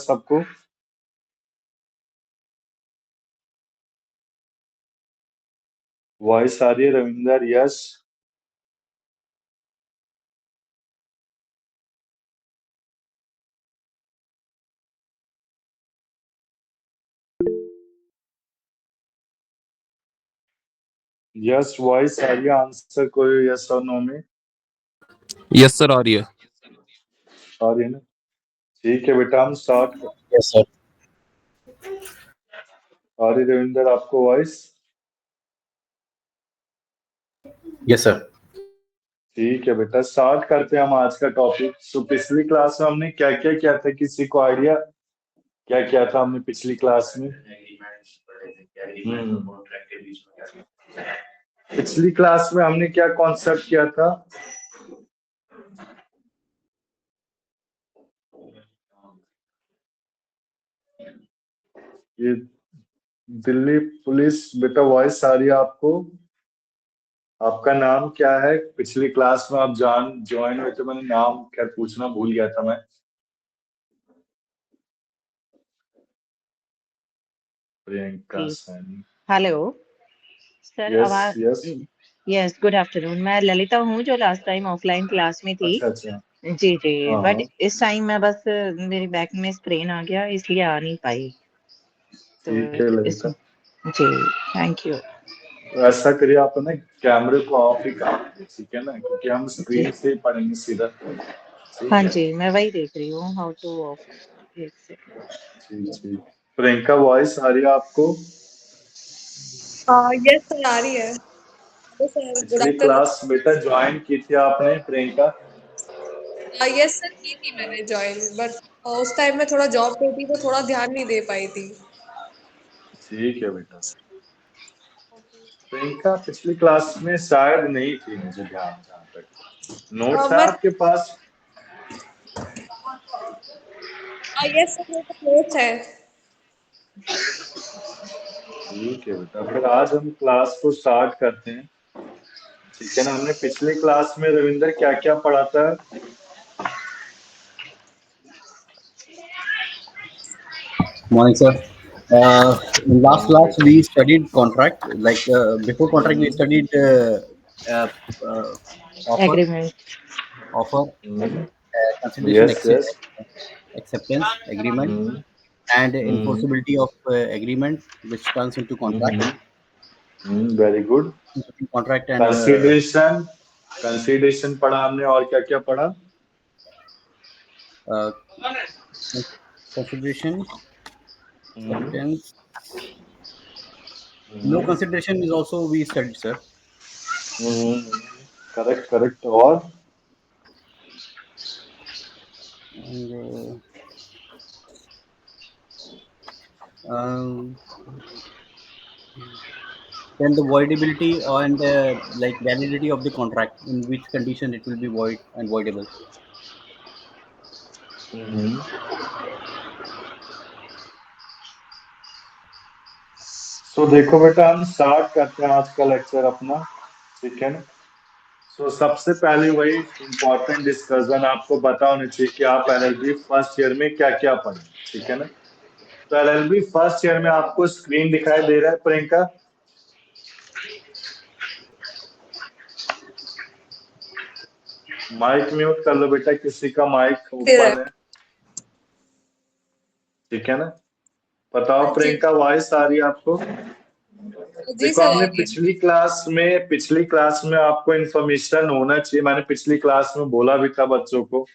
सबको? वॉइस आ रही है रविंदर? यस। यस, वॉइस आ रही है। आंसर कोई यस और नो में? यस सर, आ रही है। आ रही है ना? ठीक है बेटा, हम स्टार्ट। Yes sir. आ रही रविंदर आपको वॉइस? Yes sir. ठीक है बेटा, स्टार्ट करते हैं हम आज का टॉपिक। सो पिछली क्लास में हमने क्या क्या किया था, किसी को आइडिया क्या किया था हमने पिछली क्लास में? पिछली क्लास में हमने क्या कॉन्सेप्ट किया था? ये दिल्ली पुलिस, बेटा वॉइस आ रही है आपको? आपका नाम क्या है? पिछली क्लास में आप ज्वाइन हुए थे, मैंने नाम खैर पूछना भूल गया था मैं। Priyanka Saini. Hello sir, yes आवाज? यस। Yes, good afternoon. मैं ललिता हूँ, जो लास्ट टाइम ऑफलाइन क्लास में थी। अच्छा। जी जी। हाँ बट हाँ। इस टाइम मैं बस मेरी बैक में स्प्रेन आ गया, इसलिए आ नहीं पाई। तो ठीक है इस ललिता। जी, थैंक यू। तो ऐसा करिए, आप ना कैमरे को ऑफ ही कर दीजिए, ठीक है ना, क्योंकि हम स्क्रीन से ही पढ़ेंगे सीधा। ठीक हाँ है? जी, मैं वही देख रही हूँ, हाउ टू ऑफ। एक सेकंड। ठीक ठीक। प्रियंका वॉइस आ रही है आपको? यस सर, आ रही है। सर गुड पिछली आफ्टरनून। क्लास बेटा ज्वाइन की थी आपने प्रियंका? यस सर, की थी मैंने ज्वाइन, बट उस टाइम मैं थोड़ा जॉब पे थी तो थोड़ा ध्यान नहीं दे पाई थी। ठीक है बेटा। प्रियंका पिछली क्लास में शायद नहीं थी, मुझे ध्यान जहाँ तक। नोट्स है मैं आपके पास? यस सर, मेरे पास नोट्स है। ठीक है बेटा, फिर आज हम क्लास को स्टार्ट करते हैं, ठीक है ना। हमने पिछली क्लास में रविंदर क्या क्या पढ़ा था? Morning, sir. In last class we studied contract. Like before contract, we studied offer, agreement. consideration, yes yes. acceptance, agreement, and enforceability of agreement, which turns into contract. Very good. Contract and consideration, consideration पढ़ा हमने, और क्या क्या पढ़ा? consideration, acceptance. No consideration is also we studied, sir. Correct correct. और And, then the voidability and like validity of the contract, in which condition it will be void and voidable. सो देखो बेटा, हम स्टार्ट करते हैं आज का lecture अपना, ठीक है ना। सो सबसे पहले वही इम्पोर्टेंट डिस्कशन आपको पता होना चाहिए कि आप एलएलबी फर्स्ट ईयर में क्या क्या पढ़े, ठीक है ना। तो एलएलबी फर्स्ट ईयर में आपको स्क्रीन दिखाई दे रहा है प्रियंका? माइक म्यूट कर लो बेटा, किसी का माइक ओपन है, ठीक है ना। बताओ प्रियंका, वॉइस आ रही है आपको? जी देखो, सर, हमने पिछली क्लास में आपको इन्फॉर्मेशन होना चाहिए। मैंने पिछली क्लास में बोला भी था बच्चों को,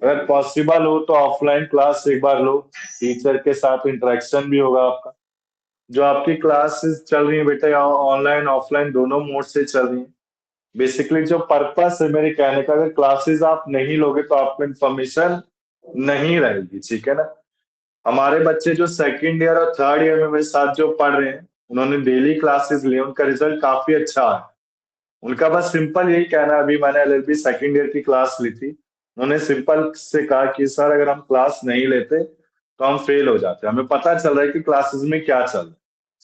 अगर पॉसिबल हो तो ऑफलाइन क्लास एक बार लो, टीचर के साथ इंटरेक्शन भी होगा आपका। जो आपकी क्लासेस चल रही है बेटा, या ऑनलाइन ऑफलाइन दोनों मोड से चल रही है। बेसिकली जो पर्पस है मेरे कहने का, अगर क्लासेस आप नहीं लोगे तो आपको इन्फॉर्मेशन नहीं रहेगी, ठीक है ना। हमारे बच्चे जो सेकंड ईयर और थर्ड ईयर में मेरे साथ जो पढ़ रहे हैं, उन्होंने डेली क्लासेस लिए, उनका रिजल्ट काफी अच्छा है। उनका बस सिंपल यही कहना है, अभी मैंने एलएलबी सेकंड ईयर की क्लास ली थी, उन्होंने सिंपल से कहा कि सर अगर हम क्लास नहीं लेते तो हम फेल हो जाते, हमें पता चल रहा है कि क्लासेस में क्या चल रहा है,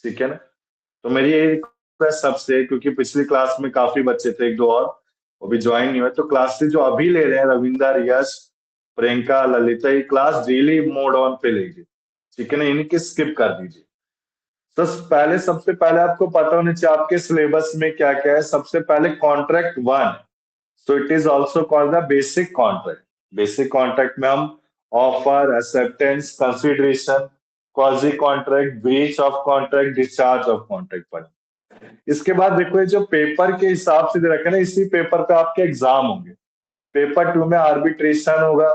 ठीक है ना। तो मेरी यही रिक्वेस्ट सबसे, क्योंकि पिछली क्लास में काफी बच्चे थे, एक दो और वो भी ज्वाइन नहीं हुए, तो क्लासेस जो अभी ले रहे हैं रविंदर, यश प्रियंका, ललिता, ये क्लास डेली मोड ऑन पे लीजिए, ठीक है ना, इनकी स्किप कर दीजिए। तो पहले सबसे पहले आपको पता होना चाहिए आपके सिलेबस में क्या क्या है। सबसे पहले contract 1, so it is also called the basic contract. Basic contract में हम offer, acceptance, consideration, quasi contract, breach of contract, discharge of contract पढ़े। इसके बाद देखो ये जो पेपर के हिसाब से दे रखे ना, इसी पेपर पे आपके एग्जाम होंगे। पेपर 2 में आर्बिट्रेशन होगा,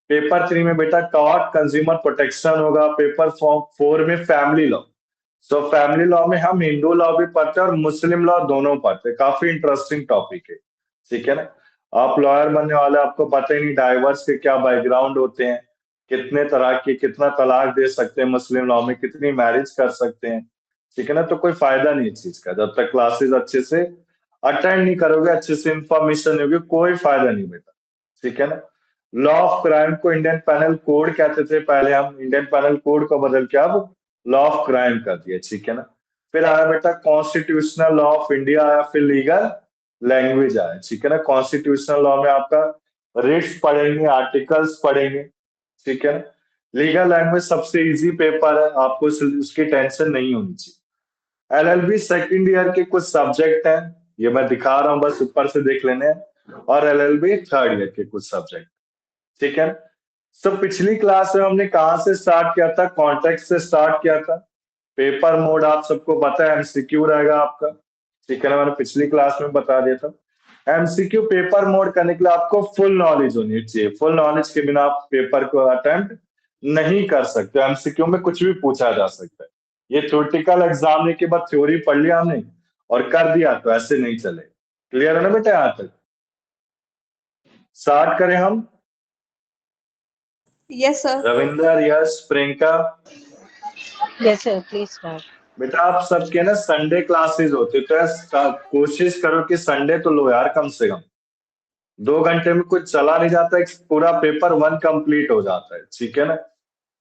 पेपर 3 में बेटा टॉर्ट कंज्यूमर प्रोटेक्शन होगा, पेपर 4 में family law. So family law में हम हिंदू लॉ भी पढ़ते हैं और मुस्लिम लॉ दोनों पढ़ते हैं। काफी इंटरेस्टिंग टॉपिक है, ठीक है ना। आप लॉयर बनने वाले, आपको पता ही नहीं डाइवर्स के क्या बैकग्राउंड होते हैं, कितने तरह के, कितना तलाक दे सकते हैं मुस्लिम लॉ में, कितनी मैरिज कर सकते हैं, ठीक है ना। तो कोई फायदा नहीं इस चीज का, जब तक क्लासेस अच्छे से अटेंड नहीं करोगे, अच्छे से इंफॉर्मेशन नहीं होगी, कोई फायदा नहीं बेटा, ठीक है ना। लॉ ऑफ क्राइम को इंडियन पैनल कोड कहते थे पहले, हम इंडियन पैनल कोड को बदल के अब लॉ ऑफ क्राइम कर दिया, ठीक है ना। फिर आया बेटा कॉन्स्टिट्यूशनल लॉ ऑफ इंडिया आया, फिर लीगल लैंग्वेज आया, ठीक है ना। कॉन्स्टिट्यूशनल लॉ में आपका रिट्स पढ़ेंगे, आर्टिकल्स पढ़ेंगे, ठीक है ना। लीगल लैंग्वेज सबसे इजी पेपर है, आपको उसकी टेंशन नहीं होनी चाहिए। एलएलबी सेकंड ईयर के कुछ सब्जेक्ट हैं, ये मैं दिखा रहा हूं, बस ऊपर से देख लेने हैं, और एलएलबी थर्ड ईयर के कुछ सब्जेक्ट, ठीक है। तो पिछली क्लास में हमने कहां से स्टार्ट किया था? कॉन्टेक्स्ट से स्टार्ट किया था। पेपर मोड आप सबको पता है, एमसीक्यू रहेगा आपका, ठीक है ना, मैंने पिछली क्लास में बता दिया था। एमसीक्यू पेपर मोड करने के लिए आपको फुल नॉलेज होनी चाहिए, फुल नॉलेज के बिना आप पेपर को अटेम्प्ट नहीं कर सकते। एमसीक्यू में कुछ भी पूछा जा सकता है। ये थ्योरेटिकल एग्जाम के बाद थ्योरी पढ़ लिया हमने और कर दिया तो ऐसे नहीं चले। क्लियर है ना बेटा? यहां तक स्टार्ट करें हम। Yes sir. Ravinder, Yash, Priyanka, yes sir, please start. बेटा आप सबके ना संडे क्लासेस होते, तो यार कोशिश करो कि संडे तो लो यार, कम से कम 2 घंटे में कुछ चला नहीं जाता, एक पूरा पेपर 1 कंप्लीट हो जाता है, ठीक है ना।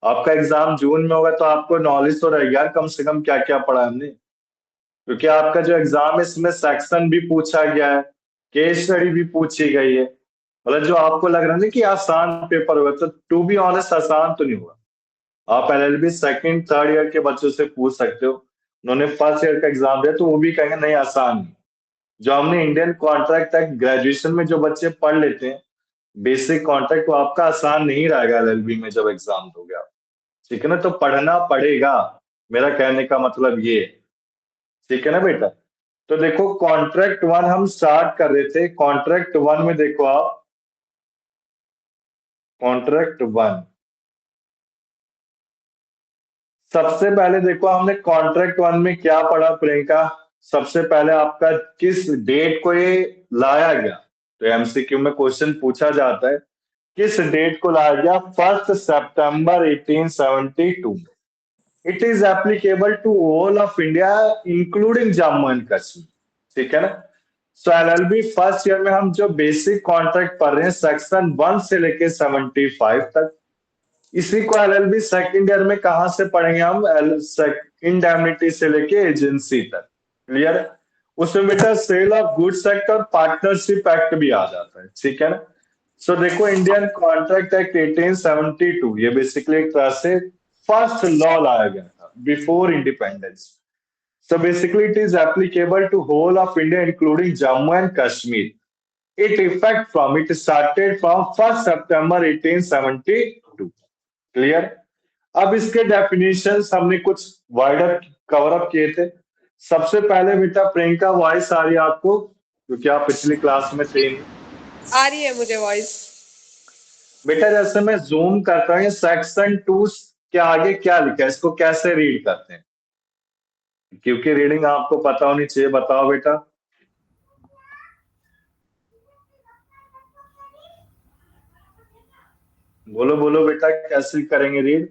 आपका एग्जाम जून में होगा तो आपको नॉलेज तो रहेगा यार, कम से कम क्या क्या पढ़ा हमने, क्योंकि आपका जो एग्जाम है इसमें सेक्शन भी पूछा गया है, केस स्टडी भी पूछी गई है। मतलब जो आपको लग रहा है ना कि आसान पेपर होगा, तो टू बी ऑनेस्ट आसान तो नहीं होगा। आप एलएलबी सेकंड थर्ड ईयर के बच्चों से पूछ सकते हो, उन्होंने फर्स्ट ईयर का एग्जाम दिया तो वो भी कहेंगे नहीं आसान नहीं। जो हमने इंडियन कॉन्ट्रैक्ट एक्ट ग्रेजुएशन में जो बच्चे पढ़ लेते हैं बेसिक कॉन्ट्रैक्ट, वो आपका आसान नहीं रहेगा एलएलबी में जब एग्जाम दोगे आप, ठीक है ना। तो पढ़ना पड़ेगा, मेरा कहने का मतलब ये है, ठीक है ना बेटा। तो देखो कॉन्ट्रैक्ट 1 हम स्टार्ट कर रहे थे। कॉन्ट्रैक्ट 1 में देखो आप, कॉन्ट्रैक्ट 1 सबसे पहले देखो हमने कॉन्ट्रैक्ट 1 में क्या पढ़ा प्रियंका? सबसे पहले आपका किस डेट को ये लाया गया, तो एमसीक्यू में क्वेश्चन पूछा जाता है किस डेट को लाया गया? 1 सितंबर 1872। It is applicable to all of India including Jammu and Kashmir, ठीक है ना। सो एलएलबी फर्स्ट ईयर में हम जो बेसिक कॉन्ट्रैक्ट पढ़ रहे हैं सेक्शन 1 से लेके 75 तक, इसी को एलएलबी सेकंड ईयर में कहां से पढ़ेंगे हम? इंडेमनिटी से लेके एजेंसी तक। क्लियर है? उसमें बेटा सेल ऑफ गुड्स एक्ट और पार्टनरशिप एक्ट भी आ जाता है, ठीक है ना। सो देखो इंडियन कॉन्ट्रैक्ट एक्ट 1872 ये बेसिकली एक तरह से फर्स्ट लॉ लाया गया था before independence. So basically it is applicable to whole of India including Jammu and Kashmir. It started from 1 September 1872। Clear? अब इसके डेफिनेशंस हमने कुछ वाइडर कवर अप किए थे। सबसे पहले बेटा प्रियंका वॉइस आ रही है आपको, क्योंकि आप पिछली क्लास में थे नहीं। आ रही है मुझे वॉइस। बेटा जैसे मैं जूम करता हूँ सेक्शन 2 के आगे क्या लिखा है, इसको कैसे रीड करते हैं? क्योंकि रीडिंग आपको पता होनी चाहिए, बताओ बेटा। बोलो बोलो बेटा, कैसे करेंगे रीड?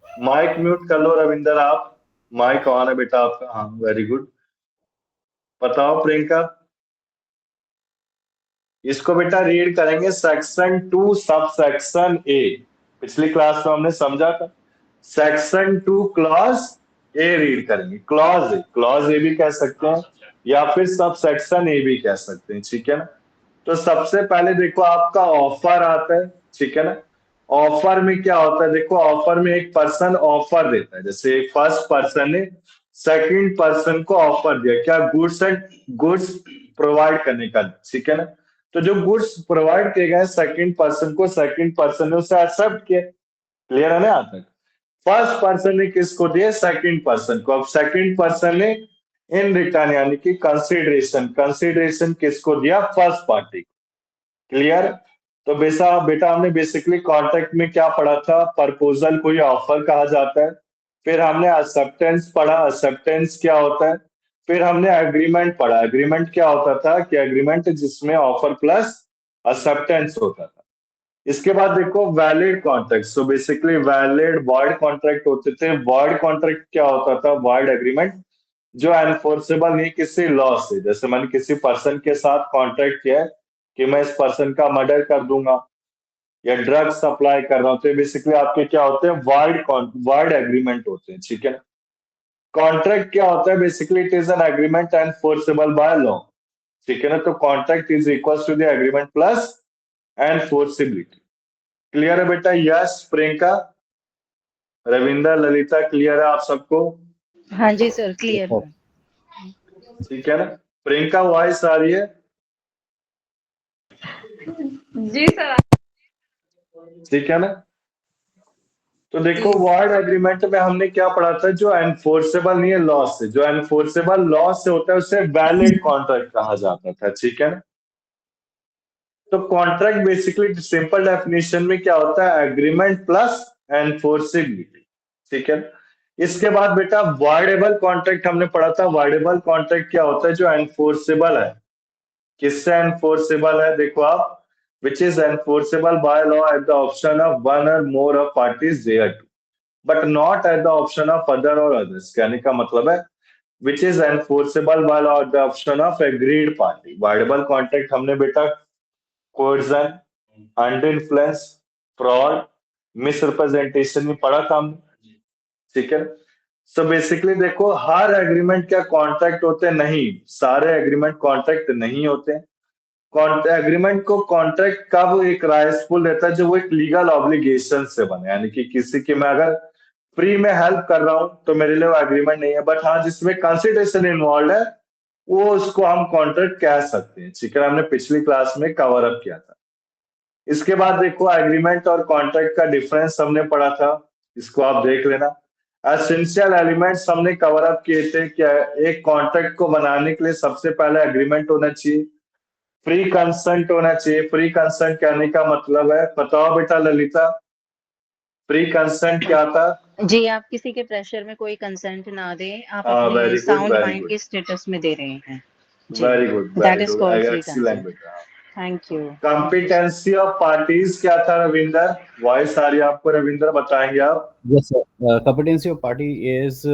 माइक म्यूट कर लो रविंदर आप, माइक ऑन है बेटा आपका, हाँ वेरी गुड। बताओ प्रियंका। इसको बेटा रीड करेंगे सेक्शन 2 सब सेक्शन ए। पिछली क्लास में हमने समझा था सेक्शन 2 क्लॉज ए रीड करेंगे। क्लॉज ए भी कह सकते हैं, या फिर सब सेक्शन ए भी कह सकते हैं, ठीक है ना। तो सबसे पहले देखो आपका ऑफर आता है, ठीक है ना। ऑफर में क्या होता है, देखो ऑफर में एक पर्सन ऑफर देता है, जैसे एक फर्स्ट पर्सन ने सेकंड पर्सन को ऑफर दिया, क्या गुड्स एंड गुड्स प्रोवाइड करने का, ठीक है ना। तो जो गुड्स प्रोवाइड किए गए सेकंड पर्सन को, सेकंड पर्सन ने उसे एक्सेप्ट किया। क्लियर है ना यहाँ तक। फर्स्ट पर्सन ने किसको दिया, सेकंड पर्सन को। अब सेकंड पर्सन ने इन रिटर्न यानी कि कंसिडरेशन, कंसिडरेशन किसको दिया, फर्स्ट पार्टी को। क्लियर। तो बेटा हमने बेसिकली कॉन्ट्रैक्ट में क्या पढ़ा था, प्रपोजल को ही ऑफर कहा जाता है। फिर हमने एक्सेप्टेंस पढ़ा, एक्सेप्टेंस क्या होता है। फिर हमने एग्रीमेंट पढ़ा, एग्रीमेंट क्या होता था कि एग्रीमेंट जिसमें ऑफर प्लस एक्सेप्टेंस होता था। इसके बाद देखो valid contract, so basically valid void contract होते थे। वॉइड कॉन्ट्रैक्ट क्या होता था, वॉइड एग्रीमेंट जो एनफोर्सेबल नहीं किसी लॉ से। जैसे मैंने किसी पर्सन के साथ कॉन्ट्रैक्ट किया है कि मैं इस पर्सन का मर्डर कर दूंगा या ड्रग सप्लाई कर रहा हूं, तो बेसिकली आपके क्या होते हैं, वाइड एग्रीमेंट होते हैं, ठीक है। कॉन्ट्रैक्ट क्या होता है, basically it is an agreement enforceable by law, ठीक है ना। तो contract is equal to the agreement plus enforceability. Clear है बेटा, यस प्रियंका, रविंदर, ललिता, क्लियर है आप सबको। हाँ जी सर, Yes, क्लियर sir. है। ठीक है ना। प्रियंका वॉइस आ रही है, जी सर। ठीक है ना। तो देखो वार्ड एग्रीमेंट में हमने क्या पढ़ा था, जो एनफोर्सेबल नहीं है लॉ से, जो एनफोर्सेबल लॉ से होता है उसे वैलिड कॉन्ट्रैक्ट कहा जाता था, ठीक है ना। तो कॉन्ट्रैक्ट बेसिकली सिंपल डेफिनेशन में क्या होता है, एग्रीमेंट प्लस एनफोर्सिबिलिटी, ठीक है। इसके बाद बेटा वाइडेबल कॉन्ट्रैक्ट हमने पढ़ा था। वाइडेबल कॉन्ट्रैक्ट क्या होता है, जो एनफोर्सेबल है। किससे एनफोर्सेबल है, देखो आप, which is enforceable by law at the option of one or more of parties thereto, but not at the option of other or others। कहने का मतलब है which is enforceable by law at the option of agreed party। Voidable contract हमने बेटा coercion, under influence, fraud, misrepresentation में पढ़ा था हमने, ठीक है। सो बेसिकली देखो हर एग्रीमेंट क्या कॉन्ट्रैक्ट होते हैं, नहीं, सारे एग्रीमेंट कॉन्ट्रैक्ट नहीं होते। एग्रीमेंट को कॉन्ट्रैक्ट कब एक राइटफुल रहता है, जो वो एक लीगल ऑब्लिगेशन से बने, यानी कि किसी की मैं अगर फ्री में हेल्प कर रहा हूं तो मेरे लिए वो एग्रीमेंट नहीं है, बट हाँ जिसमें कंसिडरेशन इन्वॉल्व है वो उसको हम कॉन्ट्रैक्ट कह सकते हैं, ठीक है। हमने पिछली क्लास में कवर अप किया था। इसके बाद देखो एग्रीमेंट और कॉन्ट्रैक्ट का डिफरेंस हमने पढ़ा था, इसको आप देख लेना। एसेंशियल एलिमेंट्स हमने कवर अप किए थे, क्या एक कॉन्ट्रैक्ट को बनाने के लिए सबसे पहले एग्रीमेंट होना चाहिए, फ्री कंसेंट होना चाहिए। फ्री कंसेंट कहने का मतलब है, बताओ बेटा ललिता, फ्री कंसेंट क्या था। जी, आप किसी के प्रेशर में कोई कंसेंट ना दें, आप हाँ अपने very good, sound very mind good, के स्टेटस में दे रहे हैं। जी, very good, that very is good, called free excellent consent. बेटा। Thank you. Competency of parties क्या था रविंदर, वॉइस आ रही है आपको, रविंदर बताएंगे आप। Yes, sir. Competency of party is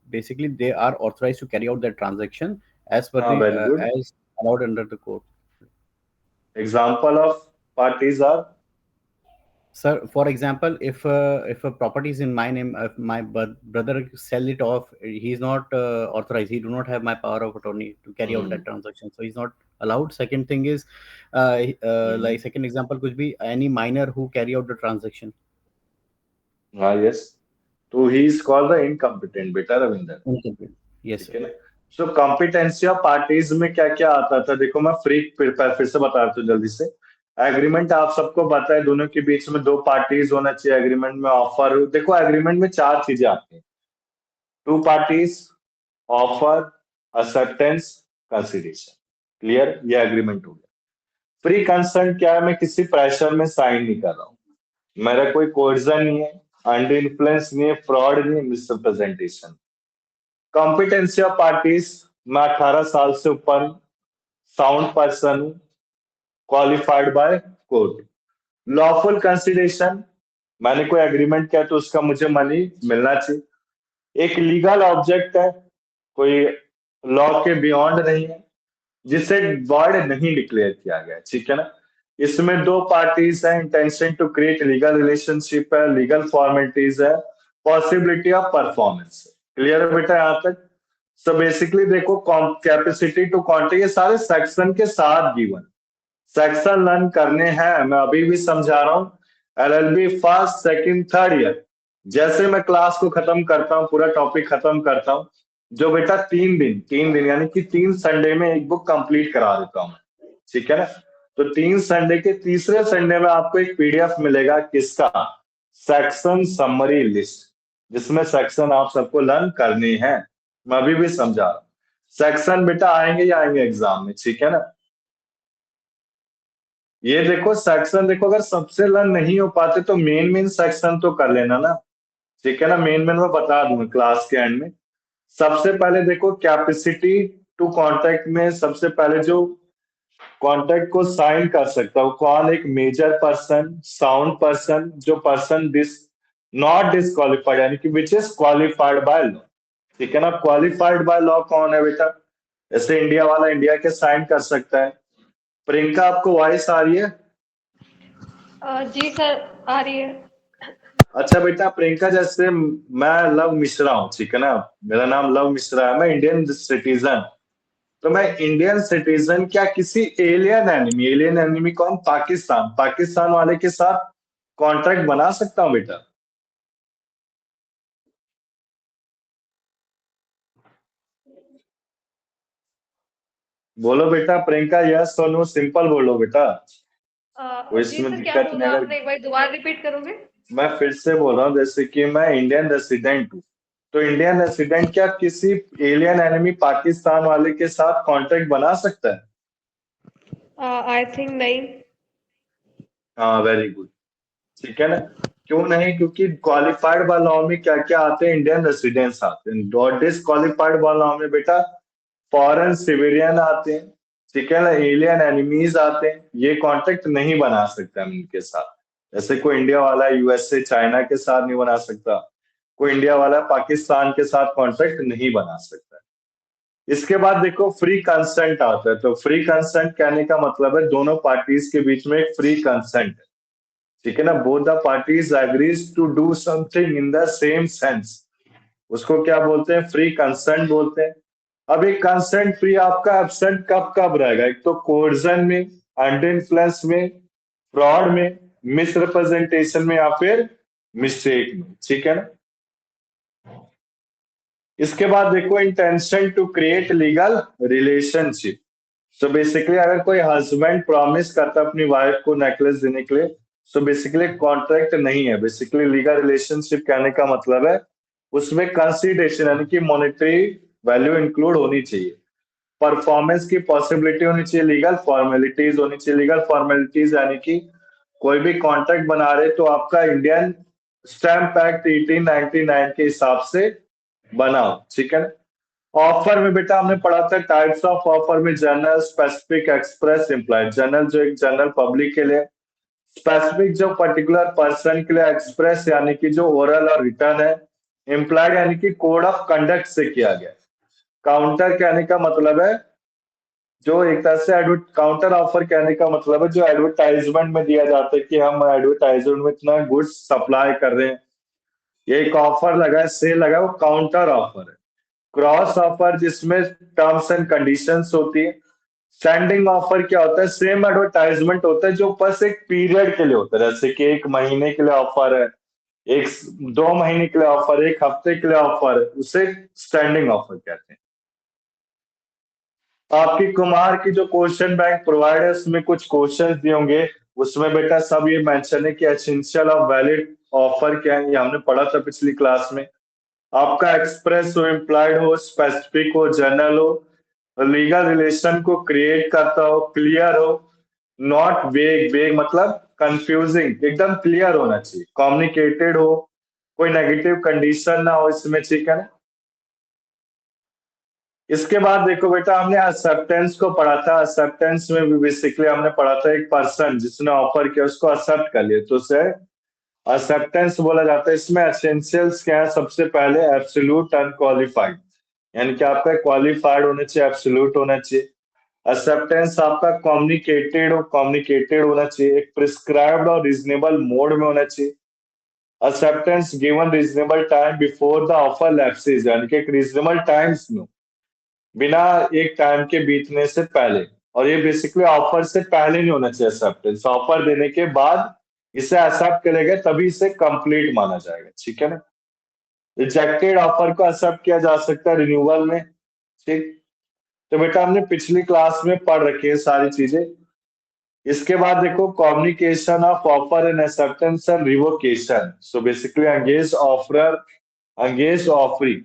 basically they are authorized to carry out that transaction as per हाँ the very good. as allowed under the code. Example of parties are, Sir, for example, if a property is in my name, if my brother sell it off, he is not authorized. He do not have my power of attorney to carry out that transaction, so he's not allowed. Second thing is, like second example could be any minor who carry out the transaction. हाँ yes, तो he is called the incompetent बेटा Ravinder, Incomplete. Yes, ठीक sir. है ना। सो competency of parties में क्या क्या आता था, देखो मैं फिर से बता रहा हूँ जल्दी से। एग्रीमेंट आप सबको पता है, दोनों के बीच में दो पार्टीज होना चाहिए एग्रीमेंट में। ऑफर, देखो एग्रीमेंट में चार चीजें आती हैं, two parties, offer, acceptance, consideration. Clear, ये एग्रीमेंट हो गया। फ्री कंसेंट क्या है, मैं किसी प्रेशर में साइन नहीं कर रहा हूँ, मेरा कोई कोर्जन नहीं है, अंडर इन्फ्लुएंस नहीं है, फ्रॉड नहीं है, मिसरिप्रेजेंटेशन। कॉम्पिटेंसी ऑफ पार्टीज, मैं 18 साल से ऊपर साउंड पर्सन हूं, qualified by court. Lawful consideration, मैंने कोई एग्रीमेंट किया तो उसका मुझे मनी मिलना चाहिए। एक लीगल ऑब्जेक्ट है, कोई लॉ के बियॉन्ड नहीं है, जिसे वॉइड नहीं डिक्लेयर किया गया, ठीक है ना। इसमें दो पार्टीज हैं, intention to create legal relationship है, लीगल फॉर्मेलिटीज है, पॉसिबिलिटी ऑफ परफॉर्मेंस। क्लियर है बेटा यहाँ तक। सो बेसिकली देखो कैपेसिटी टू कॉन्टैक्ट ये सारे सेक्शन के साथ गिवन, सेक्शन लर्न करने हैं। मैं अभी भी समझा रहा हूँ, LLB first second third year जैसे मैं क्लास को खत्म करता हूँ, पूरा टॉपिक खत्म करता हूँ, जो बेटा 3 दिन यानी कि 3 संडे में एक बुक कंप्लीट करा देता हूँ, ठीक है ना। तो 3 संडे के तीसरे संडे में आपको एक PDF मिलेगा, किसका, सेक्शन समरी लिस्ट, जिसमें सेक्शन आप सबको लर्न करने हैं। मैं अभी भी समझा रहा हूँ, सेक्शन बेटा आएंगे ही आएंगे एग्जाम में, ठीक है ना। ये देखो सेक्शन, देखो अगर सबसे लर्न नहीं हो पाते तो मेन सेक्शन तो कर लेना ना, ठीक है ना। मेन मैं बता दूंगा क्लास के एंड में। सबसे पहले देखो कैपेसिटी टू कांटेक्ट में सबसे पहले जो कांटेक्ट को साइन कर सकता है कौन, एक मेजर पर्सन, साउंड पर्सन, जो पर्सन नॉट डिस्क्वालिफाइड यानी कि which is qualified by law, ठीक है ना। क्वालिफाइड बाय लॉ कौन है बेटा, जैसे इंडिया वाला इंडिया के साइन कर सकता है। प्रियंका आपको वॉइस आ रही है? जी सर आ रही है। अच्छा बेटा प्रियंका, जैसे मैं लव मिश्रा हूँ, ठीक है ना, मेरा नाम लव मिश्रा है, मैं इंडियन सिटीजन, तो मैं इंडियन सिटीजन क्या किसी एलियन एनिमी कौन, पाकिस्तान वाले के साथ कॉन्ट्रैक्ट बना सकता हूँ बेटा? बोलो बेटा प्रियंका, यस और नो सिंपल बोलो बेटा, कोई जी इसमें सर क्या दिक्कत नहीं। बोला अगर आपने, एक बार दोबारा रिपीट करोगे? मैं फिर से बोल रहा हूँ, जैसे कि मैं इंडियन रेसिडेंट हूँ, तो इंडियन रेसिडेंट क्या किसी एलियन एनिमी पाकिस्तान वाले के साथ कॉन्ट्रैक्ट बना सकता है? आई थिंक नहीं। हाँ वेरी गुड, ठीक है ना। क्यों नहीं, क्योंकि क्वालिफाइड बाय लॉ में क्या क्या आते हैं, इंडियन रेसिडेंट्स आते हैं, और डिसक्वालिफाइड बाय लॉ में बेटा फॉरेन सिविलियन आते हैं, ठीक है ना, एलियन एनिमीज आते हैं, ये कॉन्टेक्ट नहीं बना सकता हम इनके साथ। जैसे कोई इंडिया वाला USA चाइना के साथ नहीं बना सकता, कोई इंडिया वाला पाकिस्तान के साथ कॉन्ट्रैक्ट नहीं बना सकता। इसके बाद देखो फ्री कंसेंट आता है, तो फ्री कंसेंट कहने का मतलब है दोनों पार्टीज के बीच में एक फ्री कंसेंट, ठीक है ना, both the parties agrees to do something in the same sense, उसको क्या बोलते हैं, फ्री कंसेंट बोलते हैं। अब एक कंसेंट फ्री आपका एब्सेंट कब कब रहेगा, एक तो कोर्जन में, अंडर इन्फ्लुएंस में, फ्रॉड में, मिसरिप्रेजेंटेशन में, या फिर मिस्टेक में, ठीक है ना। इसके बाद देखो intention to create legal relationship. So basically अगर कोई हस्बैंड प्रॉमिस करता है अपनी वाइफ को नेकलेस देने के लिए, सो बेसिकली कॉन्ट्रैक्ट नहीं है, बेसिकली लीगल रिलेशनशिप कहने का मतलब है उसमें कंसिडरेशन यानी कि मॉनेटरी वैल्यू इंक्लूड होनी चाहिए, परफॉर्मेंस की पॉसिबिलिटी होनी चाहिए, लीगल फॉर्मेलिटीज होनी चाहिए। लीगल फॉर्मेलिटीज यानी कि कोई भी कॉन्ट्रैक्ट बना रहे तो आपका इंडियन स्टैम्प एक्ट 1899 के हिसाब से बनाओ, ठीक है ना। ऑफर में बेटा हमने पढ़ा था टाइप्स ऑफ ऑफर में, general, specific, express, implied. General जो एक जनरल पब्लिक के लिए, स्पेसिफिक जो पर्टिकुलर पर्सन के लिए, एक्सप्रेस यानी कि जो ओरल और रिटर्न है, इम्प्लाइड यानी कि कोड ऑफ कंडक्ट से किया गया। काउंटर कहने का मतलब है जो एक तरह से काउंटर ऑफर कहने का मतलब है जो एडवर्टाइजमेंट में दिया जाता है कि हम एडवर्टाइजमेंट में इतना गुड्स सप्लाई कर रहे हैं, ये एक ऑफर लगा है, सेल लगा है, वो काउंटर ऑफर है। क्रॉस ऑफर जिसमें टर्म्स एंड कंडीशंस होती है। स्टैंडिंग ऑफर क्या होता है, सेम एडवर्टाइजमेंट होता है जो बस एक पीरियड के लिए होता है, जैसे कि 1 महीने के लिए ऑफर है, एक 2 महीने के लिए ऑफर, 1 हफ्ते के लिए ऑफर है, उसे स्टैंडिंग ऑफर कहते हैं। आपकी कुमार की जो क्वेश्चन बैंक प्रोवाइड है उसमें कुछ क्वेश्चन दिए होंगे, उसमें बेटा सब ये मेंशन है कि एसेंशियल ऑफ वैलिड ऑफर क्या है, ये हमने पढ़ा था पिछली क्लास में। आपका एक्सप्रेस हो, इम्प्लाइड हो, स्पेसिफिक हो, जनरल हो, लीगल रिलेशन को क्रिएट करता हो, क्लियर हो, नॉट वेग, वेग मतलब कंफ्यूजिंग, एकदम क्लियर होना चाहिए, कम्युनिकेटेड हो, कोई नेगेटिव कंडीशन ना हो इसमें, ठीक है ना। इसके बाद देखो बेटा हमने एक्सेप्टेंस को पढ़ा था, एक्सेप्टेंस में भी बेसिकली हमने पढ़ा था एक पर्सन जिसने ऑफर किया उसको एक्सेप्ट कर लिया तो उसे एक्सेप्टेंस बोला जाता है। इसमें एसेंशियल्स क्या है, सबसे पहले एब्सोल्यूट अनक्वालिफाइड यानी कि आपका क्वालिफाइड होना चाहिए, एब्सोल्यूट होना चाहिए। एक्सेप्टेंस आपका कम्युनिकेटेड होना चाहिए, एक प्रिस्क्राइब्ड और रीजनेबल मोड में होना चाहिए। Acceptance given reasonable time before the offer lapses यानी कि एक रीजनेबल टाइम्स में, बिना एक टाइम के बीतने से पहले, और ये बेसिकली ऑफर से पहले नहीं होना चाहिए एक्सेप्टेंस, ऑफर देने के बाद इसे एक्सेप्ट करेगा तभी इसे कंप्लीट माना जाएगा, ठीक है ना। रिजेक्टेड ऑफर को एक्सेप्ट किया जा सकता है रिन्यूअल में, ठीक। तो बेटा हमने पिछली क्लास में पढ़ रखी है सारी चीजें। इसके बाद देखो communication of offer and acceptance and revocation. So basically against offeror, against offeree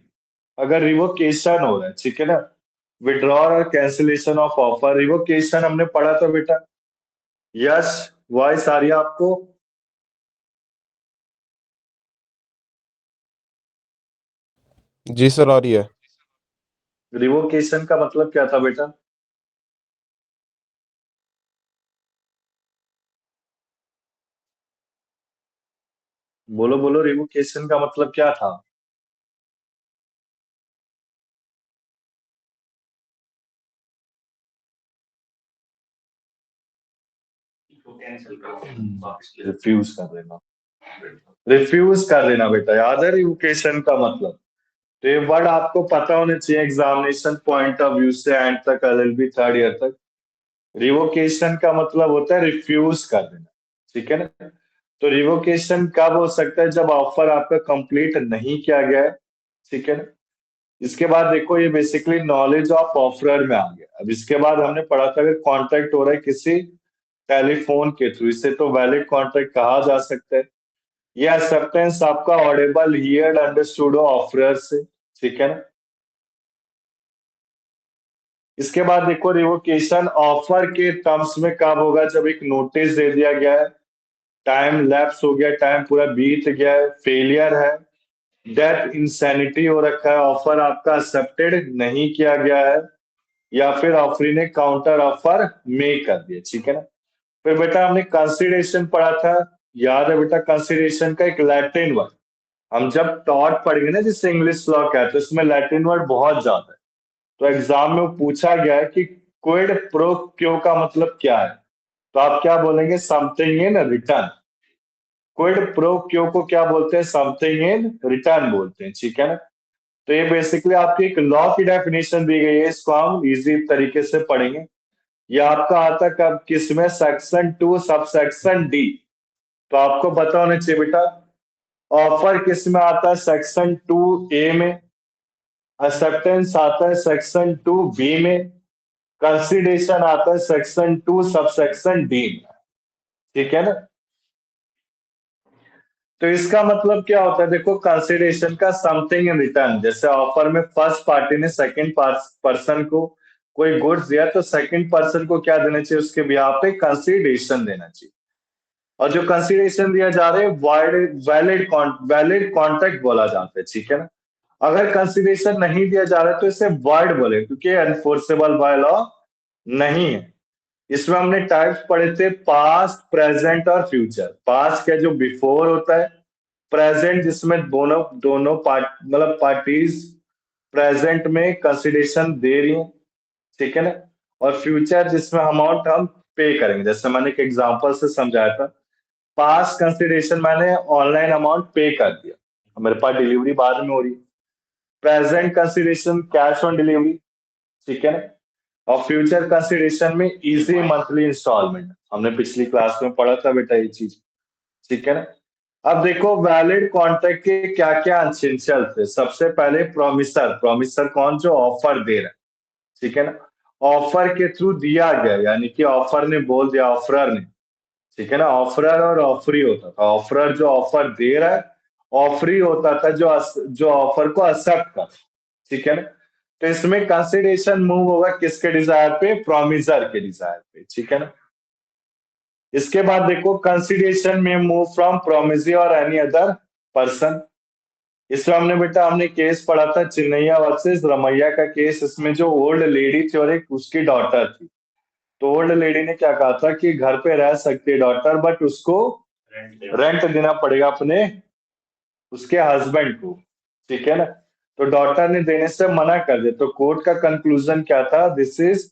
अगर रिवोकेशन हो रहा है, ठीक है ना, विड्रॉल और कैंसिलेशन ऑफ ऑफर। रिवोकेशन हमने पढ़ा था बेटा। यस, वॉइस आ रही है आपको? जी सर आ रही है। रिवोकेशन का मतलब क्या था बेटा? बोलो बोलो, रिवोकेशन का मतलब क्या था? रिफ्यूज कर देना, रिफ्यूज कर देना बेटा, याद है रिवोकेशन का मतलब? तो ये वर्ड आपको पता होना चाहिए एग्जामिनेशन पॉइंट ऑफ व्यू से एंड तक, एलएलबी थर्ड ईयर तक। रिवोकेशन का मतलब होता है रिफ्यूज कर देना, ठीक है ना। तो रिवोकेशन कब हो सकता है? जब ऑफर आपका कंप्लीट नहीं किया गया है, ठीक है ना। इसके बाद देखो ये बेसिकली नॉलेज ऑफ ऑफरर में आ गया। अब इसके बाद हमने पढ़ा था अगर कॉन्ट्रैक्ट हो रहा है किसी टेलीफोन के थ्रू, इसे तो वैलिड कॉन्ट्रैक्ट कहा जा सकता है। ये एक्सेप्टेंस आपका ऑडिबल, हियर्ड, अंडरस्टूड हो ऑफरर से, ठीक है ना। इसके बाद देखो रिवोकेशन ऑफर के टर्म्स में कब होगा? जब एक नोटिस दे दिया गया है, टाइम लैप्स हो गया, टाइम पूरा बीत गया है, फेलियर है, डेथ, इंसैनिटी हो रखा है, ऑफर आपका एक्सेप्टेड नहीं किया गया है, या फिर ऑफरी ने काउंटर ऑफर मेक कर दिया, ठीक है ना। फिर बेटा हमने कंसिडरेशन पढ़ा था, याद है बेटा? कंसिडरेशन का एक लैटिन वर्ड, हम जब टॉट पढ़ेंगे ना जिससे इंग्लिश लॉ कहते हैं, उसमें लैटिन वर्ड बहुत ज्यादा है। तो एग्जाम में वो पूछा गया है कि क्विड प्रो क्यो का मतलब क्या है, तो आप क्या बोलेंगे? Something in return. Quid pro क्यो को क्या बोलते हैं? समथिंग इन रिटर्न बोलते हैं, ठीक है ना। तो ये बेसिकली आपकी एक लॉ की डेफिनेशन दी गई है, इसको हम इजी तरीके से पढ़ेंगे। ये आपका आता कब, किसमें? Section 2 sub section D. तो आपको पता होना चाहिए बेटा, ऑफर किस में आता है? सेक्शन 2 ए में। एक्सेप्टेंस आता है सेक्शन 2 बी में। कंसिडरेशन आता है सेक्शन 2 सब सेक्शन डी में, ठीक है ना। तो इसका मतलब क्या होता है? देखो कंसिडरेशन का समथिंग इन रिटर्न, जैसे ऑफर में फर्स्ट पार्टी ने सेकंड पर्सन को कोई गुड्स दिया, तो सेकंड पर्सन को क्या देना चाहिए? उसके बिहाफ पे कंसिडरेशन देना चाहिए। और जो कंसिडरेशन दिया जा रहा है वैलिड कॉन्ट्रैक्ट बोला जाता है, ठीक है ना। अगर कंसिडरेशन नहीं दिया जा रहा है तो इसे वर्ड बोले, क्योंकि एनफोर्सेबल बाय लॉ नहीं है। इसमें हमने टाइप्स पढ़े थे, पास्ट, प्रेजेंट और फ्यूचर। पास्ट का जो बिफोर होता है, प्रेजेंट जिसमें दोनों दोनों मतलब पार्टीज प्रेजेंट में कंसिडरेशन दे रही हैं, ठीक है ना। और फ्यूचर जिसमें अमाउंट हम पे करेंगे, जैसे मैंने एक एग्जांपल से समझाया था। पास्ट कंसिडरेशन मैंने ऑनलाइन अमाउंट पे कर दिया, मेरे पास डिलीवरी बाद में हो रही है। Present consideration cash on delivery, ठीक है ना। और फ्यूचर कंसिडरेशन में इजी मंथली इंस्टॉलमेंट, हमने पिछली क्लास में पढ़ा था बेटा ये चीज, ठीक है ना। अब देखो वैलिड कॉन्ट्रैक्ट के क्या क्या एसेंशियल थे। सबसे पहले प्रोमिसर। प्रोमिसर कौन? जो ऑफर दे रहा है, ठीक है ना। ऑफर के थ्रू दिया गया, यानी कि ऑफर ने बोल दिया, ऑफरर ने, ठीक है ना। ऑफरर और ऑफरी होता था। ऑफरर जो ऑफर दे रहा है, ऑफरी होता था जो ऑफर को एक्सेप्ट कर, ठीक है ना। तो इसमें कंसिडरेशन मूव होगा किसके डिजायर पे? प्रोमिसर के डिजायर पे, ठीक है ना। इसके बाद देखो कंसिडरेशन में मूव फ्रॉम प्रोमिसरी और एनी अदर पर्सन। इसमें हमने केस पढ़ा था चिन्नैया वर्सेस रमैया का केस। इसमें जो ओल्ड लेडी थी और एक उसकी डॉटर थी, तो ओल्ड लेडी ने क्या कहा था कि घर पे रह सकती है डॉटर, बट उसको रेंट देना पड़ेगा अपने उसके हस्बैंड को, ठीक है ना। तो डॉटर ने देने से मना कर दिया। तो कोर्ट का कंक्लूजन क्या था? This is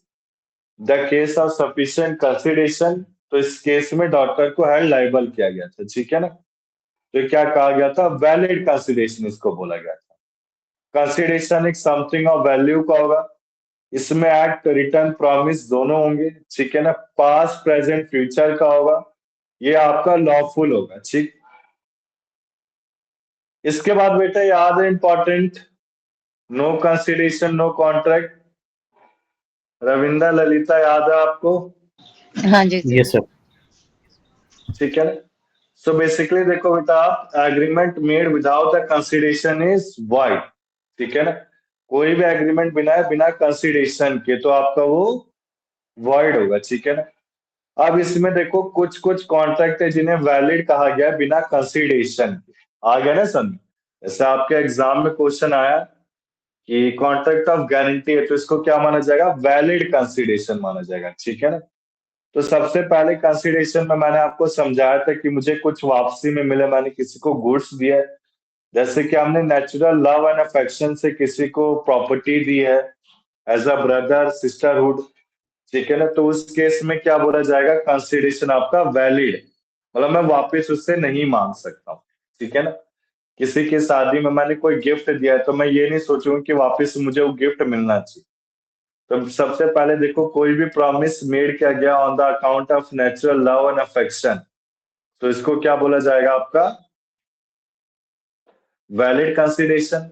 the case of sufficient consideration. तो इस केस में डॉक्टर को हेल्ड लायबल किया गया था, ठीक है ना। तो क्या कहा गया था? वैलिड कंसिडरेशन इसको बोला गया था। कंसिडरेशन एक समथिंग ऑफ वैल्यू का होगा, इसमें एक्ट, रिटर्न, प्रॉमिस दोनों होंगे, ठीक है ना। पास्ट, प्रेजेंट, फ्यूचर का होगा, ये आपका लॉफुल होगा, ठीक। इसके बाद बेटा याद है important, no consideration no contract. Ravindra, Lalita, याद है आपको? हाँ जी सर। Yes, sir. ठीक है ना। सो बेसिकली देखो बेटा, आप agreement made without the consideration is wide, ठीक है ना। कोई भी एग्रीमेंट बिना कंसिडरेशन के तो आपका वो वॉइड होगा, ठीक है ना। अब इसमें देखो कुछ कुछ कॉन्ट्रैक्ट है जिन्हें वैलिड कहा गया बिना कंसिडरेशन के। आ गया ना समझ? जैसे आपके एग्जाम में क्वेश्चन आया कि कॉन्ट्रैक्ट ऑफ गारंटी है, तो इसको क्या माना जाएगा? वैलिड कंसिडरेशन माना जाएगा, ठीक है ना। तो सबसे पहले कंसिडरेशन में मैंने आपको समझाया था कि मुझे कुछ वापसी में मिले, मैंने किसी को गुड्स दिया है, जैसे कि हमने नेचुरल लव एंड अफेक्शन से किसी को प्रॉपर्टी दी है एज अ ब्रदर सिस्टरहुड, ठीक है ना। तो उस केस में क्या बोला जाएगा? कंसिडरेशन आपका वैलिड, मतलब मैं वापस उससे नहीं मांग सकता हूँ, ठीक है ना। किसी की शादी में मैंने कोई गिफ्ट दिया है तो मैं ये नहीं सोचूंगा कि वापस मुझे वो गिफ्ट मिलना चाहिए। तो सबसे पहले देखो, कोई भी प्रॉमिस मेड किया गया on the account of natural love and affection, तो इसको क्या बोला जाएगा? आपका वैलिड कंसिडरेशन।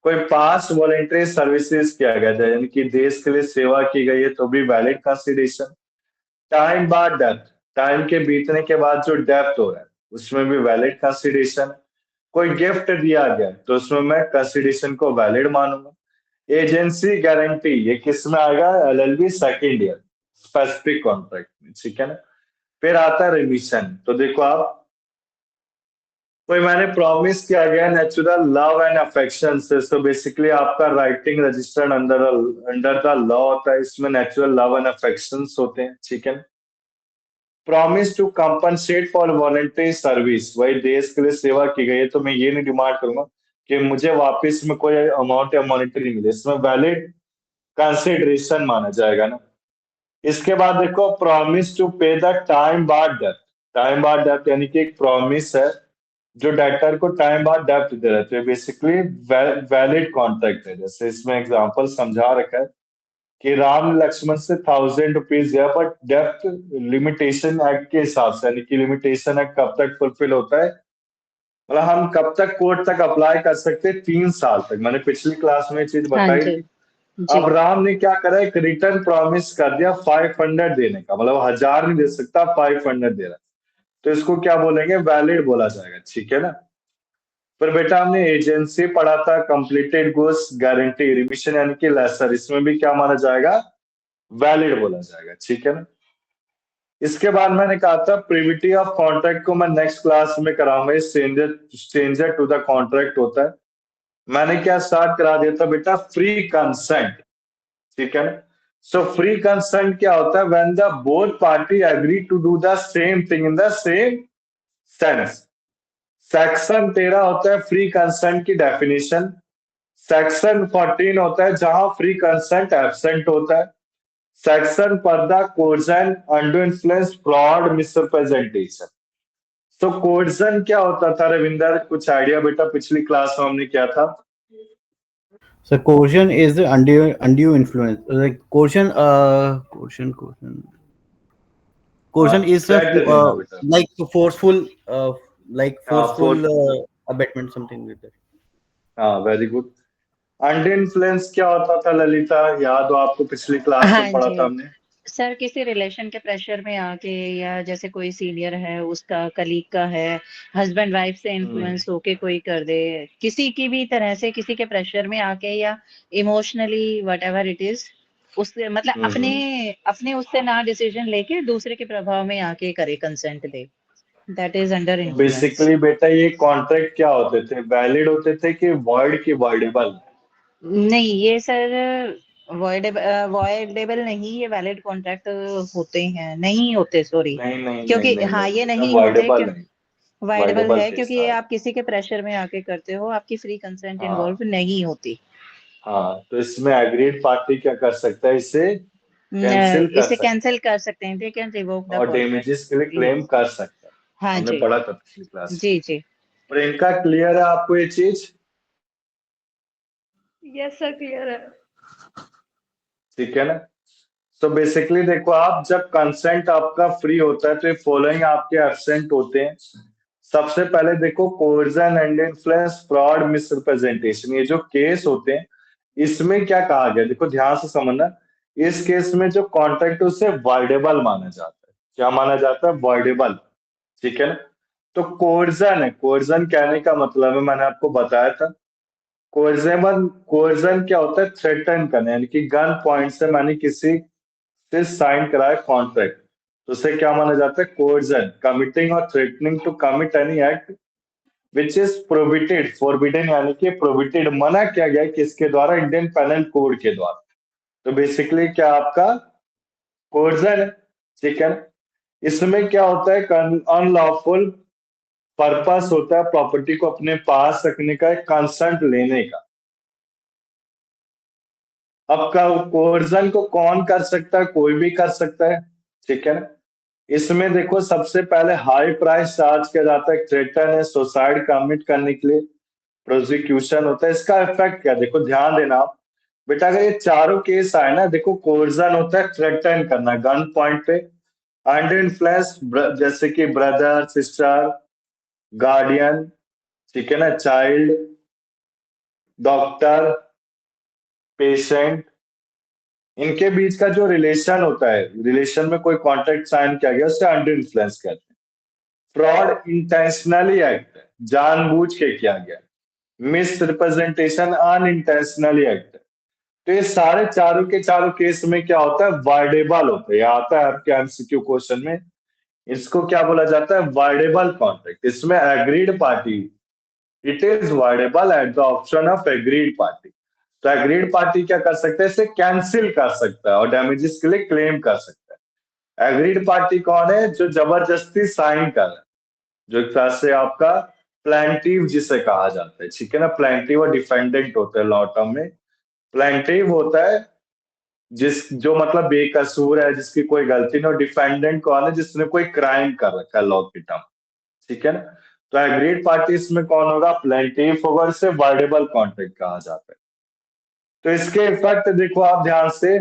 कोई पास्ट वॉलेंटरी सर्विसेज किया गया है, यानी कि देश के लिए सेवा की गई है, तो भी वैलिड कंसिडरेशन। टाइम बाद डेथ, टाइम के बीतने के बाद जो डेथ हो रहा है उसमें भी वैलिड कंसिडरेशन। कोई गिफ्ट दिया गया तो उसमें मैं कंसिडरेशन को वैलिड मानूंगा। एजेंसी गारंटी, ये किस में आएगा? LLB second year specific contract में, ठीक है ना। फिर आता है रिमिशन, तो देखो आप, कोई मैंने प्रॉमिस किया गया नेचुरल लव एंड अफेक्शन से, तो बेसिकली आपका writing registered under the law होता है, इसमें नेचुरल लव एंड अफेक्शन होते हैं, ठीक है। Promise to compensate for voluntary service, वही देश के लिए सेवा की गई है, तो मैं ये नहीं डिमांड करूंगा कि मुझे वापस में कोई अमाउंट या मॉनिटरी मिले, इसमें वैलिड कंसिडरेशन माना जाएगा ना। इसके बाद देखो, promise to pay the time बाद डेथ। टाइम बाद डेथ यानी कि एक प्रॉमिस है जो डेटर को टाइम बाद डेप्थ दे रहे थे, बेसिकली वैलिड कॉन्ट्रैक्ट है। जैसे इसमें एग्जांपल समझा रखा है कि राम ने लक्ष्मण से 1000 रुपीज दिया, बट डेप्थ लिमिटेशन एक्ट के हिसाब से, यानी कि लिमिटेशन एक्ट कब तक फुलफिल होता है, मतलब हम कब तक कोर्ट तक अप्लाई कर सकते हैं? 3 साल तक। मैंने पिछली क्लास में चीज हाँ बताई जी थी। जी। अब राम ने क्या करा? एक रिटर्न प्रॉमिस कर दिया 500 देने का, मतलब 1000 नहीं दे सकता, 500 दे रहा है, तो इसको क्या बोलेंगे? वैलिड बोला जाएगा, ठीक है ना। पर बेटा हमने एजेंसी पढ़ा था, कंप्लीटेड गुड्स गारंटी, रिमिशन यानी कि लेसर, इसमें भी क्या माना जाएगा? वैलिड बोला जाएगा, ठीक है ना। इसके बाद मैंने कहा था प्रिविटी ऑफ कॉन्ट्रैक्ट को मैं नेक्स्ट क्लास में कराऊंगा, स्ट्रेंजर टू द कॉन्ट्रैक्ट होता है। मैंने क्या स्टार्ट करा दिया था बेटा? फ्री कंसेंट, ठीक है ना। सो फ्री कंसेंट क्या होता है? When the both party agree to do the same thing in the same sense. Section 13 होता है फ्री कंसेंट की डेफिनेशन। सेक्शन 14 होता है जहां फ्री कंसेंट एब्सेंट होता है। सेक्शन पर्दा coercion, under influence, fraud, misrepresentation. तो कोर्जन क्या होता था रविंदर? कुछ आइडिया बेटा? पिछली क्लास में हमने क्या था? So coercion is the undue influence. Like coercion, coercion is a set देना बेटा। like forceful, like हाँ, forceful abatement, something like that. हाँ, वेरी गुड। अंडर इन्फ्लुएंस क्या होता था ललिता? याद हो आपको? पिछली क्लास हाँ में पढ़ा जी था हमने। सर, किसी रिलेशन के प्रेशर में आके, या जैसे कोई सीनियर है, उसका कलीग का है, हस्बैंड वाइफ से इन्फ्लुएंस होके कोई कर दे, किसी की भी तरह से किसी के प्रेशर में आके, या emotionally what ever it is, उससे मतलब अपने अपने उससे ना डिसीजन लेके दूसरे के प्रभाव में आके करे, consent they, that is under influence. Basically बेटा ये कॉन्ट्रैक्ट क्या होते थे? वैलिड होते थे कि वॉइड की वॉइडेबल? नहीं ये सर, वॉइडेबल नहीं, ये वैलिड कॉन्ट्रैक्ट होते हैं, नहीं होते, सॉरी, नहीं नहीं नहीं क्योंकि नहीं हाँ नहीं ये बेटा, नहीं होते वॉइडेबल क्यों? नहीं, वाइडेबल वॉइडेबल है के क्योंकि ये साथ। आप किसी के प्रेशर में आके करते हो, आपकी फ्री कंसेंट हाँ इन्वॉल्व नहीं होती। हाँ, तो इसमें एग्रीड पार्टी क्या कर सकता है? इसे कैंसिल कर इसे सकता कैंसिल कर सकते हैं, दे कैन रिवोक है द और कॉन्ट्रैक्ट। डेमेजेस के लिए जी क्लेम कर सकता है। हाँ हमने जी पढ़ा था पिछली क्लास में। जी जी। प्रियंका, क्लियर है आपको ये चीज? यस सर, क्लियर है। ठीक है ना। तो बेसिकली देखो, आप जब कंसेंट आपका फ्री होता है तो ये फॉलोइंग आपके एब्सेंट होते हैं। सबसे पहले देखो, coercion and influence, fraud, misrepresentation, ये जो केस होते हैं इसमें क्या कहा गया, देखो ध्यान से समझना। इस केस में जो कॉन्ट्रैक्ट है उसे वॉइडेबल माना जाता है। क्या माना जाता है? वॉइडेबल। ठीक है ना। तो कोर्जन है, कोर्जन कहने का मतलब है, मैंने आपको बताया था, कोर्जन क्या होता है? थ्रेटन करना, यानी कि गन पॉइंट से मैंने किसी से साइन कराया कॉन्ट्रैक्ट, तो उसे क्या माना जाता है? कोर्जन। कमिटिंग और threatening to commit any act which is prohibited, forbidden, यानी कि प्रोहिबिटेड, मना किया गया है किसके द्वारा? इंडियन पेनल कोड के द्वारा। तो बेसिकली क्या आपका कोर्जन है। ठीक है ना। इसमें क्या होता है? अनलॉफुल पर्पस होता है प्रॉपर्टी को अपने पास रखने का, कंसेंट लेने का। अब का कोर्जन को कौन कर सकता है? कोई भी कर सकता है। ठीक है ना। इसमें देखो, सबसे पहले हाई प्राइस चार्ज किया जाता है, थ्रेटन है, सुसाइड कमिट करने के लिए प्रोसिक्यूशन होता है। इसका इफेक्ट क्या? देखो ध्यान देना आप बेटा, अगर ये चारों केस आए ना, देखो कोर्जन होता है थ्रेटन करना गन पॉइंट पे, अंडर इन्फ्लुएंस जैसे कि ब्रदर, सिस्टर, गार्डियन, ठीक है ना, चाइल्ड, डॉक्टर, पेशेंट, इनके बीच का जो रिलेशन होता है, रिलेशन में कोई कॉन्ट्रैक्ट साइन किया गया, उससे अंडर इन्फ्लुएंस कहते हैं। फ्रॉड इंटेंशनली एक्ट है, जानबूझ के किया गया। मिस रिप्रेजेंटेशन अनइंटेंशनली एक्ट है। तो ये सारे चारों के चारों केस में क्या होता है? वाइडेबल होता है। यहाँ आता है आपके एमसीक्यू क्वेश्चन में, इसको क्या बोला जाता है? Voidable contract. इसमें agreed party, it is voidable at the option of agreed party. तो एग्रीड पार्टी क्या कर सकते हैं? इसे कैंसिल कर सकता है और डैमेजेस के लिए क्लेम कर सकता है। एग्रीड पार्टी कौन है? जो जबरदस्ती साइन कर रहा है, जो एक तरह से आपका प्लेंटिव जिसे कहा जाता है। ठीक है ना। प्लेंटिव और डिफेंडेंट होते हैं लॉ टर्म में। प्लेंटिव होता है जो मतलब बेकसूर है, जिसकी कोई गलती नहीं, और डिफेंडेंट कौन है? जिसने कोई क्राइम कर रखा है लॉ की टर्म। ठीक है ना। तो एग्रीड पार्टी इसमें कौन होगा? प्लेंटिव होगा। इसे वाइडेबल कॉन्ट्रैक्ट कहा जाता है। तो इसके इफेक्ट देखो आप ध्यान से।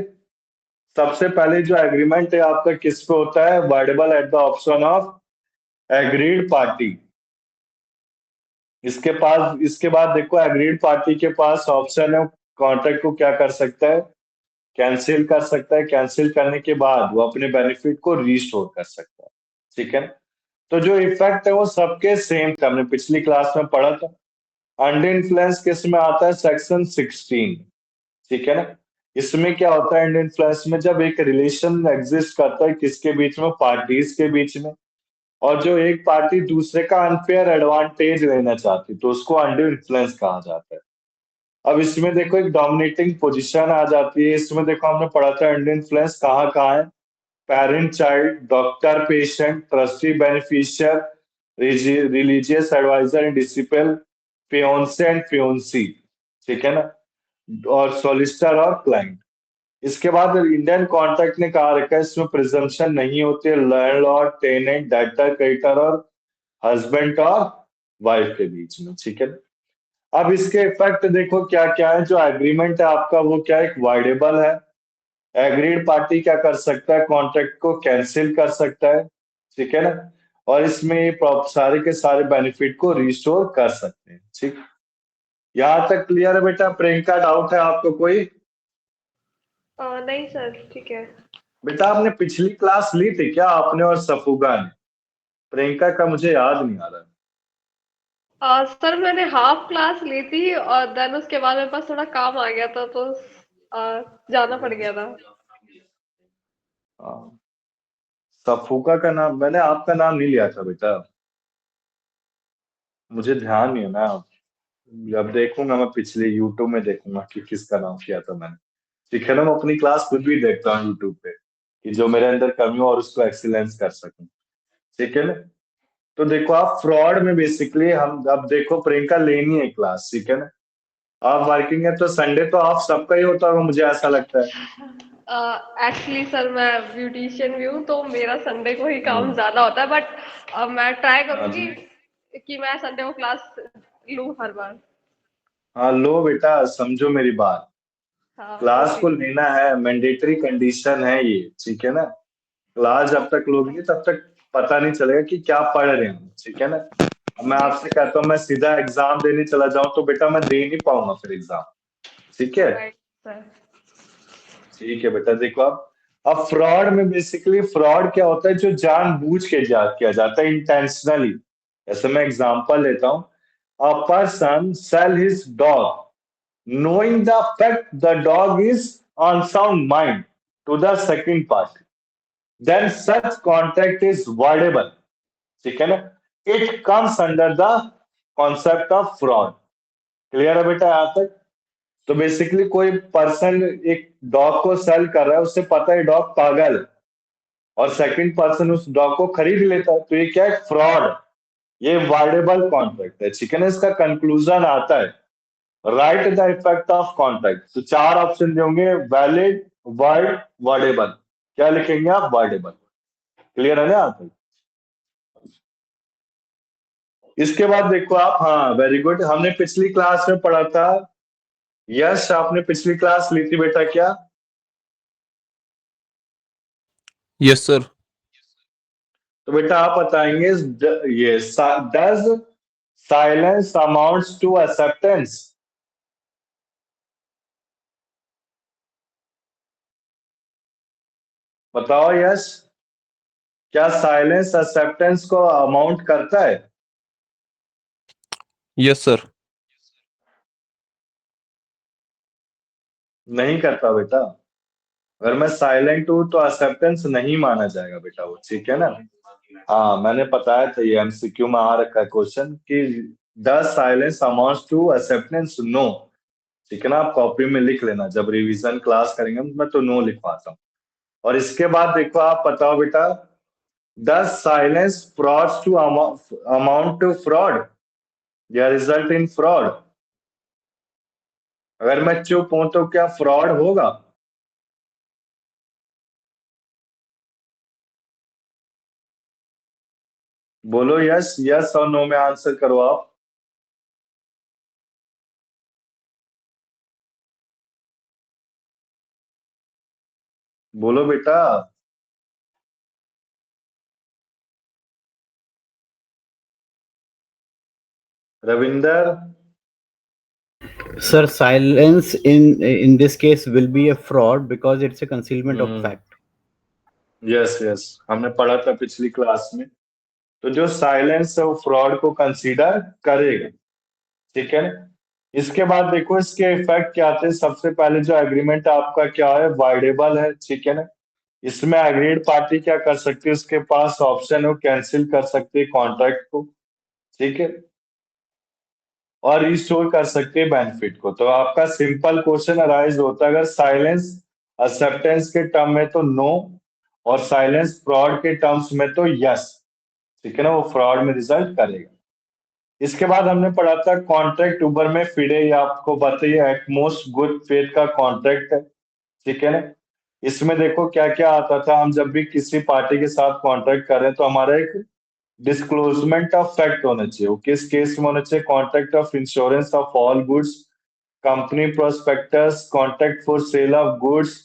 सबसे पहले जो एग्रीमेंट है आपका किस पे होता है? Voidable at the option of agreed party. इसके बाद देखो, एग्रीड पार्टी के पास ऑप्शन है, कॉन्ट्रैक्ट को क्या कर सकता है? कैंसिल कर सकता है। कैंसिल करने के बाद वो अपने बेनिफिट को रीस्टोर कर सकता है। ठीक है। तो जो इफेक्ट है वो सबके सेम थे, हमने पिछली क्लास में पढ़ा था। अंडर इन्फ्लुएंस किस में आता है? सेक्शन 16। ठीक है ना। इसमें क्या होता है? अंडर इन्फ्लुएंस में जब एक रिलेशन एग्जिस्ट करता है, किसके बीच में? पार्टीज के बीच में, और जो एक पार्टी दूसरे का अनफेयर एडवांटेज लेना चाहती, तो उसको अंडर इन्फ्लुएंस कहा जाता है। अब इसमें देखो एक डोमिनेटिंग पोजीशन आ जाती है। इसमें देखो हमने पढ़ा था अंडर इन्फ्लुएंस कहाँ कहाँ है? Parent child, doctor patient, trustee beneficiary, religious adviser and disciple, fiance and fiancee. ठीक है ना। और सॉलिसिटर और क्लाइंट। इसके बाद इंडियन कॉन्ट्रैक्ट ने कहा रखा है, इसमें प्रिजम्पशन नहीं होती है लैंडलॉर्ड, टेनेंट, डेटर, क्रेडिटर और हस्बैंड और वाइफ के बीच में। ठीक है। अब इसके इफेक्ट देखो क्या क्या है। जो एग्रीमेंट है आपका वो क्या है? एक वाइडेबल है। एग्रीड पार्टी क्या कर सकता है? कॉन्ट्रैक्ट को कैंसिल कर सकता है। ठीक है ना। और इसमें ये सारे के सारे बेनिफिट को रिस्टोर कर सकते हैं। ठीक, यहाँ तक क्लियर है बेटा? प्रियंका, डाउट है आपको कोई? नहीं सर, ठीक है। बेटा आपने पिछली क्लास ली थी क्या, आपने और सफूगा ने? प्रियंका का मुझे याद नहीं आ रहा। सर मैंने हाफ क्लास ली थी और देन उसके बाद मेरे पास थोड़ा काम आ गया था, तो जाना पड़ गया था। हाँ, सफूका का नाम, मैंने आपका नाम नहीं लिया था बेटा, मुझे ध्यान नहीं है ना। अब देखूंगा मैं, पिछले यूट्यूब में देखूंगा कि किसका नाम किया था मैंने। ठीक है ना। मैं अपनी क्लास खुद भी देखता हूँ यूट्यूब पे, कि जो मेरे अंदर कमी हो और उसको एक्सीलेंस कर सकूं। ठीक है ना। तो देखो आप फ्रॉड में बेसिकली हम, अब देखो प्रियंका लेनी है क्लास। ठीक है ना। आप वर्किंग है तो संडे तो आप सबका ही होता होगा, मुझे ऐसा लगता है। एक्चुअली सर मैं ब्यूटिशियन भी हूँ, तो मेरा संडे को ही काम हम्म, ज्यादा होता है, बट मैं ट्राई हाँ करूंगी जी। कि मैं संडे को क्लास लूँ हर बार। हाँ लो बेटा, समझो मेरी बात। हाँ क्लास को ठीक। लेना है, मैंडेटरी कंडीशन है ये, ठीक है ना। क्लास जब तक लोगे तब तक पता नहीं चलेगा कि क्या पढ़ रहे हैं, ठीक है ना। अब मैं जी आपसे कहता हूँ मैं सीधा एग्जाम देने चला जाऊं तो बेटा मैं दे नहीं पाऊंगा फिर एग्जाम, ठीक है। Right sir. ठीक है बेटा, देखो अब फ्रॉड में बेसिकली फ्रॉड क्या होता है, जो जानबूझ के किया जाता है, इंटेंशनली। जैसे मैं एग्जांपल लेता हूँ, a person sell his dog knowing the fact the dog is on sound mind to the second party, then such contract is voidable, ठीक है ना। It comes under the concept of fraud. Clear है बेटा यहाँ तक। तो basically कोई person एक डॉग को सेल कर रहा है, उसे पता है डॉग पागल है, और सेकंड पर्सन उस डॉग को खरीद लेता है, तो ये क्या है, फ्रॉड। ये वाइडेबल कॉन्ट्रैक्ट है, ठीक है ना। इसका कंक्लूजन आता है right the effect of contract. तो 4 ऑप्शन होंगे, वैलिड, वाइड, वाइडेबल। क्या लिखेंगे आप, वाइडेबल। क्लियर है ना यहाँ तक। इसके बाद देखो आप, हाँ वेरी गुड, हमने पिछली क्लास में पढ़ा था। यश आपने पिछली क्लास ली थी बेटा क्या। Yes sir. तो बेटा आप बताएंगे ये does silence amounts to acceptance. बताओ यश, क्या साइलेंस एक्सेप्टेंस को अमाउंट करता है। Yes sir. नहीं करता बेटा। अगर मैं साइलेंट हूं तो एक्सेप्टेंस नहीं माना जाएगा बेटा वो, ठीक है ना। हाँ मैंने बताया था, ये एमसीक्यू में आ रखा है क्वेश्चन कि does silence amounts to acceptance, no, ठीक है ना। आप कॉपी में लिख लेना, जब रिवीजन क्लास करेंगे मैं तो नो लिखवाता हूँ। और इसके बाद देखो आप बताओ बेटा, does silence frauds to amount to fraud या रिजल्ट इन फ्रॉड। अगर मैं चुप हूं तो क्या फ्रॉड होगा। बोलो यस, यस और नो में आंसर करो आप। बोलो बेटा। Ravinder. Sir, silence in this case will be a fraud because it's a concealment of fact. Yes yes, हमने पढ़ा था पिछली क्लास में। तो जो साइलेंस है वो फ्रॉड को कंसीडर करेगा, ठीक है ना। इसके बाद देखो इसके इफेक्ट क्या आते हैं। सबसे पहले जो एग्रीमेंट आपका क्या है, वाइडेबल है, ठीक है ना। इसमें एग्रीड पार्टी क्या कर सकती है, उसके पास ऑप्शन है वो कैंसिल कर सकती है कॉन्ट्रैक्ट को, ठीक है, और रिस्टोर कर सकते हैं बेनिफिट को। तो आपका सिंपल क्वेश्चन अराइज होता है, अगर साइलेंस एक्सेप्टेंस के टर्म में तो नो, और साइलेंस फ्रॉड के टर्म्स में तो यस, ठीक है ना, वो फ्रॉड में रिजल्ट करेगा। इसके बाद हमने पढ़ा था कॉन्ट्रैक्ट उबर में फिडे, ये आपको बताइए एटमोस्ट गुड फेथ का कॉन्ट्रैक्ट है, ठीक है ना। इसमें देखो क्या क्या आता था, हम जब भी किसी पार्टी के साथ कॉन्ट्रैक्ट कर रहे हैं तो हमारा एक डिस्क्लोजमेंट ऑफ फैक्ट होना चाहिए। वो किस केस में होना चाहिए, contract of insurance of all goods, company prospectus, contract for sale of goods,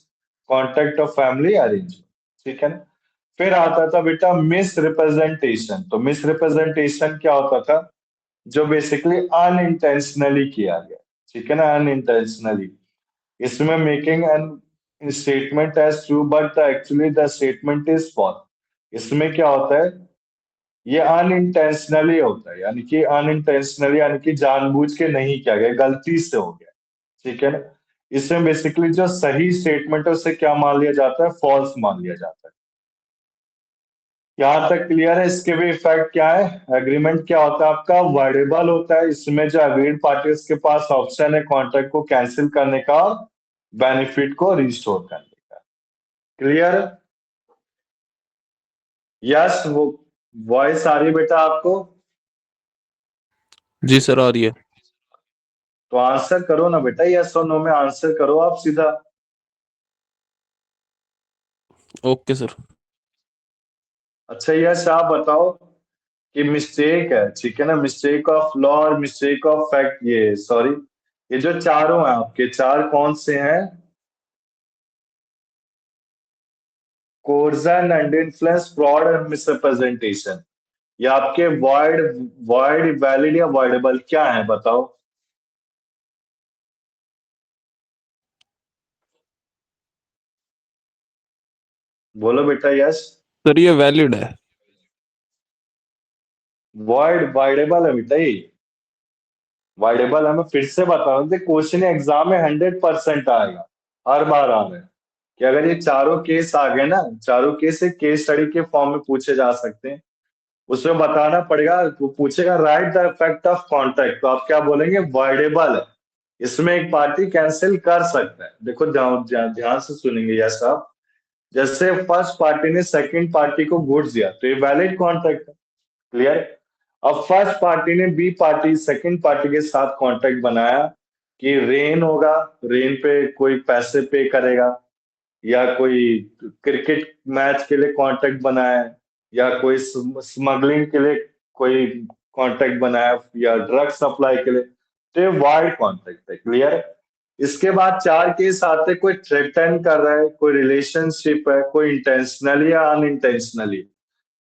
contract of family arrangement, ठीक है ना। फिर आता था बेटा मिस रिप्रेजेंटेशन। तो मिस रिप्रेजेंटेशन क्या होता था, जो बेसिकली अनइंटेंशनली किया गया, ठीक है ना, अनइंटेंशनली। इसमें making an statement as true but actually the statement is false. इसमें क्या होता है, ये अनइंटेंशनली होता है, यानी कि अनइंटेंशनली यानी कि जानबूझ के नहीं किया गया, गलती से हो गया, ठीक है ना। इसमें बेसिकली जो सही स्टेटमेंट है उसे क्या मान लिया जाता है, फॉल्स मान लिया जाता है। यहाँ तक क्लियर है। इसके भी इफेक्ट क्या है, एग्रीमेंट क्या होता है आपका, वाइडेबल होता है। इसमें जो अग्रीड पार्टीज के पास ऑप्शन है कॉन्ट्रैक्ट को कैंसिल करने का और बेनिफिट को रिस्टोर करने का। क्लियर। यस, वो वॉइस आ रही बेटा आपको। जी सर आ रही है। तो आंसर करो ना बेटा, यस और नो में आंसर करो आप सीधा। Okay sir. अच्छा यस, आप बताओ कि मिस्टेक है, ठीक है ना, मिस्टेक ऑफ लॉ और मिस्टेक ऑफ फैक्ट, ये सॉरी, ये जो चारों हैं आपके, चार कौन से हैं, coercion, and influence, fraud and misrepresentation. ये आपके वॉइड, वैलिड या वॉइडेबल क्या है बताओ? बोलो बेटा यस। सर ये वैलिड है। वाइडेबल है बेटा ये। वाइडेबल है, मैं फिर से बता रहा हूँ, क्वेश्चन एग्जाम में 100% आएगा, हर बार आ रहा है कि अगर ये चारों केस आ गए ना, चारों केस एक केस स्टडी के फॉर्म में पूछे जा सकते हैं। उसमें बताना पड़ेगा, वो पूछेगा right the effect of contract, तो आप क्या बोलेंगे? वाइडेबल है, इसमें एक पार्टी कैंसिल कर सकता है। देखो ध्यान से सुनेंगे यस आप। जैसे फर्स्ट पार्टी ने सेकंड पार्टी को गुड्स दिया तो ये वैलिड कॉन्ट्रैक्ट है, क्लियर। अब फर्स्ट पार्टी ने बी पार्टी सेकंड पार्टी के साथ कॉन्ट्रैक्ट बनाया कि रेन होगा, रेन पे कोई पैसे पे करेगा, या कोई क्रिकेट मैच के लिए कॉन्ट्रैक्ट बनाया, या कोई स्मगलिंग के लिए कोई कॉन्ट्रैक्ट बनाया, या ड्रग सप्लाई के लिए, तो ये वाइड कॉन्ट्रैक्ट है, क्लियर। इसके बाद 4 केस आते, कोई थ्रेटन कर रहा है, कोई रिलेशनशिप है, कोई इंटेंशनली या अनइंटेंशनली।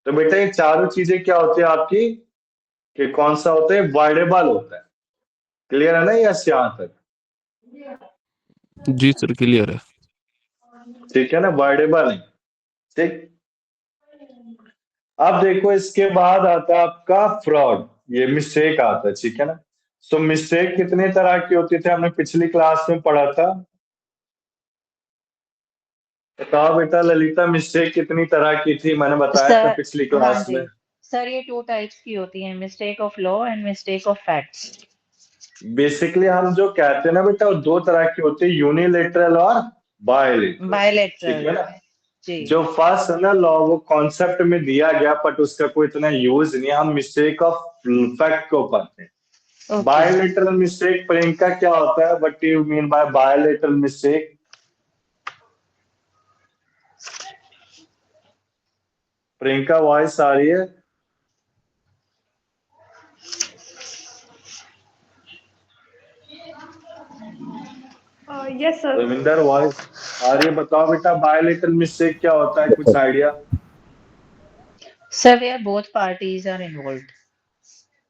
तो बेटा ये चारों चीजें क्या होती है आपकी, कि कौन सा होता है? वाइडेबल होता है, क्लियर है ना यस यहाँ तक? जी सर क्लियर है। ठीक है ना, वाइडेबल है, ठीक। अब देखो इसके बाद आता है आपका फ्रॉड, ये मिस्टेक आता है, ठीक है ना। सो मिस्टेक कितने तरह की होती थे, हमने पिछली क्लास में पढ़ा था। बताओ बेटा ललिता, मिस्टेक कितनी तरह की थी, मैंने बताया था सर पिछली हाँ क्लास जी में। सर, ये 2 टाइप्स की होती हैं, mistake of law and mistake of facts. Basically हम जो कहते हैं ना बेटा, वो 2 तरह की होती है, यूनिलेटरल और बायलेटरल, ठीक है बायलैटरल ना। जी। जो फर्स्ट है ना लॉ, वो कॉन्सेप्ट में दिया गया बट उसका कोई इतना यूज नहीं, हम मिस्टेक ऑफ फैक्ट को पढ़ते हैं। ओके बायलेटरल मिस्टेक, प्रियंका क्या होता है, what do you mean by bilateral mistake? Priyanka voice आ रही है? Yes sir. रविंदर वॉइस आ रही है? बताओ बेटा बायलेटरल मिस्टेक क्या होता है, कुछ idea? Sir, where both parties are involved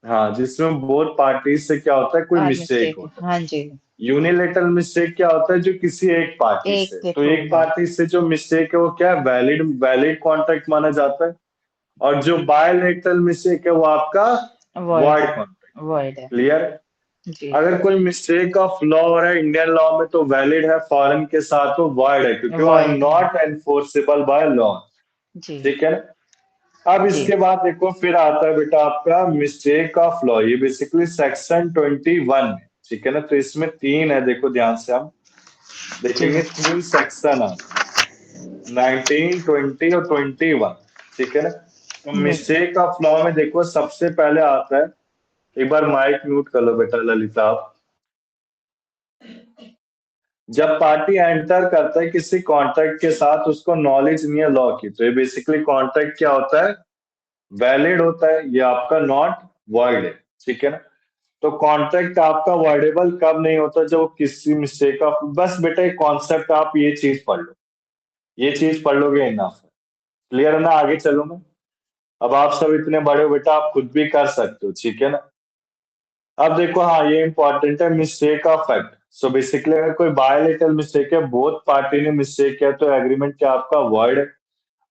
हाँ, जिसमें बोथ पार्टी से क्या होता है, कोई आर मिस्टेक मिस्टेक, होता है। हाँ जी, यूनिलेटरल मिस्टेक क्या होता है, जो किसी एक पार्टी एक से, के तो थ्रू एक है। पार्टी से जो मिस्टेक है वो क्या है, वैलिड कॉन्ट्रैक्ट माना जाता है। और जो बायलेटरल मिस्टेक है वो आपका वॉइड वॉइड है, कॉन्ट्रैक्ट, वॉइड है क्लियर। जी। अगर कोई मिस्टेक ऑफ लॉ हो रहा है इंडियन लॉ में तो वैलिड है, फॉरेन के साथ तो वॉइड है, क्योंकि वो वॉइड है नॉट एनफोर्सेबल बाय लॉ, जी। ठीक है ना। अब जी इसके बाद देखो फिर आता है बेटा आपका मिस्टेक ऑफ लॉ, ये बेसिकली सेक्शन 21 है, ठीक है ना। तो इसमें 3 है, देखो ध्यान से हम जी देखेंगे, 3 सेक्शन है, 19, 20 और 21, ठीक है ना। तो यस मिस्टेक ऑफ लॉ में देखो सबसे पहले आता है, एक बार माइक म्यूट कर लो बेटा ललिता आप। जब पार्टी एंटर करता है किसी कॉन्ट्रैक्ट के साथ, उसको नॉलेज नहीं है लॉ की, तो ये बेसिकली कॉन्ट्रैक्ट क्या होता है, वैलिड होता है, ये आपका नॉट वॉइड है, ठीक है ना। तो कॉन्ट्रैक्ट आपका वॉइडेबल कब नहीं होता, जब किसी मिस्टेक ऑफ, बस बेटा एक कॉन्सेप्ट आप ये चीज पढ़ लो, ये चीज पढ़ लोगे इनफ है, क्लियर है ना। आगे चलो मैं, अब आप सब इतने बड़े हो बेटा, आप खुद भी कर सकते हो, ठीक है ना। अब देखो हाँ ये इंपॉर्टेंट है, mistake of fact. So basically अगर कोई बायलेटरल मिस्टेक है, बोथ पार्टी ने मिस्टेक किया, तो एग्रीमेंट क्या आपका वर्ड है।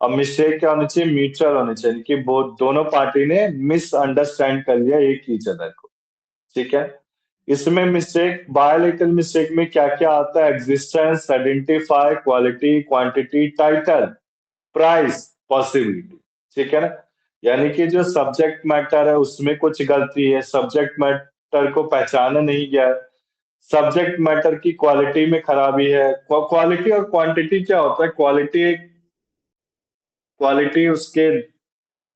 अब मिस्टेक क्या होनी चाहिए, म्यूचुअल होनी चाहिए, कि बहुत दोनों पार्टी ने मिसअंडरस्टैंड कर लिया एक ईच अदर को, ठीक है। इसमें मिस्टेक, बायलेटरल मिस्टेक में क्या क्या आता है, existence, identify, quality, quantity, title, price, possibility, ठीक है ना। यानी कि जो सब्जेक्ट मैटर है उसमें कुछ गलती है, सब्जेक्ट मैटर को पहचाना नहीं गया, सब्जेक्ट मैटर की क्वालिटी में खराबी है। क्वालिटी और क्वांटिटी क्या होता है, क्वालिटी उसके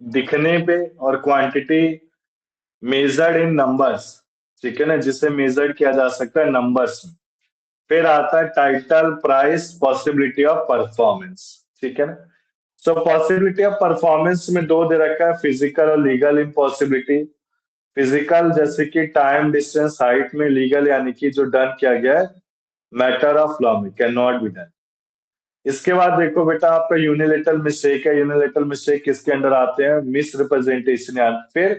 दिखने पे, और क्वांटिटी मेजर्ड इन नंबर्स, ठीक है ना, जिसे मेजर्ड किया जा सकता है नंबर्स में। फिर आता है title, price, possibility of performance, ठीक है ना। सो पॉसिबिलिटी ऑफ परफॉर्मेंस में 2 दे रखा है, फिजिकल और लीगल इम्पॉसिबिलिटी। फिजिकल जैसे कि टाइम, डिस्टेंस, हाइट में, लीगल यानी कि जो डन किया गया है मैटर ऑफ लॉ में, कैन नॉट बी डन। इसके बाद देखो बेटा आपका यूनिलेटरल मिस्टेक है। यूनिलेटरल मिस्टेक किसके अंडर आते हैं? मिस रिप्रेजेंटेशन या फिर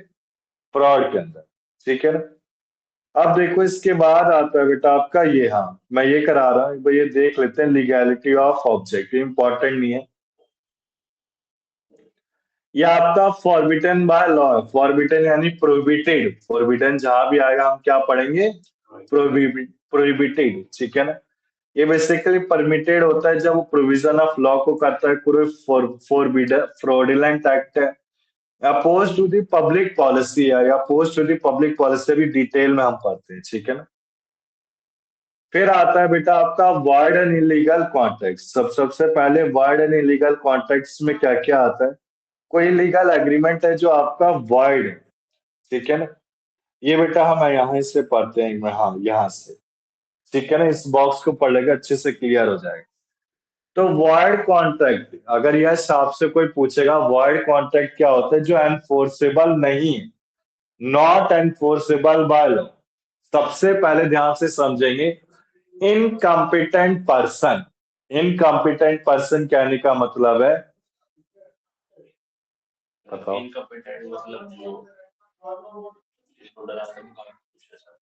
फ्रॉड के अंदर, ठीक है ना। अब देखो इसके बाद आता है बेटा आपका ये, हाँ मैं ये करा रहा हूँ, ये देख लेते हैं लीगैलिटी ऑफ ऑब्जेक्ट, इंपॉर्टेंट नहीं है। ये आपका फॉरबिडन बाय लॉ, फॉरबिडन यानी प्रोहिबिटेड। फॉरबिडन जहां भी आएगा हम क्या पढ़ेंगे? प्रोहिबिटेड, ठीक है ना। ये बेसिकली परमिटेड होता है जब वो प्रोविजन ऑफ लॉ को करता है, कोई फॉरबिडन फ्रॉडुलेंट एक्ट है, oppose to the public policy है, या oppose to the public policy भी डिटेल में हम पढ़ते हैं, ठीक है ना। फिर आता है बेटा आपका वाइड एंड इलीगल कॉन्ट्रैक्ट। सबसे पहले वाइड एंड इलीगल कॉन्ट्रैक्ट्स में क्या क्या आता है? कोई लीगल एग्रीमेंट है जो आपका वाइड है, ठीक है ना। ये बेटा हम यहाँ से पढ़ते हैं, हाँ यहाँ से, ठीक है ना। इस बॉक्स को पढ़ लेगा अच्छे से क्लियर हो जाएगा। तो वॉइड कॉन्ट्रैक्ट, अगर यह आपसे कोई पूछेगा वॉइड कॉन्ट्रैक्ट क्या होता है, जो एनफोर्सेबल नहीं है, नॉट एनफोर्सेबल बाय लॉ। सबसे पहले ध्यान से समझेंगे, इनकम्पिटेंट पर्सन। इनकम्पिटेंट पर्सन कहने का मतलब है, बताओ। इनकम्पिटेंट मतलब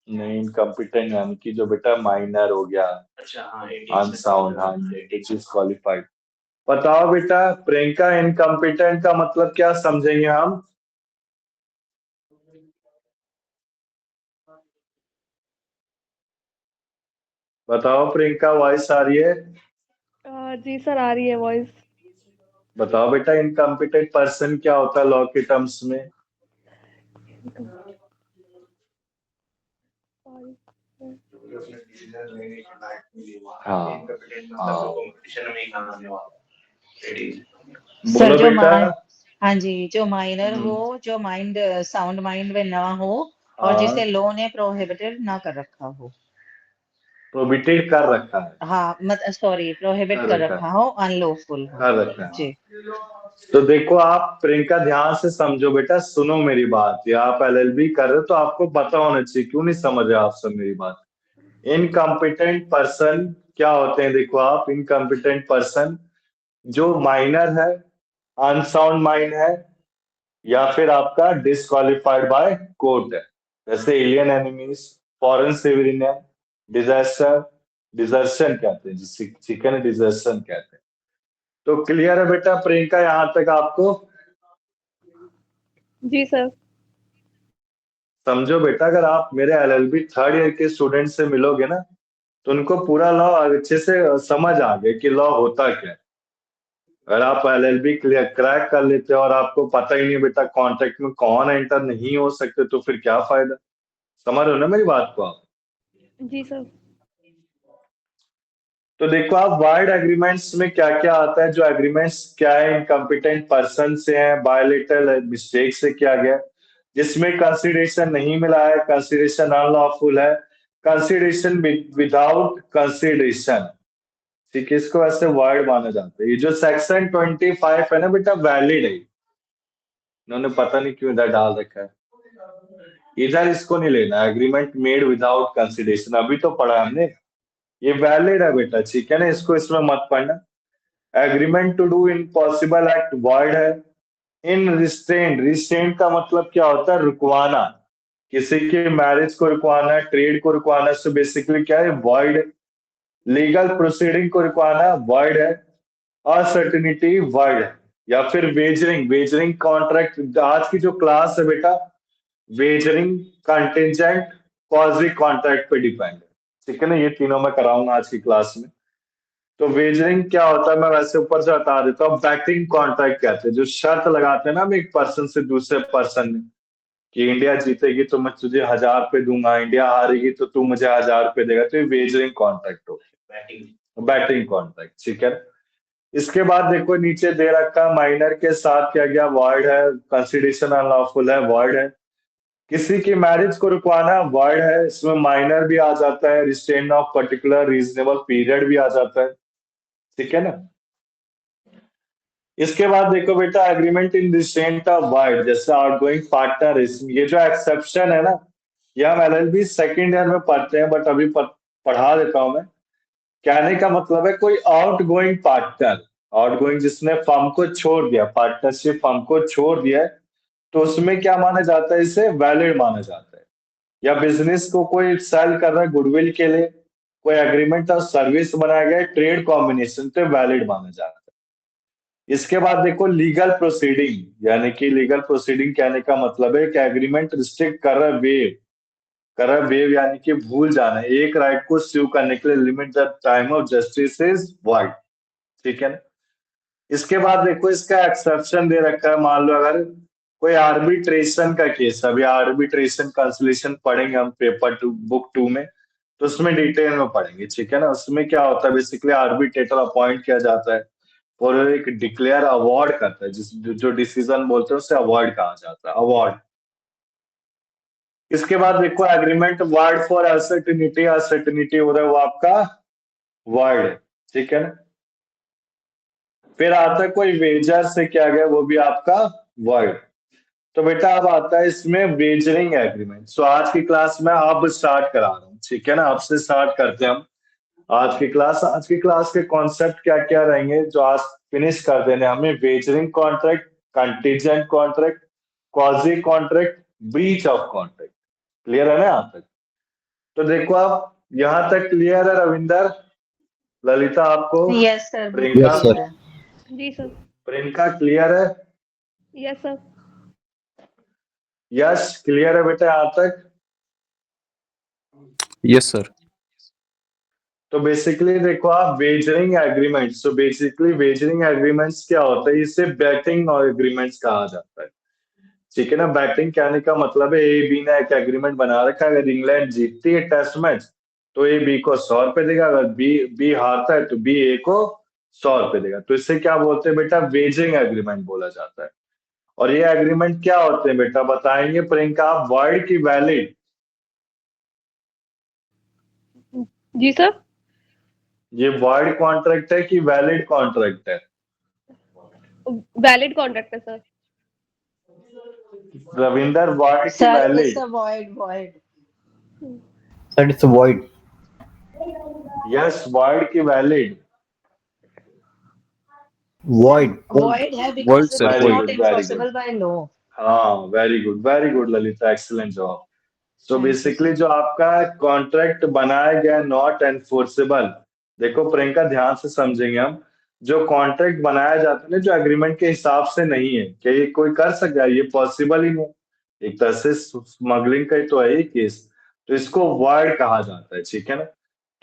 नहीं, इनकम्पिटेंट यानी कि जो बेटा माइनर हो गया, अच्छा हाँ अनसाउंड, हाँ डिसक्वालिफाइड। बताओ बेटा प्रियंका, इनकम्पिटेंट का मतलब क्या समझेंगे हम? बताओ प्रियंका, वॉइस आ रही है? जी सर आ रही है वॉइस। बताओ बेटा इनकम्पिटेंट पर्सन क्या होता है लॉ के टर्म्स में? हाँ सर बोलो जो बेटा। हाँ जी, जो माइनर हो, जो माइंड साउंड माइंड में ना हो, और हाँ, जिसे लॉ ने प्रोहिबिटेड ना कर रखा हो। प्रोहिबिटेड कर रखा है, हाँ मतलब सॉरी, प्रोहिबिट कर कर रखा रखा हो, अनलॉफुल हो। कर रखा है। जी तो देखो आप प्रियंका ध्यान से समझो बेटा, सुनो मेरी बात। या आप एलएलबी कर रहे हो तो आपको पता होना चाहिए, क्यों नहीं समझ रहे आप सब मेरी बात? इनकम्पिटेंट पर्सन क्या होते हैं? देखो आप, इनकम्पिटेंट पर्सन जो माइनर है, अनसाउंड माइंड है, या फिर आपका डिसक्वालिफाइड बाय कोर्ट है, जैसे alien enemies, foreign civilian, disaster, desertion कहते हैं जिसे, ठीक है ना, डिजर्शन कहते हैं। तो क्लियर है बेटा प्रियंका यहां तक आपको? जी सर। समझो बेटा, अगर आप मेरे एलएलबी थर्ड ईयर के स्टूडेंट से मिलोगे ना, तो उनको पूरा लॉ अच्छे से समझ आ गए कि लॉ होता क्या है। अगर आप एलएलबी क्लियर क्रैक कर लेते हो और आपको पता ही नहीं बेटा कॉन्ट्रैक्ट में कौन एंटर नहीं हो सकते, तो फिर क्या फायदा? समझ रहे हो ना मेरी बात को आप? जी सर। तो देखो आप वाइड एग्रीमेंट्स में क्या क्या आता है। जो एग्रीमेंट्स क्या है, इनकम्पिटेंट पर्सन से है, बायोलेटरल मिस्टेक से किया गया, जिसमें कंसिडरेशन नहीं मिला है, कंसिडरेशन अनलॉफुल है, कंसिडरेशन विदाउट कंसिडरेशन, ठीक है, इसको ऐसे वाइड माना जाता है। ये जो सेक्शन 25 है ना बेटा, वैलिड है। इन्होंने पता नहीं क्यों इधर डाल रखा है, इधर इसको नहीं लेना। एग्रीमेंट मेड विदाउट कंसिडरेशन अभी तो पढ़ा हमने, ये वैलिड है बेटा, ठीक है ना, इसको इसमें मत पढ़ना। Agreement to do impossible act void है। इन रिस्ट्रेंट, रिस्ट्रेंट का मतलब क्या होता है? रुकवाना, किसी के मैरिज को रुकवाना, ट्रेड को रुकवाना, सो बेसिकली क्या है? वॉइड। लीगल प्रोसीडिंग को रुकवाना वॉइड है। अनसर्टेनिटी वॉइड है। या फिर वेजरिंग, वेजरिंग कॉन्ट्रैक्ट, आज की जो क्लास है बेटा वेजरिंग, कंटिजेंट, क्वाजी कॉन्ट्रैक्ट पे डिपेंड है, ठीक है ना। ये तीनों मैं कराऊंगा आज की क्लास में। तो वेजरिंग क्या होता है मैं वैसे ऊपर से बता देता हूँ। बैटिंग कॉन्ट्रैक्ट कहते हैं, जो शर्त लगाते हैं ना हम एक पर्सन से दूसरे पर्सन में, कि इंडिया जीतेगी तो मैं तुझे 1000 रुपए दूंगा, इंडिया हारेगी तो तू मुझे 1000 रुपए देगा, तो ये वेजरिंग कॉन्ट्रैक्ट हो गया, बैटिंग कॉन्ट्रैक्ट, ठीक है। इसके बाद देखो नीचे दे रखा माइनर के साथ क्या गया, वॉइड है, कंसिडरेशन अनलॉफुल है, वॉइड है। किसी की मैरिज को रुकवाना वॉइड है, इसमें माइनर भी आ जाता है, restrain of particular reasonable period भी आ जाता है, ठीक है ना। इसके बाद देखो बेटा agreement in restraint of wide, जैसे आउटगोइंग पार्टनर, ये जो एक्सेप्शन है ना, ये हम एलएलबी सेकंड ईयर में पढ़ते हैं, बट अभी पढ़ा देता हूं मैं। कहने का मतलब है कोई out going partner, out going जिसने फर्म को छोड़ दिया, पार्टनरशिप फर्म को छोड़ दिया है, तो उसमें क्या माना जाता है, इसे वैलिड माना जाता है। या बिजनेस को कोई सेल कर रहा है गुडविल के लिए, कोई एग्रीमेंट और सर्विस बनाया गया ट्रेड कॉम्बिनेशन, तो वैलिड माना जाता है। इसके बाद देखो लीगल प्रोसीडिंग, यानी कि लीगल प्रोसीडिंग कहने का मतलब है कि एग्रीमेंट रिस्ट्रिक्ट कर रहा है वेव, यानी कि भूल जाना है एक राइट को स्यू करने के लिए, limit the time of justice is wide, ठीक है ना। इसके बाद देखो इसका एक्सेप्शन दे रखा है, मान लो अगर कोई आर्बिट्रेशन का केस, अभी आर्बिट्रेशन कंसोलिडेशन पढ़ेंगे हम पेपर 2 बुक 2 में, तो उसमें डिटेल में पढ़ेंगे, ठीक है ना। उसमें क्या होता है, बेसिकली आर्बिट्रेटर अपॉइंट किया जाता है और एक डिक्लेयर अवार्ड करता है, जिस जो डिसीजन बोलते हैं उसे अवार्ड कहा जाता है, अवार्ड। इसके बाद देखो एग्रीमेंट वार्ड फॉर असर्टिनिटी, असर्टिनिटी हो रहा है वो आपका वार्ड है, ठीक है ना। फिर आता है कोई वेजर से क्या गया, वो भी आपका वर्ड। तो बेटा अब आता है इसमें वेजरिंग एग्रीमेंट। सो आज की क्लास में अब स्टार्ट करा रहा हूँ, ठीक है ना, अब से स्टार्ट करते हैं हम आज की क्लास। आज की क्लास के कॉन्सेप्ट क्या क्या रहेंगे जो आज फिनिश कर देने हमें, wagering contract, contingent contract, quasi contract, breach of contract. Clear है ना यहाँ तक? तो देखो आप यहाँ तक क्लियर है रविंदर, ललिता आपको, yes sir, Priyanka, Yes, sir. जी सर। प्रियंका क्लियर है? Yes sir. यस क्लियर है बेटा यहाँ तक? Yes, sir. तो बेसिकली देखो आप wagering agreement, so basically wagering agreements क्या होता है, इसे बैटिंग एग्रीमेंट्स कहा जाता है, ठीक है ना। बैटिंग कहने का मतलब है ए बी ने एक एग्रीमेंट बना रखा है, अगर इंग्लैंड जीतती है टेस्ट मैच तो ए बी को 100 रुपए देगा, अगर बी हारता है तो बी ए को 100 रुपए देगा। तो इससे क्या बोलते हैं बेटा, वेजरिंग एग्रीमेंट बोला जाता है। और ये एग्रीमेंट क्या होते हैं बेटा, बताएंगे प्रियंका आप, वर्ड की वैलिड, जी सर। ये वर्ड कॉन्ट्रैक्ट है कि वैलिड कॉन्ट्रैक्ट है? वैलिड कॉन्ट्रैक्ट है सर। रविंदर वर्ड की sir valid, it's a void Sir, it's a void. Yes word की वैलिड, Void. वॉइड है Void, because sir, it is very not good very good, enforceable by law. हाँ very good Lalita, excellent जवाब। सो Thank you, basically sir. जो आपका contract बनाया गया not enforceable, देखो प्रियंका ध्यान से समझेंगे हम, जो कॉन्ट्रैक्ट बनाया जाता है ना जो एग्रीमेंट के हिसाब से नहीं है, क्या ये कोई कर सकता है, ये पॉसिबल ही नहीं, एक तरह से स्मगलिंग का ही तो है ये केस, तो इसको वर्ड कहा जाता है, ठीक है ना।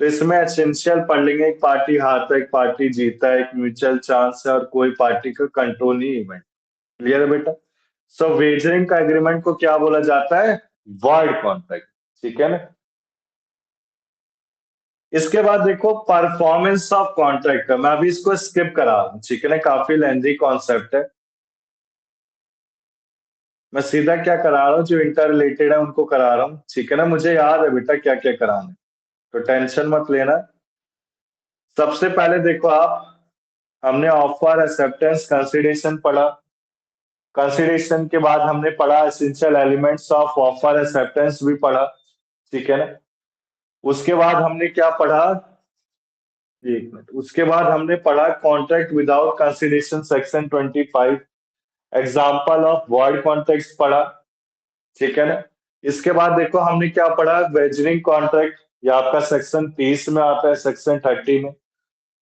तो इसमें एसेंशियल पढ़ लेंगे, एक पार्टी हारता है एक पार्टी जीतता है, एक म्यूचुअल चांस है और कोई पार्टी का कंट्रोल नहीं इवेंट। क्लियर है बेटा? सो वेजरिंग का एग्रीमेंट को क्या बोला जाता है, वर्ड कॉन्ट्रैक्ट, ठीक है ना। इसके बाद देखो परफॉर्मेंस ऑफ कॉन्ट्रैक्ट का, मैं अभी इसको स्किप करा रहा हूं, ठीक है ना, काफी लेंथी कॉन्सेप्ट है। मैं सीधा क्या करा रहा हूँ, जो इंटर रिलेटेड है उनको करा रहा हूँ, ठीक है ना। मुझे याद है बेटा क्या क्या कराना है, तो टेंशन मत लेना। सबसे पहले देखो आप, हमने ऑफर एक्सेप्टेंस कंसिडरेशन पढ़ा, कंसिडरेशन के बाद हमने पढ़ा essential elements of offer acceptance भी पढ़ा, ठीक है ना। उसके बाद हमने क्या पढ़ा, एक मिनट, उसके बाद हमने पढ़ा contract without consideration section 25, example of word contracts पढ़ा, ठीक है ना। इसके बाद देखो हमने क्या पढ़ा, वेजरिंग कॉन्ट्रैक्ट, ये आपका सेक्शन 30 में आता है, सेक्शन 30 में।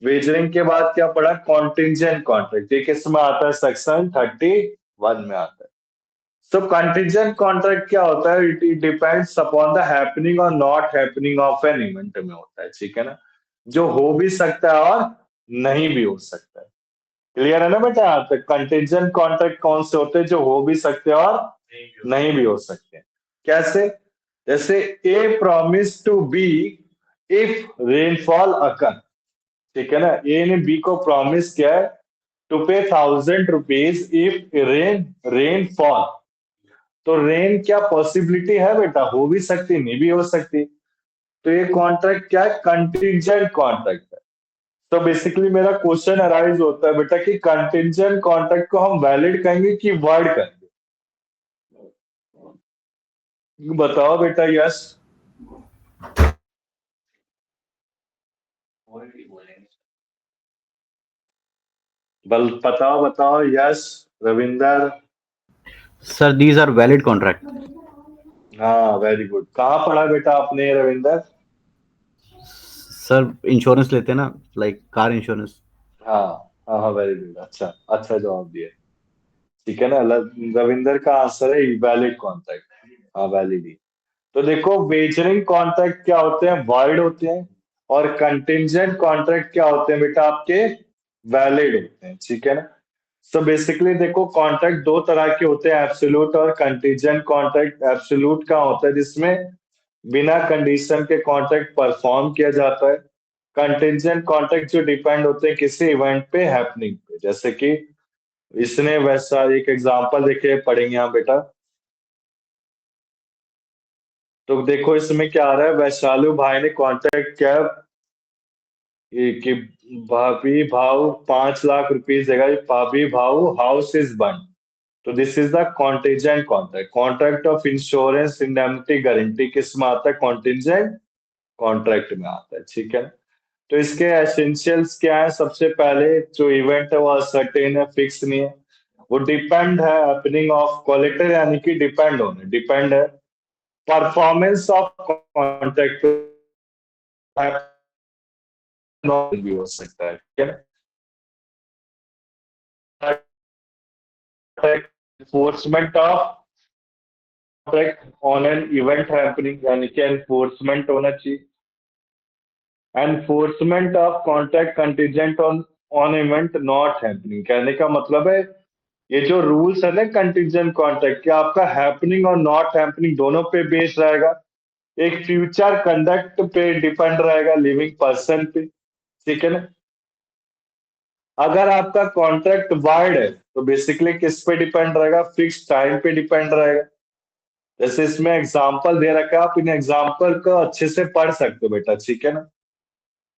वेजरिंग के बाद क्या पढ़ा, कॉन्टिंजेंट कॉन्ट्रैक्ट, ये किसमें आता है, सेक्शन 31 में आता है। So contingent contract क्या होता है, it depends upon the happening और not happening of an event में होता है, ठीक है ना, जो हो भी सकता है और नहीं भी हो सकता है। क्लियर है ना बेटा यहाँ तक? कंटिजेंट कॉन्ट्रैक्ट कौन से होते हैं, जो हो भी सकते हैं और नहीं भी हो सकते हैं। कैसे? जैसे a promise to be if rainfall occur, ठीक है ना, ए ने बी को प्रॉमिस किया है टू पे 1000 रुपीज इफ रेन फॉल। तो रेन क्या पॉसिबिलिटी है बेटा, हो भी सकती नहीं भी हो सकती, तो ये कॉन्ट्रैक्ट क्या है, कंटिजेंट कॉन्ट्रैक्ट है। तो बेसिकली मेरा क्वेश्चन अराइज होता है बेटा कि कंटिजेंट कॉन्ट्रैक्ट को हम वैलिड कहेंगे कि वर्ड कहेंगे, बताओ बेटा। यस बताओ Yash, Ravinder. Sir, these are valid contract. हाँ वेरी गुड। कहाँ पढ़ा बेटा आपने रविंदर? सर इंश्योरेंस लेते हैं ना, लाइक कार इंश्योरेंस। हाँ हाँ वेरी गुड, अच्छा अच्छा जवाब दिया। ठीक है ना, रविंदर का आंसर है वैलिड कॉन्ट्रैक्ट। हाँ वैलिड ही। तो देखो वेजरिंग कॉन्ट्रैक्ट क्या होते हैं, वॉइड होते हैं, और कंटिंजेंट कॉन्ट्रैक्ट क्या होते हैं बेटा आपके, वैलिड होते हैं। ठीक है ना। सो बेसिकली देखो कॉन्ट्रैक्ट दो तरह के होते हैं, एब्सोल्यूट और कंटिंजेंट कॉन्ट्रैक्ट। एब्सोल्यूट का होता है जिसमें बिना कंडीशन के कॉन्ट्रैक्ट परफॉर्म किया जाता है। कंटिंजेंट कॉन्ट्रैक्ट जो डिपेंड होते हैं किसी इवेंट पे, हैपनिंग पे, जैसे कि इसने वैसा एक एग्जांपल देखे पढ़ेंगे यहाँ बेटा। तो देखो इसमें क्या आ रहा है, वैशालु भाई ने कॉन्ट्रैक्ट किया कि भाभी भाव 5 लाख रुपीज देगा, भाभी भाव हाउस इज बर्न। तो this is the contingent contract. Contract of insurance indemnity guarantee किस में आता है, कॉन्टिजेंट कॉन्ट्रैक्ट में आता है। ठीक है। तो इसके एसेंशियल्स क्या है, सबसे पहले जो इवेंट है वो सर्टेन है, फिक्स नहीं है, वो डिपेंड है, हैपनिंग ऑफ क्वालिटी यानी कि डिपेंड होने, डिपेंड है। परफॉर्मेंस ऑफ कॉन्ट्रैक्ट भी हो सकता है। ठीक है। Enforcement of contract on an event happening यानी कि एनफोर्समेंट होना चाहिए। Enforcement of contract contingent on on event not happening, कहने का मतलब है ये जो रूल्स है ना कंटीजेंट कॉन्ट्रैक्ट के, आपका हैपनिंग और नॉट हैपनिंग दोनों पे बेस्ड रहेगा। एक फ्यूचर कंडक्ट पे डिपेंड रहेगा, लिविंग पर्सन पे। ठीक है ना। अगर आपका कॉन्ट्रैक्ट वाइड है तो बेसिकली किस पे डिपेंड रहेगा, फिक्स टाइम पे डिपेंड रहेगा। जैसे इसमें एग्जांपल दे रखा है, आप इन एग्जांपल को अच्छे से पढ़ सकते हो बेटा। ठीक है ना।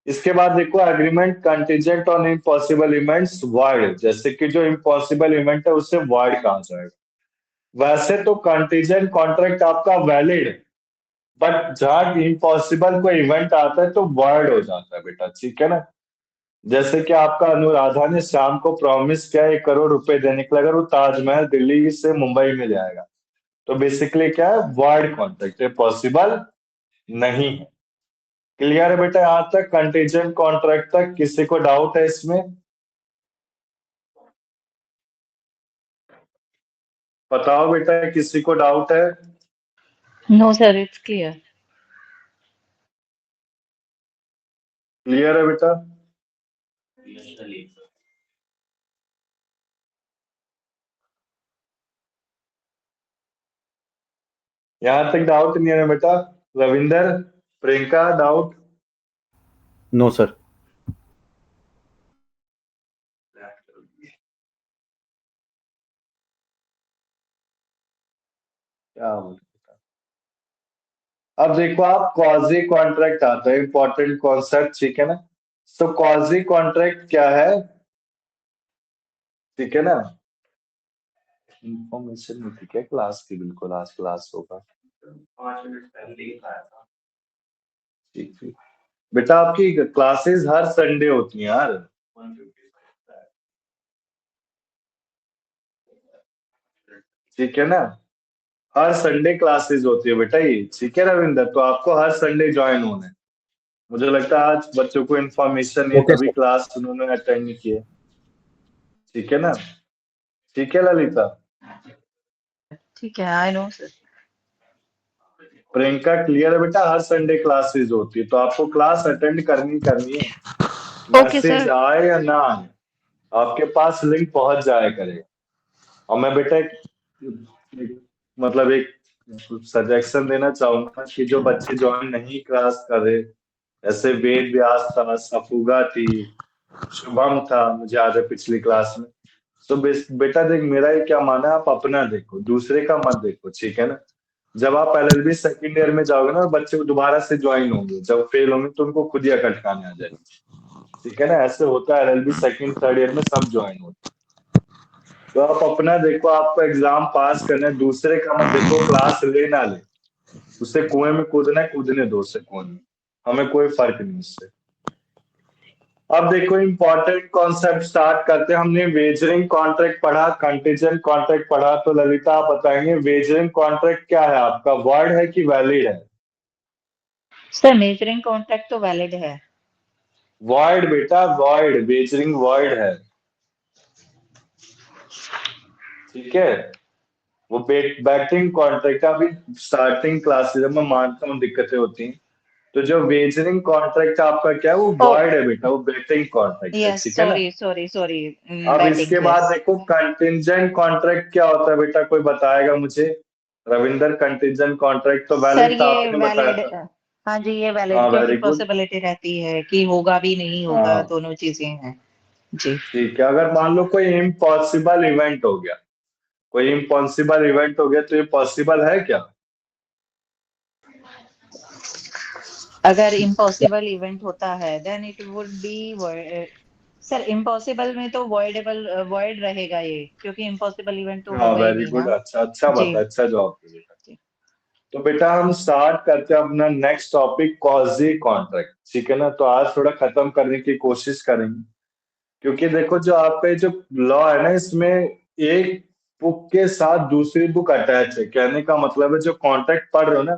इसके बाद देखो agreement contingent on impossible events wide, जैसे कि जो इम्पॉसिबल इवेंट है उससे वाइड कहा जाएगा। वैसे तो कंटीजेंट कॉन्ट्रैक्ट आपका वैलिड, बट जहां इम्पॉसिबल कोई इवेंट आता है तो वाइड हो जाता है बेटा। ठीक है ना। जैसे कि आपका अनुराधा ने शाम को प्रॉमिस किया 1 करोड़ रुपए देने के लिए, अगर वो ताजमहल दिल्ली से मुंबई में ले आएगा, तो बेसिकली क्या है, वाइड कॉन्ट्रैक्ट है, पॉसिबल नहीं है। क्लियर है बेटा यहाँ तक, कंटीजेंट कॉन्ट्रैक्ट तक? किसी को डाउट है इसमें? बताओ बेटा, किसी को डाउट है? No sir, it's clear. Clear है बेटा? यहाँ तक डाउट नहीं है बेटा? Ravinder, Priyanka, doubt? No sir. क्या अब देखो आप, क्वाजी कॉन्ट्रैक्ट आता है, इंपॉर्टेंट कॉन्सेप्ट। ठीक है ना। तो क्वाजी कॉन्ट्रैक्ट क्या है? ठीक है ना। इंफॉर्मेशन नहीं थी क्या क्लास की? बिल्कुल आज क्लास होगा। 5 मिनट पहले ही आया था। ठीक ठीक बेटा, आपकी क्लासेस हर संडे होती हैं यार। ठीक है ना। हर संडे क्लासेस होती है बेटा ये। ठीक है रविंदर, तो आपको हर संडे ज्वाइन होना है। मुझे लगता है आज बच्चों को इन्फॉर्मेशन नहीं है, ओके तभी सर। क्लास उन्होंने अटेंड नहीं किए। ठीक है ना। ठीक है ललिता। ठीक है, I know sir. Priyanka clear है बेटा, हर संडे क्लासेस होती है, तो आपको क्लास अटेंड करनी है। Okay message sir. आए या ना आए, आपके पास लिंक पहुंच जाया करेगा। और मैं बेटा मतलब एक सजेशन देना चाहूंगा कि जो बच्चे ज्वाइन नहीं क्लास कर रहे, ऐसे वेद व्यास था, सफुगा थी, शुभम था, मुझे याद है पिछली क्लास में। तो बेटा देख, मेरा ये क्या माना है, आप अपना देखो, दूसरे का मत देखो। ठीक है ना। जब आप एलएलबी सेकंड ईयर में जाओगे ना, बच्चे दोबारा से ज्वाइन होंगे, जब फेल होंगे तो उनको खुद ही अटकाने आ जाएगी। ठीक है ना। ऐसे होता है, एलएलबी सेकंड थर्ड ईयर में सब ज्वाइन होते हैं। तो आप अपना देखो, आपको एग्जाम पास करना है, दूसरे का मत देखो, क्लास ले ना ले, उसे कुएं में कूदना है, कूदने दो उसे कुएं में, हमें कोई फर्क नहीं उससे। अब देखो इंपॉर्टेंट कॉन्सेप्ट स्टार्ट करते हैं। हमने वेजरिंग कॉन्ट्रैक्ट पढ़ा, कंटीजेंट कॉन्ट्रैक्ट पढ़ा, तो ललिता आप बताएंगे वेजरिंग कॉन्ट्रैक्ट क्या है, आपका वर्ड है कि वैलिड है? सर मेजरिंग कॉन्ट्रैक्ट तो वैलिड है। वॉइड बेटा, वॉइड, वेजरिंग वॉइड है, ठीक है। वो बैटिंग कॉन्ट्रैक्ट, अभी स्टार्टिंग क्लासेस में मानता हूँ दिक्कतें होती हैं, तो जो वेजरिंग कॉन्ट्रैक्ट आपका क्या है, वो ओ वॉइड है बेटा, वो बैटिंग कॉन्ट्रैक्ट है, यस, ठीक है ना। सॉरी अब बैटिंग, इसके बाद यस। देखो कंटिजेंट कॉन्ट्रैक्ट क्या होता है बेटा, कोई बताएगा मुझे? रविंदर, कंटिजेंट कॉन्ट्रैक्ट तो सर वैलिड था, ये आपने बताया वैलिड, था। हाँ जी ये वैलिड, हाँ क्योंकि वेरी गुड। पॉसिबिलिटी रहती है कि होगा भी नहीं होगा, हाँ दोनों चीजें हैं जी। ठीक है, अगर मान लो कोई इम्पॉसिबल इवेंट हो गया, कोई इम्पॉसिबल इवेंट हो गया, तो ये पॉसिबल है क्या? अगर इम्पॉसिबल इवेंट होता है then it would be, sir impossible में तो वॉइड रहेगा ये, क्योंकि इम्पॉसिबल इवेंट तो हाँ होगा ही वेरी नहीं गुड, ना। अच्छा अच्छा जी बता, अच्छा जवाब दे बेटा। जी। तो बेटा हम स्टार्ट करते हैं अपना नेक्स्ट टॉपिक, कॉजी कॉन्ट्रैक्ट, ठीक है ना। तो आज थोड़ा खत्म करने की कोशिश करेंगे, क्योंकि देखो जो आपका जो लॉ है ना, इसमें एक बुक के साथ दूसरी बुक अटैच है। कहने का मतलब है जो कॉन्ट्रैक्ट पढ़ रहे हो ना,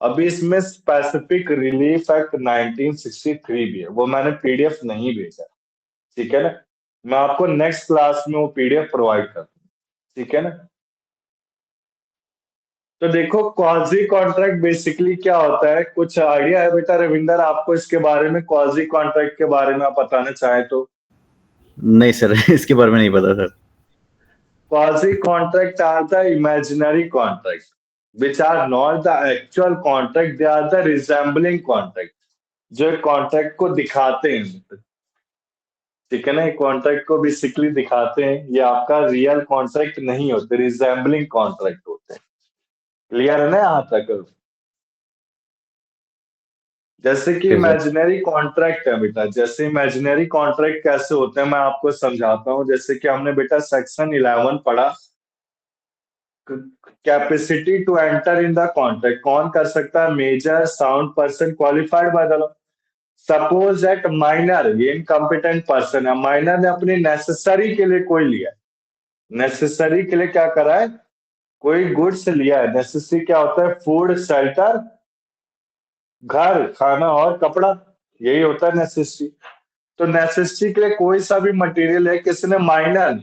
अभी इसमें स्पेसिफिक रिलीफ एक्ट 1963 भी है, वो मैंने पीडीएफ नहीं भेजा, ठीक है ना। मैं आपको नेक्स्ट क्लास में वो पीडीएफ प्रोवाइड कर दूँ, ठीक है ना। तो देखो क्वाजी कॉन्ट्रैक्ट बेसिकली क्या होता है, कुछ आइडिया है बेटा रविंदर आपको इसके बारे में? क्वाजी कॉन्ट्रैक्ट के बारे में आप बताना चाहें तो। नहीं सर, इसके बारे में नहीं पता sir. Quasi contract are the imaginary contract, which are not the actual contract, they are the resembling contract, जो कॉन्ट्रैक्ट को दिखाते हैं, ठीक है ना। कॉन्ट्रैक्ट को बेसिकली दिखाते हैं, ये आपका रियल कॉन्ट्रैक्ट नहीं होते, रिजेंबलिंग कॉन्ट्रैक्ट होते हैं। क्लियर है ना यहाँ तक? जैसे कि ओके सर। इमेजिनरी कॉन्ट्रैक्ट है बेटा, जैसे इमेजिनरी कॉन्ट्रैक्ट कैसे होते हैं मैं आपको समझाता हूँ। जैसे कि हमने बेटा सेक्शन 11 पढ़ा, capacity to enter in the contract, कौन कर सकता है? Major sound person qualified by the law. Suppose that minor, ये इनकम्पिटेंट पर्सन है, माइनर ने अपनी नेसेसरी के लिए कोई लिया, नेसेसरी के लिए क्या करा है, कोई गुड्स लिया है। नेसेसरी क्या होता है? फूड, शेल्टर, घर, खाना और कपड़ा, यही होता है नेसेसरी। तो नेसेसरी के लिए कोई सा भी मटेरियल है, किसी ने माइनर,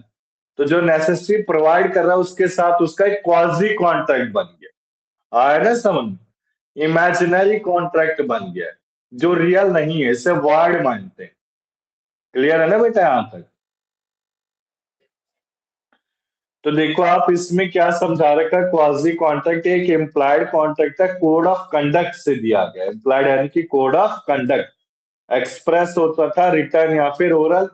तो जो नेसेसरी प्रोवाइड कर रहा है उसके साथ उसका एक क्वाजी कॉन्ट्रैक्ट बन गया। आया ना समझ? इमेजिनरी कॉन्ट्रैक्ट बन गया, जो रियल नहीं है, इसे वर्ड मानते हैं। क्लियर है ना बेटा यहां तक? तो देखो आप इसमें क्या समझा रखा है, क्वाजी कॉन्ट्रैक्ट एक इम्प्लाइड कॉन्ट्रैक्ट है, कोड ऑफ कंडक्ट से दिया गया। इम्प्लाइड यानी कि कोड ऑफ कंडक्ट, एक्सप्रेस होता था, रिटर्न या फिर ओरल।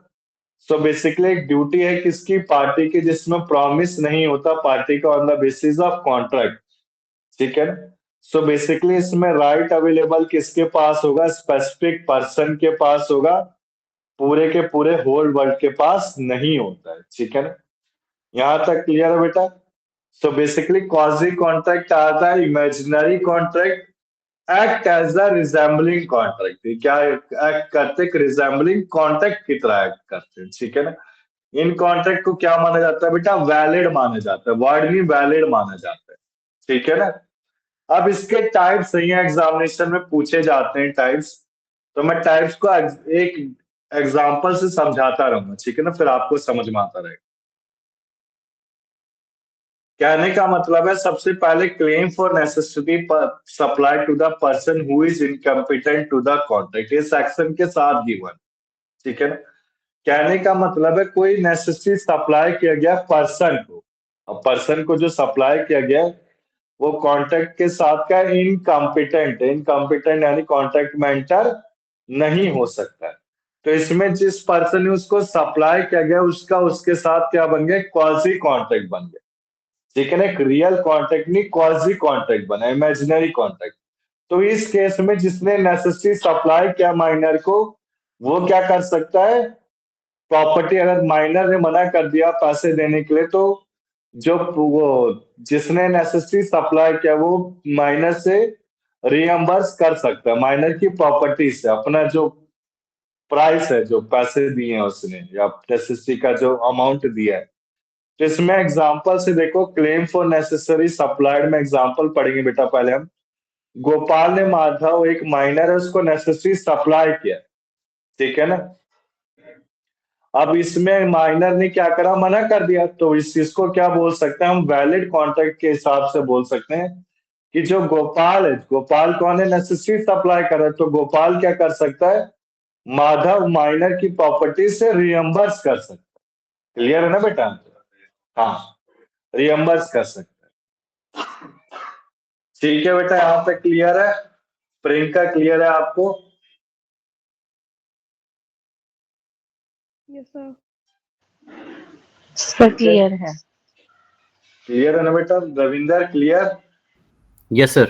सो बेसिकली एक ड्यूटी है किसकी? पार्टी की, जिसमें प्रॉमिस नहीं होता पार्टी का on the basis of contract, ठीक है ना। सो बेसिकली इसमें राइट अवेलेबल किसके पास होगा? स्पेसिफिक पर्सन के पास होगा, पूरे के पूरे होल वर्ल्ड के पास नहीं होता है, ठीक है ना। यहां तक क्लियर है बेटा? सो बेसिकली क्वाजी कॉन्ट्रैक्ट आता है, imaginary contract act as a resembling contract, क्या एक्ट करते हैं? रिजेंबलिंग कॉन्ट्रैक्ट की तरह एक्ट करते हैं, ठीक है ना। इन कॉन्ट्रैक्ट को क्या माना जाता है बेटा? वैलिड माना जाता है, वर्ड नहीं वैलिड माना जाता है, ठीक है ना। अब इसके टाइप्स सही है, एग्जामिनेशन में पूछे जाते हैं टाइप्स, तो मैं टाइप्स को एक एग्जांपल से समझाता रहूंगा, ठीक है ना, फिर आपको समझ में आता रहेगा। कहने का मतलब है सबसे पहले claim for necessity supply to the person who is incompetent to the contract, ये सेक्शन के साथ गिवन, ठीक है ना। कहने का मतलब है कोई नेसेसिटी सप्लाई किया गया पर्सन को, और पर्सन को जो सप्लाई किया गया वो कॉन्ट्रैक्ट के साथ का इनकम्पिटेंट है, इनकम्पिटेंट यानी कॉन्ट्रैक्ट में एंटर नहीं हो सकता है। तो इसमें जिस पर्सन ने उसको सप्लाई किया गया उसका उसके साथ क्या बन गया? क्वाजी कॉन्ट्रैक्ट बन गया, ठीक है ना। एक रियल कॉन्ट्रैक्ट नहीं, क्वाजी कॉन्ट्रैक्ट बना, इमेजिनरी कॉन्ट्रैक्ट। तो इस केस में जिसने नेसेसिटी सप्लाई किया माइनर को, वो क्या कर सकता है? प्रॉपर्टी, अगर माइनर ने मना कर दिया पैसे देने के लिए, तो जो वो जिसने नेसेसिटी सप्लाई किया वो माइनर से रियम्बर्स कर सकता है, माइनर की प्रॉपर्टी से, अपना जो प्राइस है, जो पैसे दिए हैं उसने या नेसेसिटी का जो अमाउंट दिया है। तो इसमें एग्जांपल से देखो, क्लेम फॉर नेसेसरी सप्लाइड में एग्जांपल पढ़ेंगे बेटा। पहले हम, गोपाल ने माधव एक माइनर है उसको नेसेसरी सप्लाई किया, ठीक है ना। अब इसमें माइनर ने क्या करा, मना कर दिया, तो इस चीज को क्या बोल सकते हैं हम, वैलिड कॉन्ट्रैक्ट के हिसाब से बोल सकते हैं कि जो गोपाल है, गोपाल कौन है, नेसेसरी सप्लाई कर रहा है, तो गोपाल क्या कर सकता है, माधव माइनर की प्रॉपर्टी से रियम्बर्स कर सकता है। क्लियर है ना बेटा? हाँ, रियम्बर्स कर सकते हैं। ठीक है बेटा, यहाँ पे क्लियर है? प्रियंका क्लियर है आपको? Yes sir. सब क्लियर है। क्लियर है ना बेटा? रविंदर clear? Yes, sir.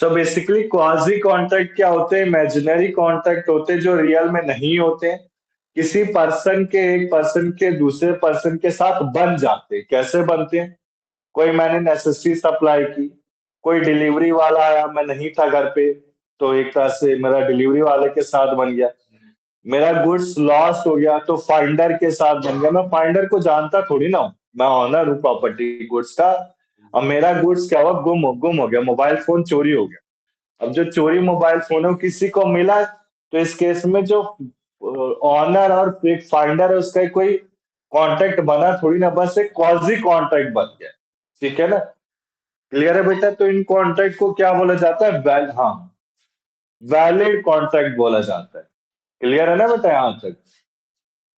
So basically quasi contract क्या होते हैं, इमेजिनरी कॉन्ट्रैक्ट होते हैं जो रियल में नहीं होते, किसी पर्सन के, एक पर्सन के दूसरे पर्सन के साथ बन जाते। कैसे बनते हैं, कोई मैंने नेसेसरी सप्लाई की, कोई डिलीवरी वाला आया, मैं नहीं था घर पे, तो एक तरह से मेरा डिलीवरी वाले के साथ बन गया। मेरा गुड्स लॉस हो गया तो फाइंडर के साथ बन गया। मैं फाइंडर को जानता थोड़ी ना हूं, मैं ऑनर हूँ प्रॉपर्टी गुड्स का। अब मेरा गुड्स क्या हुआ, गुम हो गया, मोबाइल फोन चोरी हो गया। अब जो चोरी मोबाइल फोन है वो किसी को मिला, तो इस केस में जो ऑनर और एक फाइंडर है उसका कोई कॉन्ट्रैक्ट बना थोड़ी ना, बस एक क्वाजी कॉन्ट्रैक्ट बन गया। ठीक है ना? क्लियर है बेटा? तो इन कॉन्ट्रैक्ट को क्या बोला जाता है, हाँ, वैलिड कॉन्ट्रैक्ट बोला जाता है। क्लियर है ना बेटा? यहां तक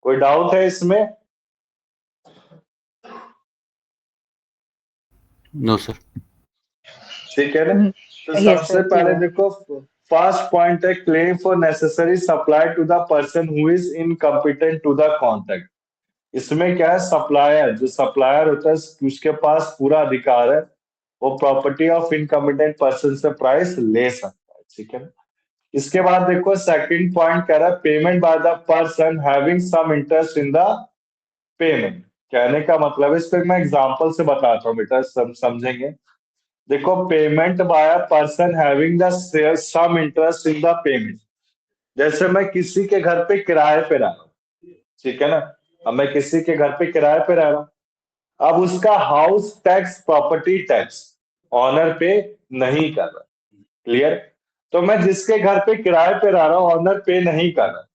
कोई डाउट है इसमें? No, sir. ठीक है ना? तो Yes, सबसे sir, पहले clear. देखो, फर्स्ट पॉइंट है, claim for necessary supply to the person who is incompetent to the contract. इसमें क्या है, सप्लायर, जो सप्लायर होता है उसके पास पूरा अधिकार है, वो प्रॉपर्टी ऑफ इनकम्पिटेंट पर्सन से प्राइस ले सकता है। ठीक है ना? इसके बाद देखो सेकंड पॉइंट कह रहा है, payment by the person having some interest in the payment. कहने का मतलब है, इसको मैं एग्जांपल से बताता हूँ बेटा, समझेंगे। देखो, payment by a person having the some interest in the payment. जैसे मैं किसी के घर पे किराए पे रह रहा हूँ, ठीक है ना। अब मैं किसी के घर पे किराए पे रह रहा हूँ, अब उसका house tax, property tax owner pay नहीं कर रहा। क्लियर? तो मैं जिसके घर पे किराए पे रह रहा हूँ, ऑनर पे नहीं कर रहा,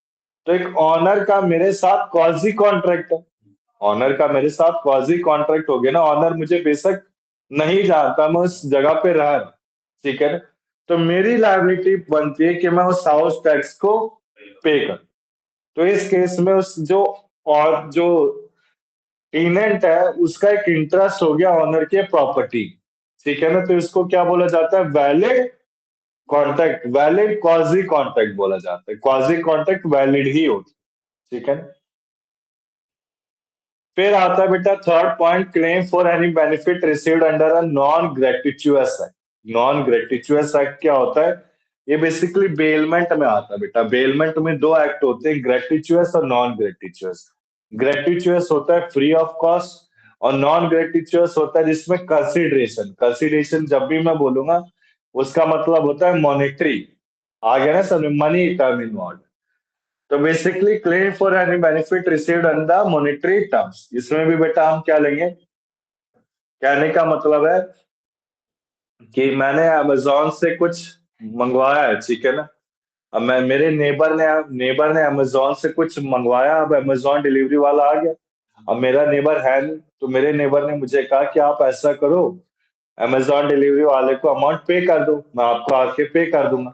तो एक ऑनर का मेरे साथ क्वाजी कॉन्ट्रैक्ट है। ऑनर का मेरे साथ क्वाजी कॉन्ट्रैक्ट हो गया ना। ऑनर मुझे बेशक नहीं जानता, मैं उस जगह पे रह रहा, ठीक है ना। तो मेरी लायबिलिटी बनती है कि मैं उस हाउस टैक्स को पे करूं। तो इस केस में उस जो टेनेंट है उसका एक इंटरेस्ट हो गया ऑनर के प्रॉपर्टी, ठीक है ना। तो इसको क्या बोला जाता है, valid contract, valid quasi contract बोला जाता है। क्वाजी कॉन्ट्रैक्ट वैलिड ही होती है, ठीक है ना। फिर आता है बेटा third point, claim for any benefit received under a non gratuitous act. Non gratuitous act क्या होता है, ये बेसिकली बेलमेंट में आता है बेटा। बेलमेंट में दो एक्ट होते हैं, ग्रेटिचुअस और नॉन ग्रेटिचुअस। ग्रेटिचुअस होता है फ्री ऑफ कॉस्ट, और नॉन ग्रेटिचुअस होता है जिसमें कंसिडरेशन, कंसिडरेशन जब भी मैं बोलूंगा उसका मतलब होता है मॉनेटरी। आ गया ना सर, मनी टर्म इन्वॉल्व। तो basically claim for any benefit received under the monetary terms, इसमें भी बेटा हम क्या लेंगे, कहने का मतलब है कि मैंने अमेजोन से कुछ मंगवाया है, ठीक है ना। अब मैं, मेरे नेबर ने अमेजोन से कुछ मंगवाया, अब अमेजोन डिलीवरी वाला आ गया। अब मेरा नेबर है नहीं, तो मेरे नेबर ने मुझे कहा कि आप ऐसा करो, अमेजोन डिलीवरी वाले को अमाउंट पे कर दो, मैं आपको आके पे कर दूंगा।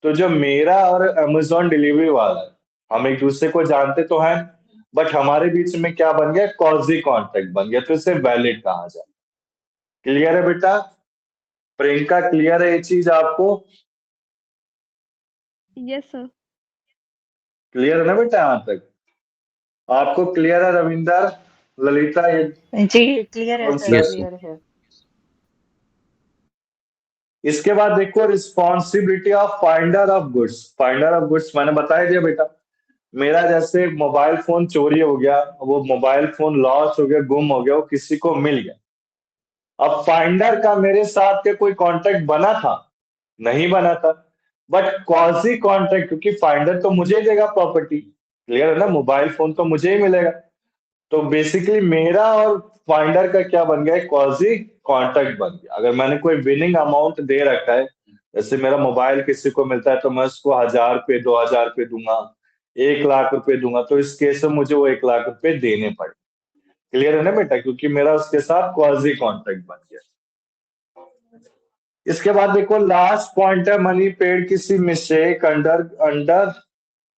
तो जो मेरा और अमेजोन डिलीवरी वाला है, हम एक दूसरे को जानते तो हैं, बट हमारे बीच में क्या बन गया, कॉजी कॉन्ट्रैक्ट बन गया, तो इसे वैलिड कहा जाए। क्लियर है बेटा? प्रियंका क्लियर है ये चीज आपको? Yes sir. क्लियर है ना बेटा? यहां तक आपको क्लियर है रविंदर, ललिता, ये जी क्लियर है सर, Yes, sir. क्लियर है। इसके बाद देखो, responsibility of finder of goods. Finder of goods मैंने बताया दिया बेटा। मेरा जैसे मोबाइल फोन चोरी हो गया, वो मोबाइल फोन लॉस हो गया, गुम हो गया, वो किसी को मिल गया। अब फाइंडर का मेरे साथ के कोई कांटेक्ट बना था? नहीं बना था। बट क्वाजी कॉन्ट्रैक्ट, क्योंकि फाइंडर तो मुझे ही देगा प्रॉपर्टी, क्लियर है ना, मोबाइल फोन तो मुझे ही मिलेगा। तो बेसिकली मेरा और फाइंडर का क्या बन गया, क्वाजी कॉन्ट्रैक्ट बन गया। अगर मैंने कोई विनिंग अमाउंट दे रखा है, जैसे मेरा मोबाइल किसी को मिलता है तो मैं उसको 1000 रुपये 2000 रुपये दूंगा, 1 लाख रुपए दूंगा, तो इस केस में मुझे वो 1 लाख रुपए देने पड़े। क्लियर है ना बेटा, क्योंकि मेरा उसके साथ क्वाजी कॉन्ट्रैक्ट बन गया। इसके बाद देखो लास्ट पॉइंट है मनी पेड किसी mistake under under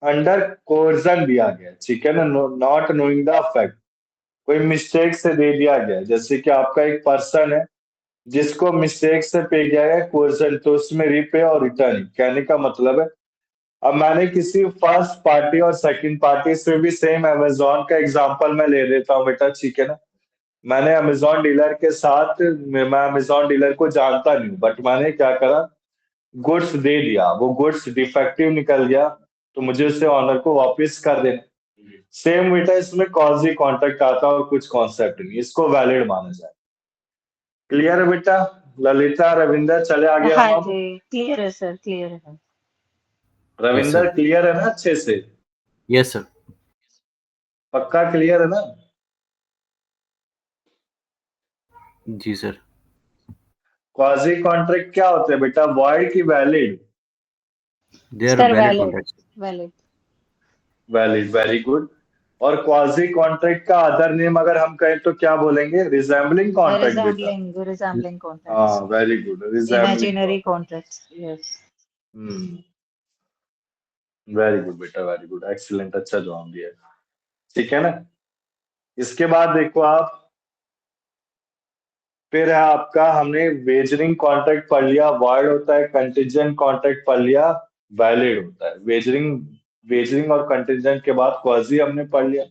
under coercion दिया गया, ठीक है ना, नॉट नोइंग द फैक्ट, कोई मिस्टेक से दे दिया गया। जैसे कि आपका एक पर्सन है जिसको मिस्टेक से पे गया है कोर्जन, तो उसमें रीपे और रिटर्न, कहने का मतलब है अब मैंने किसी फर्स्ट पार्टी और सेकंड पार्टी से भी सेम अमेजोन का एग्जांपल मैं ले लेता हूँ बेटा, ठीक है ना। मैंने अमेजोन डीलर के साथ, मैं अमेजोन डीलर को जानता नहीं हूँ, बट मैंने क्या करा, गुड्स दे दिया, वो गुड्स डिफेक्टिव निकल गया, तो मुझे उसे ऑनर को वापस कर देना। सेम बेटा इसमें कॉजी कॉन्ट्रैक्ट आता है और कुछ कॉन्सेप्ट नहीं, इसको वैलिड माना जाए। क्लियर है बेटा, ललिता रविंदर, चले आगे हाँ हम अब। जी, क्लियर है सर, क्लियर है। रविंदर sir. क्लियर है ना अच्छे से, Yes, sir. पक्का क्लियर है ना? जी सर। क्वाजी कॉन्ट्रैक्ट क्या होते हैं बेटा, वॉइड की valid? They are sir valid valid, contracts. Valid. Valid, very good. और क्वाजी कॉन्ट्रैक्ट का अदर नेम अगर हम कहें तो क्या बोलेंगे, रिजेंबलिंग कॉन्ट्रैक्ट बेटा। रिजेंबलिंग हाँ contracts, very good, resembling imaginary contracts, yes. Very good बेटा, वेरी गुड, एक्सीलेंट, अच्छा जवाब दिया, ठीक है ना। इसके बाद देखो आप, फिर है आपका, हमने वेजरिंग कॉन्ट्रैक्ट पढ़ लिया, वॉइड होता है, कंटीजेंट कॉन्ट्रैक्ट पढ़ लिया, वैलिड होता है। वेजरिंग वेजरिंग और कंटीजेंट के बाद क्वाजी हमने पढ़ लिया।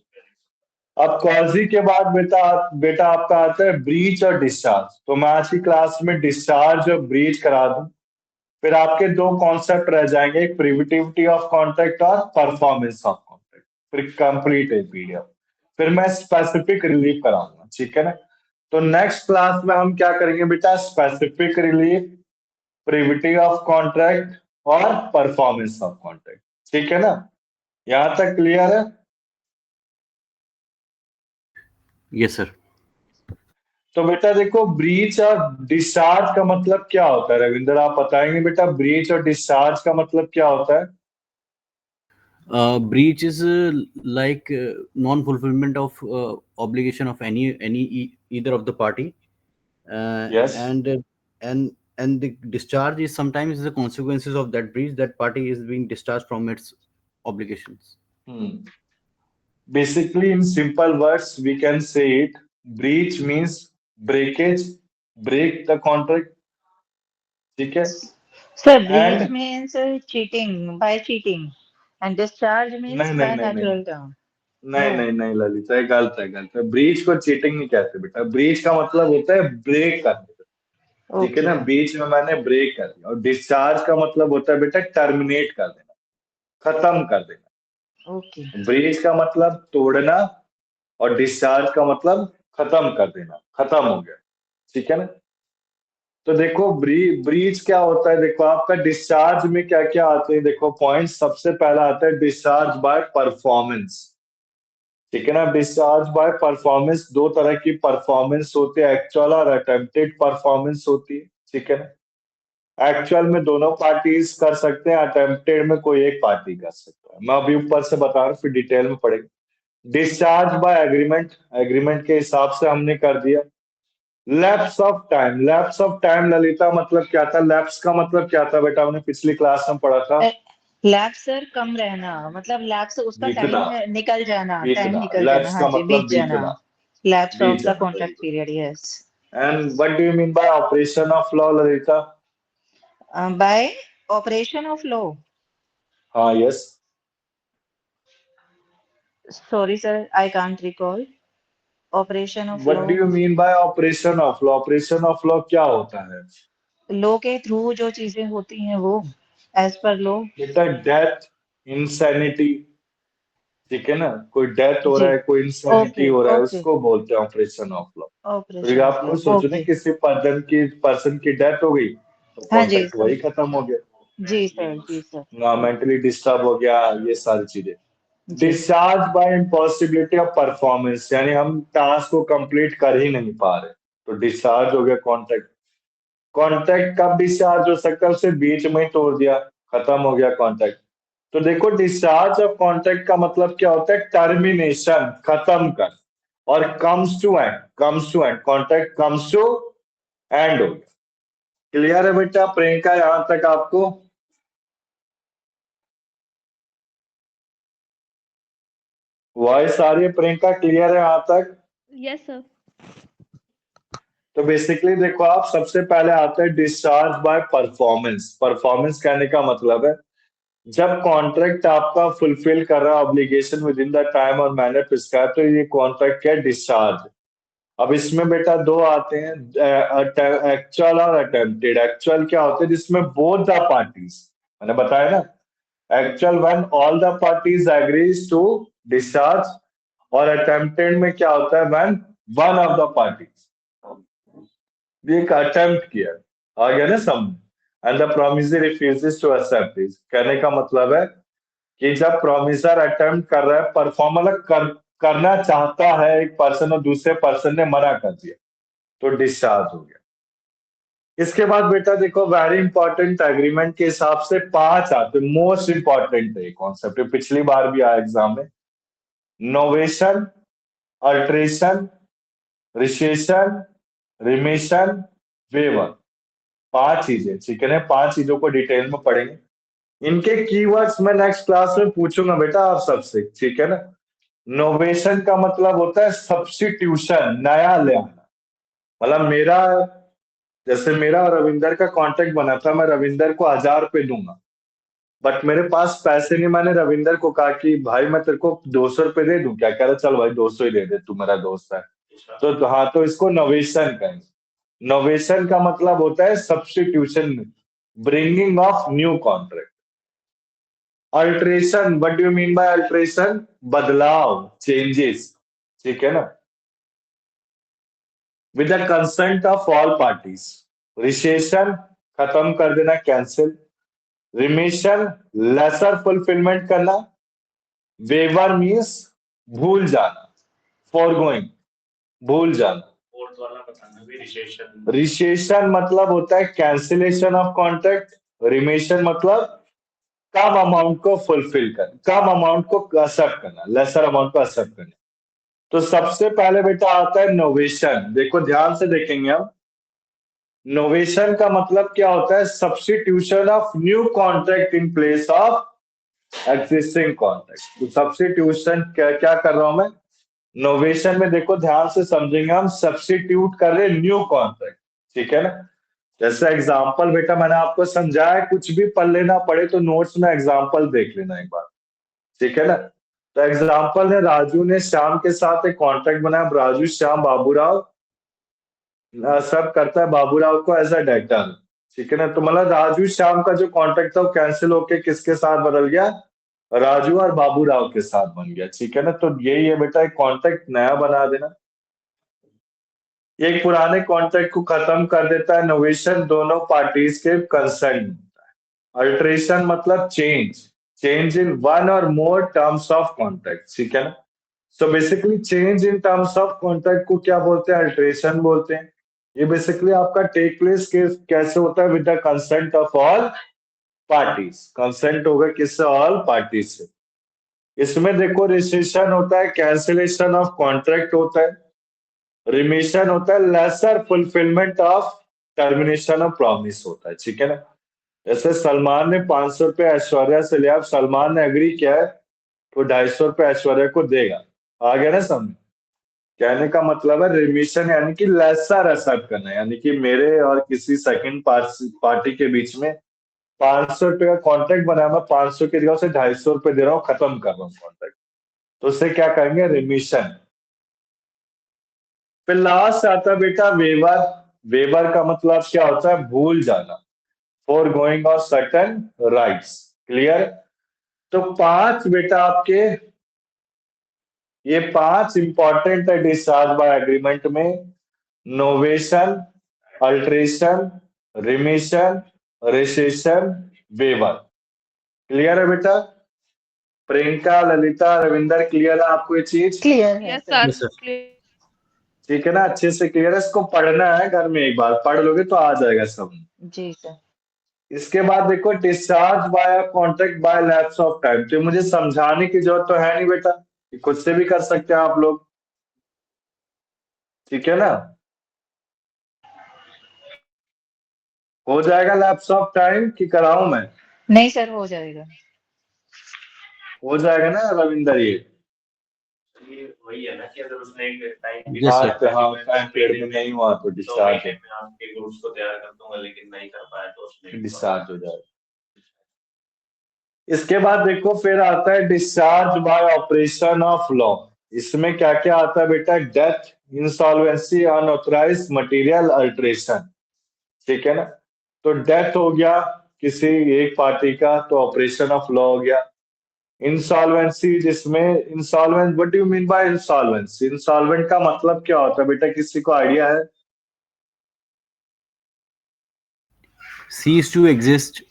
अब क्वाजी के बाद बेटा आपका आता है ब्रीच और डिस्चार्ज। तो मैं आज की क्लास में डिस्चार्ज और ब्रीच करा दूं, फिर आपके दो कॉन्सेप्ट रह जाएंगे, एक प्रिविटिविटी ऑफ कॉन्ट्रैक्ट और परफॉर्मेंस ऑफ कॉन्ट्रैक्ट, फिर कंप्लीट है पीडीएफ, फिर मैं स्पेसिफिक रिलीफ कराऊंगा, ठीक है ना। तो नेक्स्ट क्लास में हम क्या करेंगे बेटा, specific relief, privity of contract और परफॉर्मेंस ऑफ कॉन्ट्रैक्ट, ठीक है ना, यहां तक क्लियर है? Yes, sir. तो बेटा देखो, ब्रीच और डिस्चार्ज का मतलब क्या होता है, रविंद्र आप बताएंगे बेटा, ब्रीच और डिस्चार्ज का मतलब क्या होता है? Breach is like non-fulfillment of obligation of either of the party, Yes. and the discharge is sometimes the consequences of that breach. That party is being discharged from its obligations. Basically, in simple words, we can say it. Breach means breakage, break the contract. ठीक है? Sir, breach And means cheating, by cheating, and discharge means नहीं by नहीं नहीं नहीं natural term. नहीं No. नहीं नहीं ललिता, ये गलत है, गलत है। ब्रीच को चीटिंग नहीं कहते बेटा, ब्रीच का मतलब होता है ब्रेक करना, ठीक है Okay. ना, बीच में मैंने ब्रेक कर दिया। और डिस्चार्ज का मतलब होता है बेटा टर्मिनेट कर देना, खत्म कर देना। Okay. ब्रीच का मतलब तोड़ना और डिस्चार्ज का मतलब खत्म कर देना, खत्म हो गया, ठीक है ना। तो देखो ब्रीच क्या होता है, देखो आपका डिस्चार्ज में क्या क्या आते हैं, देखो पॉइंट, सबसे पहला आता है डिस्चार्ज बाय परफॉर्मेंस, ठीक है ना। डिस्चार्ज बाय परफॉर्मेंस, दो तरह की परफॉर्मेंस होती है, एक्चुअल और अटेम्प्टेड परफॉर्मेंस होती है, ठीक है ना। एक्चुअल में दोनों पार्टीज कर सकते हैं, अटेम्प्टेड में कोई एक पार्टी कर सकता है। मैं अभी ऊपर से बता रहा हूँ, फिर डिटेल में पढ़ेंगे। डिस्चार्ज बाय एग्रीमेंट, एग्रीमेंट के हिसाब से हमने कर दिया। Lapse of time, lapse of time Lalita मतलब क्या था, लैप्स का मतलब क्या था बेटा, हमने पिछली क्लास में पढ़ा था। लैप्स सर कम रहना, मतलब लैप्स उसका बीतना, टाइम निकल जाना, टाइम बीतना, निकल जाना, लैप्स हाँ का जी, मतलब बीत जाना। बीतना, लैप्स ऑफ बीत द जाना, very contract good. Period, yes. And what do you mean by operation of law Lalita? By operation of law, हाँ yes. Sorry sir, I can't recall. Operation of what law, do you mean by operation of law? Operation of law क्या होता है law के through जो चीजें होती हैं वो एज पर लॉ। बेटा? डेथ, इंसैनिटी, ठीक है ना, कोई डेथ हो जी, रहा है, कोई इंसैनिटी ओके हो रहा है, ओके, उसको बोलते हैं ऑपरेशन ऑफ लॉ। तो ऑपरेशन ऑफ आप लॉ, खुद सोचो ना, ओके। किसी पर्सन की डेथ हो गई तो हाँ जी कॉन्ट्रैक्ट सर, वही खत्म हो गया। जी सर, जी सर। मेंटली डिस्टर्ब हो गया, ये सारी चीजें। जी। Discharge by impossibility of performance, यानी हम टास्क को कंप्लीट कर ही नहीं पा रहे, तो डिस्चार्ज हो गया कॉन्ट्रैक्ट। कॉन्ट्रैक्ट कब डिस्चार्ज हो सकता है? उसे बीच में ही तोड़ दिया, खत्म हो गया कॉन्ट्रैक्ट। तो देखो डिस्चार्ज ऑफ कॉन्ट्रैक्ट का मतलब क्या होता है? टर्मिनेशन, खत्म कर। और comes to end, comes to end, contract comes to end हो गया। क्लियर है बेटा प्रियंका यहां तक आपको? वॉइस आ रही है प्रियंका? क्लियर है यहां तक? Yes sir. तो बेसिकली देखो आप, सबसे पहले आता है डिस्चार्ज बाय परफॉर्मेंस। परफॉर्मेंस कहने का मतलब है जब कॉन्ट्रैक्ट आपका फुलफिल कर रहा है obligation with in the time और मैनर प्रिस्क्राइब, तो ये कॉन्ट्रैक्ट क्या? डिस्चार्ज। अब इसमें बेटा दो आते हैं, एक्चुअल और अटेम्प्टेड। एक्चुअल क्या होते हैं? जिसमें बोथ द पार्टीज, मैंने बताया ना, actual when all the parties agrees to discharge, और अटेम्प्टेड में क्या होता है? When one of the parties एक अटेम्प्ट किया, आ गया ना समझ, and the promisor refuses to accept this. कहने का मतलब है कि जब प्रोमिसर अटेम्प्ट कर रहा है, परफॉर्म मतलब करना चाहता है एक पर्सन और दूसरे पर्सन ने मना कर दिया, तो डिस्चार्ज हो गया। इसके बाद बेटा देखो, वेरी इंपॉर्टेंट, एग्रीमेंट के हिसाब से 5 आते, मोस्ट इंपॉर्टेंट है कॉन्सेप्ट, पिछली बार भी आया एग्जाम में। Novation, alteration, rescission, remission, waiver. 5 चीजें, ठीक है ना? 5 चीजों को डिटेल में पढ़ेंगे। इनके कीवर्ड्स मैं नेक्स्ट क्लास में पूछूंगा बेटा आप सबसे, ठीक है ना? नोवेशन का मतलब होता है सब्स्टिट्यूशन, नया ले आना। मतलब मेरा, जैसे मेरा और रविंदर का कॉन्ट्रैक्ट बना था, मैं रविंदर को 1000 रुपए दूंगा, बट मेरे पास पैसे नहीं। मैंने रविंदर को कहा कि भाई मैं तेरे को 200 रुपए दे दूं क्या? कह रहा चल भाई 200 ही दे दे, तू मेरा दोस्त है। तो हाँ, तो इसको नोवेशन कहेंगे। नोवेशन का मतलब होता है substitution, bringing of new contract. Alteration, what do you mean bye alteration? बदलाव, चेंजेस, ठीक है ना? With the consent of all parties. Recession, खत्म कर देना, कैंसिल। रिमिशन, लेसर फुलफिलमेंट करना। वेवर मीन्स भूल जाना, फॉरगोइंग, भूल जाना। रिसेशन मतलब होता है कैंसिलेशन ऑफ कॉन्ट्रैक्ट। रिमिशन मतलब कम अमाउंट को फुलफिल करना, कम अमाउंट को एक्सेप्ट करना, लेसर अमाउंट को एक्सेप्ट करना। तो सबसे पहले बेटा आता है नोवेशन। देखो ध्यान से देखेंगे हम, नोवेशन का मतलब क्या होता है? Substitution of new contract in place of existing contract. तो सब्स्टिट्यूशन क्या क्या कर रहा हूं मैं? नोवेशन में देखो ध्यान से समझेंगे हम, सब्स्टिट्यूट कर रहे न्यू कॉन्ट्रैक्ट, ठीक है ना? जैसे एग्जांपल बेटा मैंने आपको समझाया, कुछ भी पढ़ लेना पड़े तो नोट्स में एग्जांपल देख लेना एक बार, ठीक है ना? तो एग्जांपल है, राजू ने श्याम के साथ एक कॉन्ट्रैक्ट बनाया। राजू, श्याम, बाबूराव सब करता है बाबूराव को एज अ डेटर, ठीक है ना? तो मतलब राजू श्याम का जो कॉन्ट्रैक्ट था वो कैंसिल होके किसके साथ बदल गया? राजू और बाबूराव के साथ बन गया, ठीक है ना? तो यही है बेटा, एक कॉन्ट्रैक्ट नया बना देना, एक पुराने कॉन्ट्रैक्ट को खत्म कर देता है। नोवेशन दोनों पार्टीज के कंसेंट होता है। अल्ट्रेशन मतलब चेंज, चेंज इन वन और मोर टर्म्स ऑफ कॉन्ट्रैक्ट, ठीक है ना? So basically change in terms of contract को क्या बोलते हैं? अल्ट्रेशन बोलते हैं। ये बेसिकली आपका टेक प्लेस कैसे होता है? With the consent of all parties. Consent होगा किससे? ऑल पार्टीज से। इसमें देखो रिसेशन होता है, कैंसिलेशन ऑफ कॉन्ट्रैक्ट होता है। रिमिशन होता है, lesser fulfilment of termination of promise होता है, ठीक है ना? जैसे सलमान ने 500 रुपए ऐश्वर्या से लिया, अब सलमान ने एग्री किया है तो 250 रुपए ऐश्वर्या को देगा। आ गया ना समझ? कहने का मतलब है रिमिशन यानी कि लेसर एक्सेप्ट करना, यानी कि मेरे और किसी सेकंड पार्टी के बीच में 500 रुपए का कॉन्ट्रैक्ट बनाया, मैं 500 की जगह से 250 रुपए दे रहा हूँ, खत्म कर रहा हूँ कॉन्ट्रैक्ट, तो उससे क्या कहेंगे? रिमिशन। फिर लास्ट आता है बेटा वेवर। वेवर का मतलब क्या होता है? भूल जाना, forgoing of certain rights. Clear? तो 5 बेटा आपके, ये 5 इंपॉर्टेंट है डिस्चार्ज बाय एग्रीमेंट में। Novation, alteration, remission, rescission, waiver. Clear है बेटा? प्रियंका, ललिता, रविंदर, क्लियर है आपको ये चीज? क्लियर है yes sir. Yes, sir. Sir ठीक है ना? अच्छे से क्लियर है? इसको पढ़ना है घर में, एक बार पढ़ लोगे तो आ जाएगा सब। जी सर। इसके बाद देखो discharge by contract by lapse of time. तो मुझे समझाने की जरूरत तो है नहीं बेटा, ये खुद से भी कर सकते हैं आप लोग, ठीक है ना? हो जाएगा लैप्स ऑफ टाइम कि कराऊं मैं? नहीं सर, हो जाएगा। हो जाएगा ना रविंदर? ये वही है ना कि अगर उसने एक टाइम Yes, sir. हाँ टाइम पीरियड में नहीं हुआ तो डिस्चार्ज में आपके ग्रुप्स को तैयार कर दूंगा, लेकिन नहीं कर पाया तो उसमें डिस्चार्ज हो जाएगा। इसके बाद देखो फिर आता है discharge by operation of law. इसमें क्या क्या आता है बेटा? Death, insolvency, unauthorise material alteration, ठीक है ना? तो डेथ हो गया किसी एक पार्टी का तो ऑपरेशन ऑफ लॉ हो गया। इंसॉल्वेंसी, जिसमें insolvent, what do you mean bye insolvency? Insolvent का मतलब क्या होता है बेटा, किसी को आइडिया है? Cease to exist.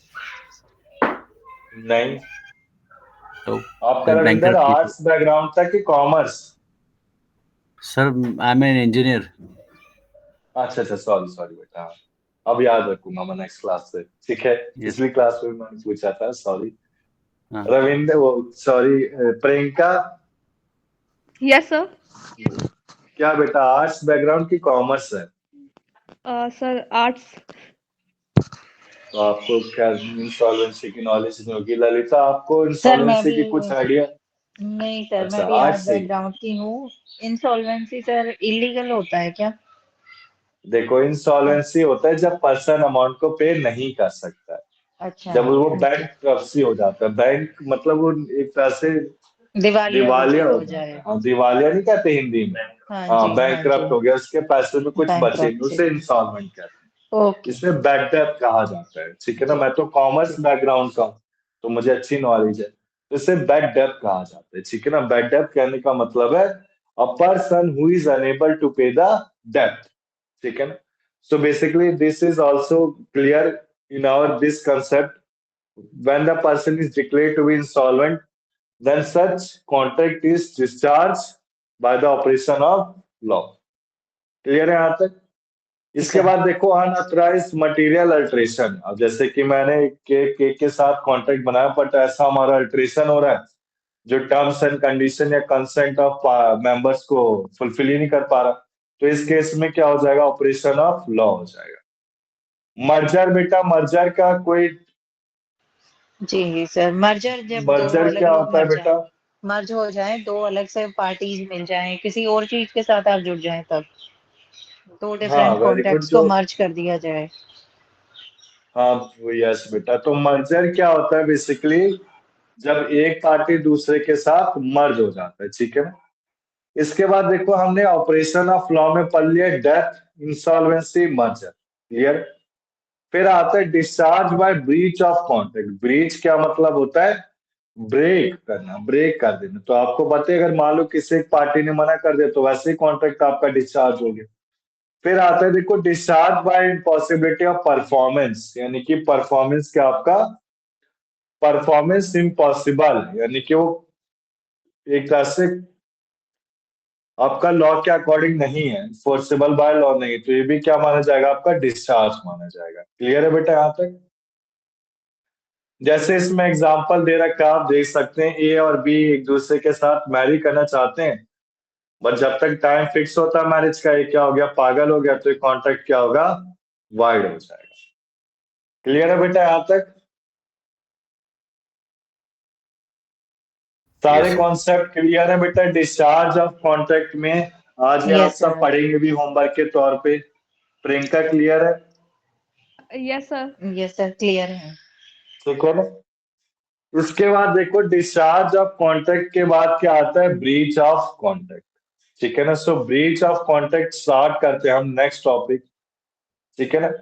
नहीं। So, आपका the Ravinder bankruptcy. Arts background था कि commerce? Sir, I'm an engineer. अच्छा अच्छा, सॉरी सॉरी बेटा, हाँ। अब याद रखूंगा मैं नेक्स्ट क्लास से, ठीक है? Yes. पिछली क्लास में मैंने पूछा था, सॉरी। हाँ. रविंद्र, वो सॉरी, प्रियंका, यस सर। क्या बेटा आर्ट्स बैकग्राउंड की कॉमर्स है? Sir arts. तो आपको क्या इंसॉल्वेंसी की नॉलेज नहीं होगी। ललिता, आपको सर मैं इंसॉल्वेंसी की भी कुछ आइडिया? नहीं सर, अच्छा, मैं भी आर्ट्स आर्ट से ही। बैकग्राउंड की हूँ। इंसॉल्वेंसी सर इलीगल होता है क्या? देखो इंसॉल्वेंसी होता है जब पर्सन अमाउंट को पे नहीं कर सकता है, अच्छा, जब वो ओके। बैंकरप्सी हो जाता है। बैंक मतलब वो एक तरह से दिवालिया दिवालिया हो हो जाता जाए। है। हाँ, दिवालिया नहीं कहते हिंदी में? हाँ हाँ, जी, हाँ बैंकरप्ट जी। हो गया, उसके पैसे में कुछ बचे नहीं, बैंकरप्सी। उसे इंसॉल्वेंट कहते हैं। ओके। इसमें बैड डेब्ट कहा जाता है, ठीक है ना? मैं तो कॉमर्स बैकग्राउंड का हूं, तो मुझे अच्छी नॉलेज है। तो इसे बैड डेब्ट कहा जाता है, ठीक है ना? बैड डेब्ट कहने का मतलब है a person who is unable to pay the डेब्ट, ठीक है ना? So basically this is also clear in our this concept. when the person is declared to be insolvent, then such contract is discharged by the operation of law। Clear है यहाँ तक? इसके बाद देखो अनऑथराइज्ड मटेरियल अल्टरेशन। अब जैसे कि मैंने केक के साथ कॉन्ट्रैक्ट बनाया, बट ऐसा हमारा अल्टरेशन हो रहा है जो टर्म्स एंड कंडीशन या कंसेंट ऑफ मेंबर्स को फुलफिल ही नहीं कर पा रहा, तो इस केस में क्या हो जाएगा? ऑपरेशन ऑफ लॉ हो जाएगा। मर्जर बेटा, मर्जर का कोई जी सर, मर्जर जब दो मर्जर अलग क्या लोग होता है बेटा? मर्ज हो जाए, दो अलग से पार्टीज मिल जाएं, किसी और चीज के साथ आप जुड़ जाएं, तब दो हाँ, डिफरेंट वेरी गुड। कॉन्ट्रैक्ट्स को जो मर्ज कर दिया जाए। हाँ, यस बेटा, तो मर्जर क्या होता है बेसिकली? जब एक पार्टी दूसरे के साथ मर्ज हो जाता है, ठीक है ना? इसके बाद देखो हमने ऑपरेशन ऑफ लॉ में पढ़ लिया डेथ, इंसॉल्वेंसी, मर्जर, क्लियर? फिर आता है discharge bye breach of contract. Breach क्या मतलब होता है? ब्रेक करना, ब्रेक कर देना। तो आपको पता है अगर मान लो किसी एक पार्टी ने मना कर दिया तो वैसे ही कॉन्ट्रैक्ट आपका डिस्चार्ज हो गया। फिर आता है देखो discharge by impossibility of performance, यानी कि परफॉर्मेंस क्या आपका परफॉर्मेंस इम्पॉसिबल, यानी कि वो एक तरह से आपका लॉ के अकॉर्डिंग नहीं है, फोर्सेबल बाय लॉ नहीं, तो ये भी क्या माना जाएगा? आपका डिस्चार्ज माना जाएगा। क्लियर है बेटा यहाँ तक? जैसे इसमें एग्जांपल दे रखा है, आप देख सकते हैं ए और बी एक दूसरे के साथ मैरी करना चाहते हैं, बट जब तक टाइम फिक्स होता है मैरिज का, ये क्या हो गया? पागल हो गया, तो ये कॉन्ट्रैक्ट क्या होगा? वाइड हो जाएगा। क्लियर है बेटा यहाँ तक? सारे Yes. कॉन्सेप्ट क्लियर है बेटा डिस्चार्ज ऑफ कॉन्ट्रैक्ट में? आज ये आप Yes, सब sir. पढ़ेंगे भी होमवर्क के तौर पे। प्रियंका क्लियर है? Yes sir. Yes sir, clear है। ठीक है ना? उसके बाद देखो डिस्चार्ज ऑफ कॉन्ट्रैक्ट के बाद क्या आता है? ब्रीच ऑफ कॉन्ट्रैक्ट, ठीक है ना? सो ब्रीच ऑफ कॉन्ट्रैक्ट स्टार्ट करते हैं हम नेक्स्ट टॉपिक, ठीक है ना?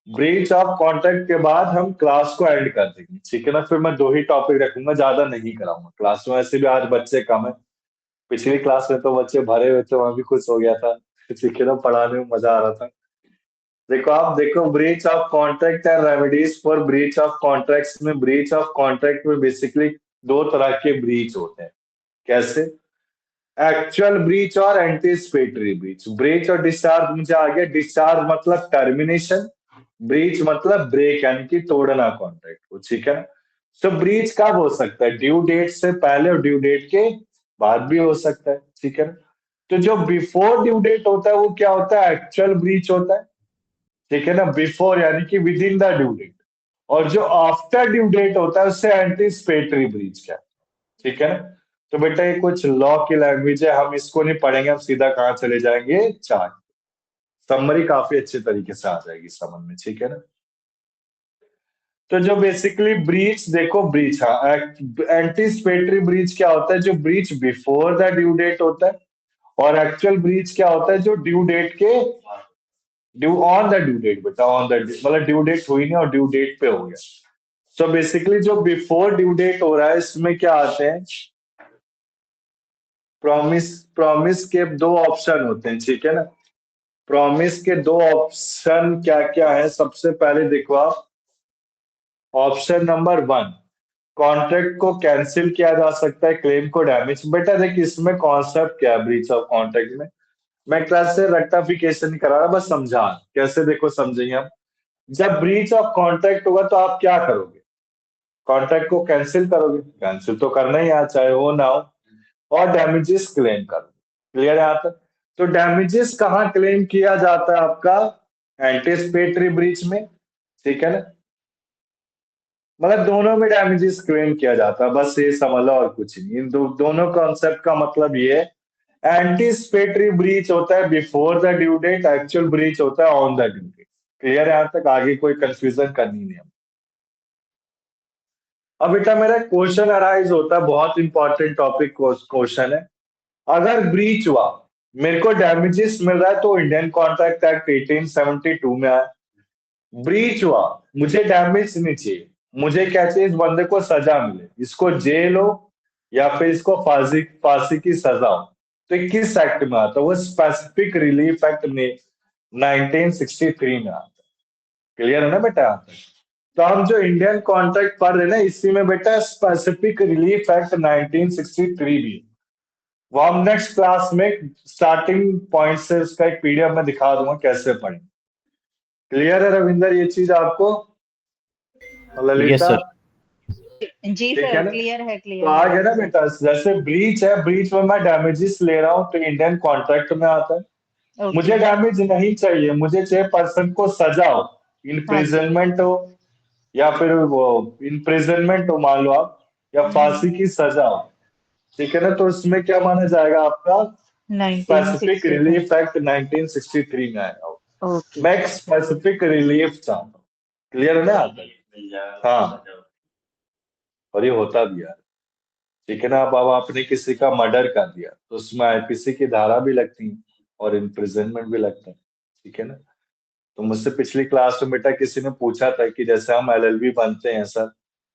ब्रीच ऑफ कॉन्ट्रैक्ट के बाद हम क्लास को एंड कर देंगे, ठीक है ना? फिर मैं 2 ही टॉपिक रखूंगा, ज्यादा नहीं कराऊंगा क्लास में, ऐसे भी आज बच्चे कम है। पिछली क्लास में तो बच्चे भरे हुए थे, वहां भी खुश हो गया था, ठीक है ना? पढ़ाने में मजा आ रहा था। देखो आप देखो breach of contract and remedies for breach of contracts में, ब्रीच ऑफ कॉन्ट्रैक्ट में बेसिकली दो तरह के ब्रीच होते हैं। कैसे? एक्चुअल ब्रीच और एंटीसिपेटरी ब्रीच। ब्रीच और डिस्चार्ज मुझे आ गया। डिस्चार्ज मतलब टर्मिनेशन, ब्रीच मतलब ब्रेक यानी कि तोड़ना कॉन्ट्रैक्ट को, ठीक है। तो ब्रीच कब हो सकता है? ड्यू डेट से पहले और ड्यू डेट के बाद भी हो सकता है, ठीक है। तो जो बिफोर ड्यू डेट होता है वो क्या होता है? एक्चुअल ब्रीच होता है, ठीक है ना। बिफोर यानी कि within the due date. और जो आफ्टर ड्यू डेट होता है उससे एंटीसिपेटरी ब्रीच क्या, ठीक है ना। तो बेटा ये कुछ लॉ की लैंग्वेज है, हम इसको नहीं पढ़ेंगे, हम सीधा कहाँ चले जाएंगे? चार्ट। समरी काफी अच्छे तरीके से आ जाएगी समझ में, ठीक है ना। तो जो बेसिकली ब्रीच देखो, ब्रीच, हाँ, एंटीसिपेटरी ब्रीच क्या होता है? जो breach before the due date होता है। और एक्चुअल ब्रीच क्या होता है? जो ड्यू डेट के, due on the due date बेटा, ऑन द मतलब ड्यू डेट हुई नहीं और ड्यू डेट पे हो गया। सो बेसिकली जो बिफोर ड्यू डेट हो रहा है इसमें क्या आते हैं? प्रॉमिस, प्रॉमिस के दो ऑप्शन होते हैं, ठीक है ना। प्रॉमिस के दो ऑप्शन क्या क्या है? सबसे पहले देखो आप, ऑप्शन नंबर 1, कॉन्ट्रैक्ट को कैंसिल किया जा सकता है, क्लेम को डैमेज। बेटा देख इसमें कॉन्सेप्ट क्या है ब्रीच ऑफ कॉन्ट्रैक्ट में? मैं क्लास से रेक्टिफिकेशन नहीं करा रहा, बस समझा कैसे, देखो समझेंगे हम। जब ब्रीच ऑफ कॉन्ट्रैक्ट होगा तो आप क्या करोगे? कॉन्ट्रैक्ट को कैंसिल करोगे, कैंसिल तो करना ही है चाहे हो ना हो, और डैमेजेस क्लेम करोगे। क्लियर है यहाँ तक? तो डैमेजेस कहाँ क्लेम किया जाता है आपका? एंटीसिपेटरी ब्रीच में, ठीक है ना। मतलब दोनों में डैमेजेस क्लेम किया जाता है, बस ये समझ लो और कुछ नहीं। इन दोनों कॉन्सेप्ट का मतलब ये है, एंटीसिपेटरी ब्रीच होता है before the due date, actual breach होता है on the due date. Clear है यहाँ तक? आगे कोई कंफ्यूजन करनी नहीं है। अब बेटा मेरा क्वेश्चन अराइज होता है, बहुत इंपॉर्टेंट टॉपिक क्वेश्चन है। अगर ब्रीच हुआ, मेरे को डैमेजेस मिल रहा है, तो इंडियन कॉन्ट्रैक्ट एक्ट 1872 में आया। ब्रीच हुआ, मुझे डैमेज नहीं चाहिए, मुझे क्या चाहिए? इस बंदे को सजा मिले, इसको जेल हो या फिर इसको फांसी फांसी की सजा हो। तो ये किस एक्ट में आता है? वो स्पेसिफिक रिलीफ एक्ट में 1963 में आता है। क्लियर है ना बेटा यहाँ तक? तो हम जो इंडियन कॉन्ट्रैक्ट पढ़ रहे हैं ना, इसी में बेटा स्पेसिफिक रिलीफ एक्ट 1963 भी है। वो हम नेक्स्ट क्लास में स्टार्टिंग पॉइंट से उसका एक पीडीएफ में दिखा दूंगा कैसे पढ़ें। क्लियर है रविंदर ये चीज आपको? Yes, Lalita, sir. जी ठीक सर, है ना? क्लियर है, तो क्लियर आ है। गया ना बेटा, जैसे ब्रीच है, ब्रीच में मैं डैमेजेस ले रहा हूँ तो इंडियन कॉन्ट्रैक्ट में आता है। मुझे ओके। डैमेज नहीं चाहिए, मुझे चाहिए पर्सन को सजा हो, हाँ जी। इम्प्रिजनमेंट हो या फिर वो इम्प्रिजनमेंट हो मान लो आप, या फांसी की सजा हो, ठीक है ना। तो उसमें क्या माना जाएगा आपका? स्पेसिफिक 1963। रिलीफ एक्ट 1963 में आएगा वो। ओके। मैं एक स्पेसिफिक रिलीफ चाहता हूँ। क्लियर है ना यहाँ तक? हाँ, और ये होता भी है, ठीक है ना। अब आपने किसी का मर्डर कर दिया तो उसमें आईपीसी की धारा भी लगती है और इम्प्रिजनमेंट भी लगता है, ठीक है ना। तो मुझसे पिछली क्लास में बेटा किसी ने पूछा था कि जैसे हम एलएलबी बनते हैं सर,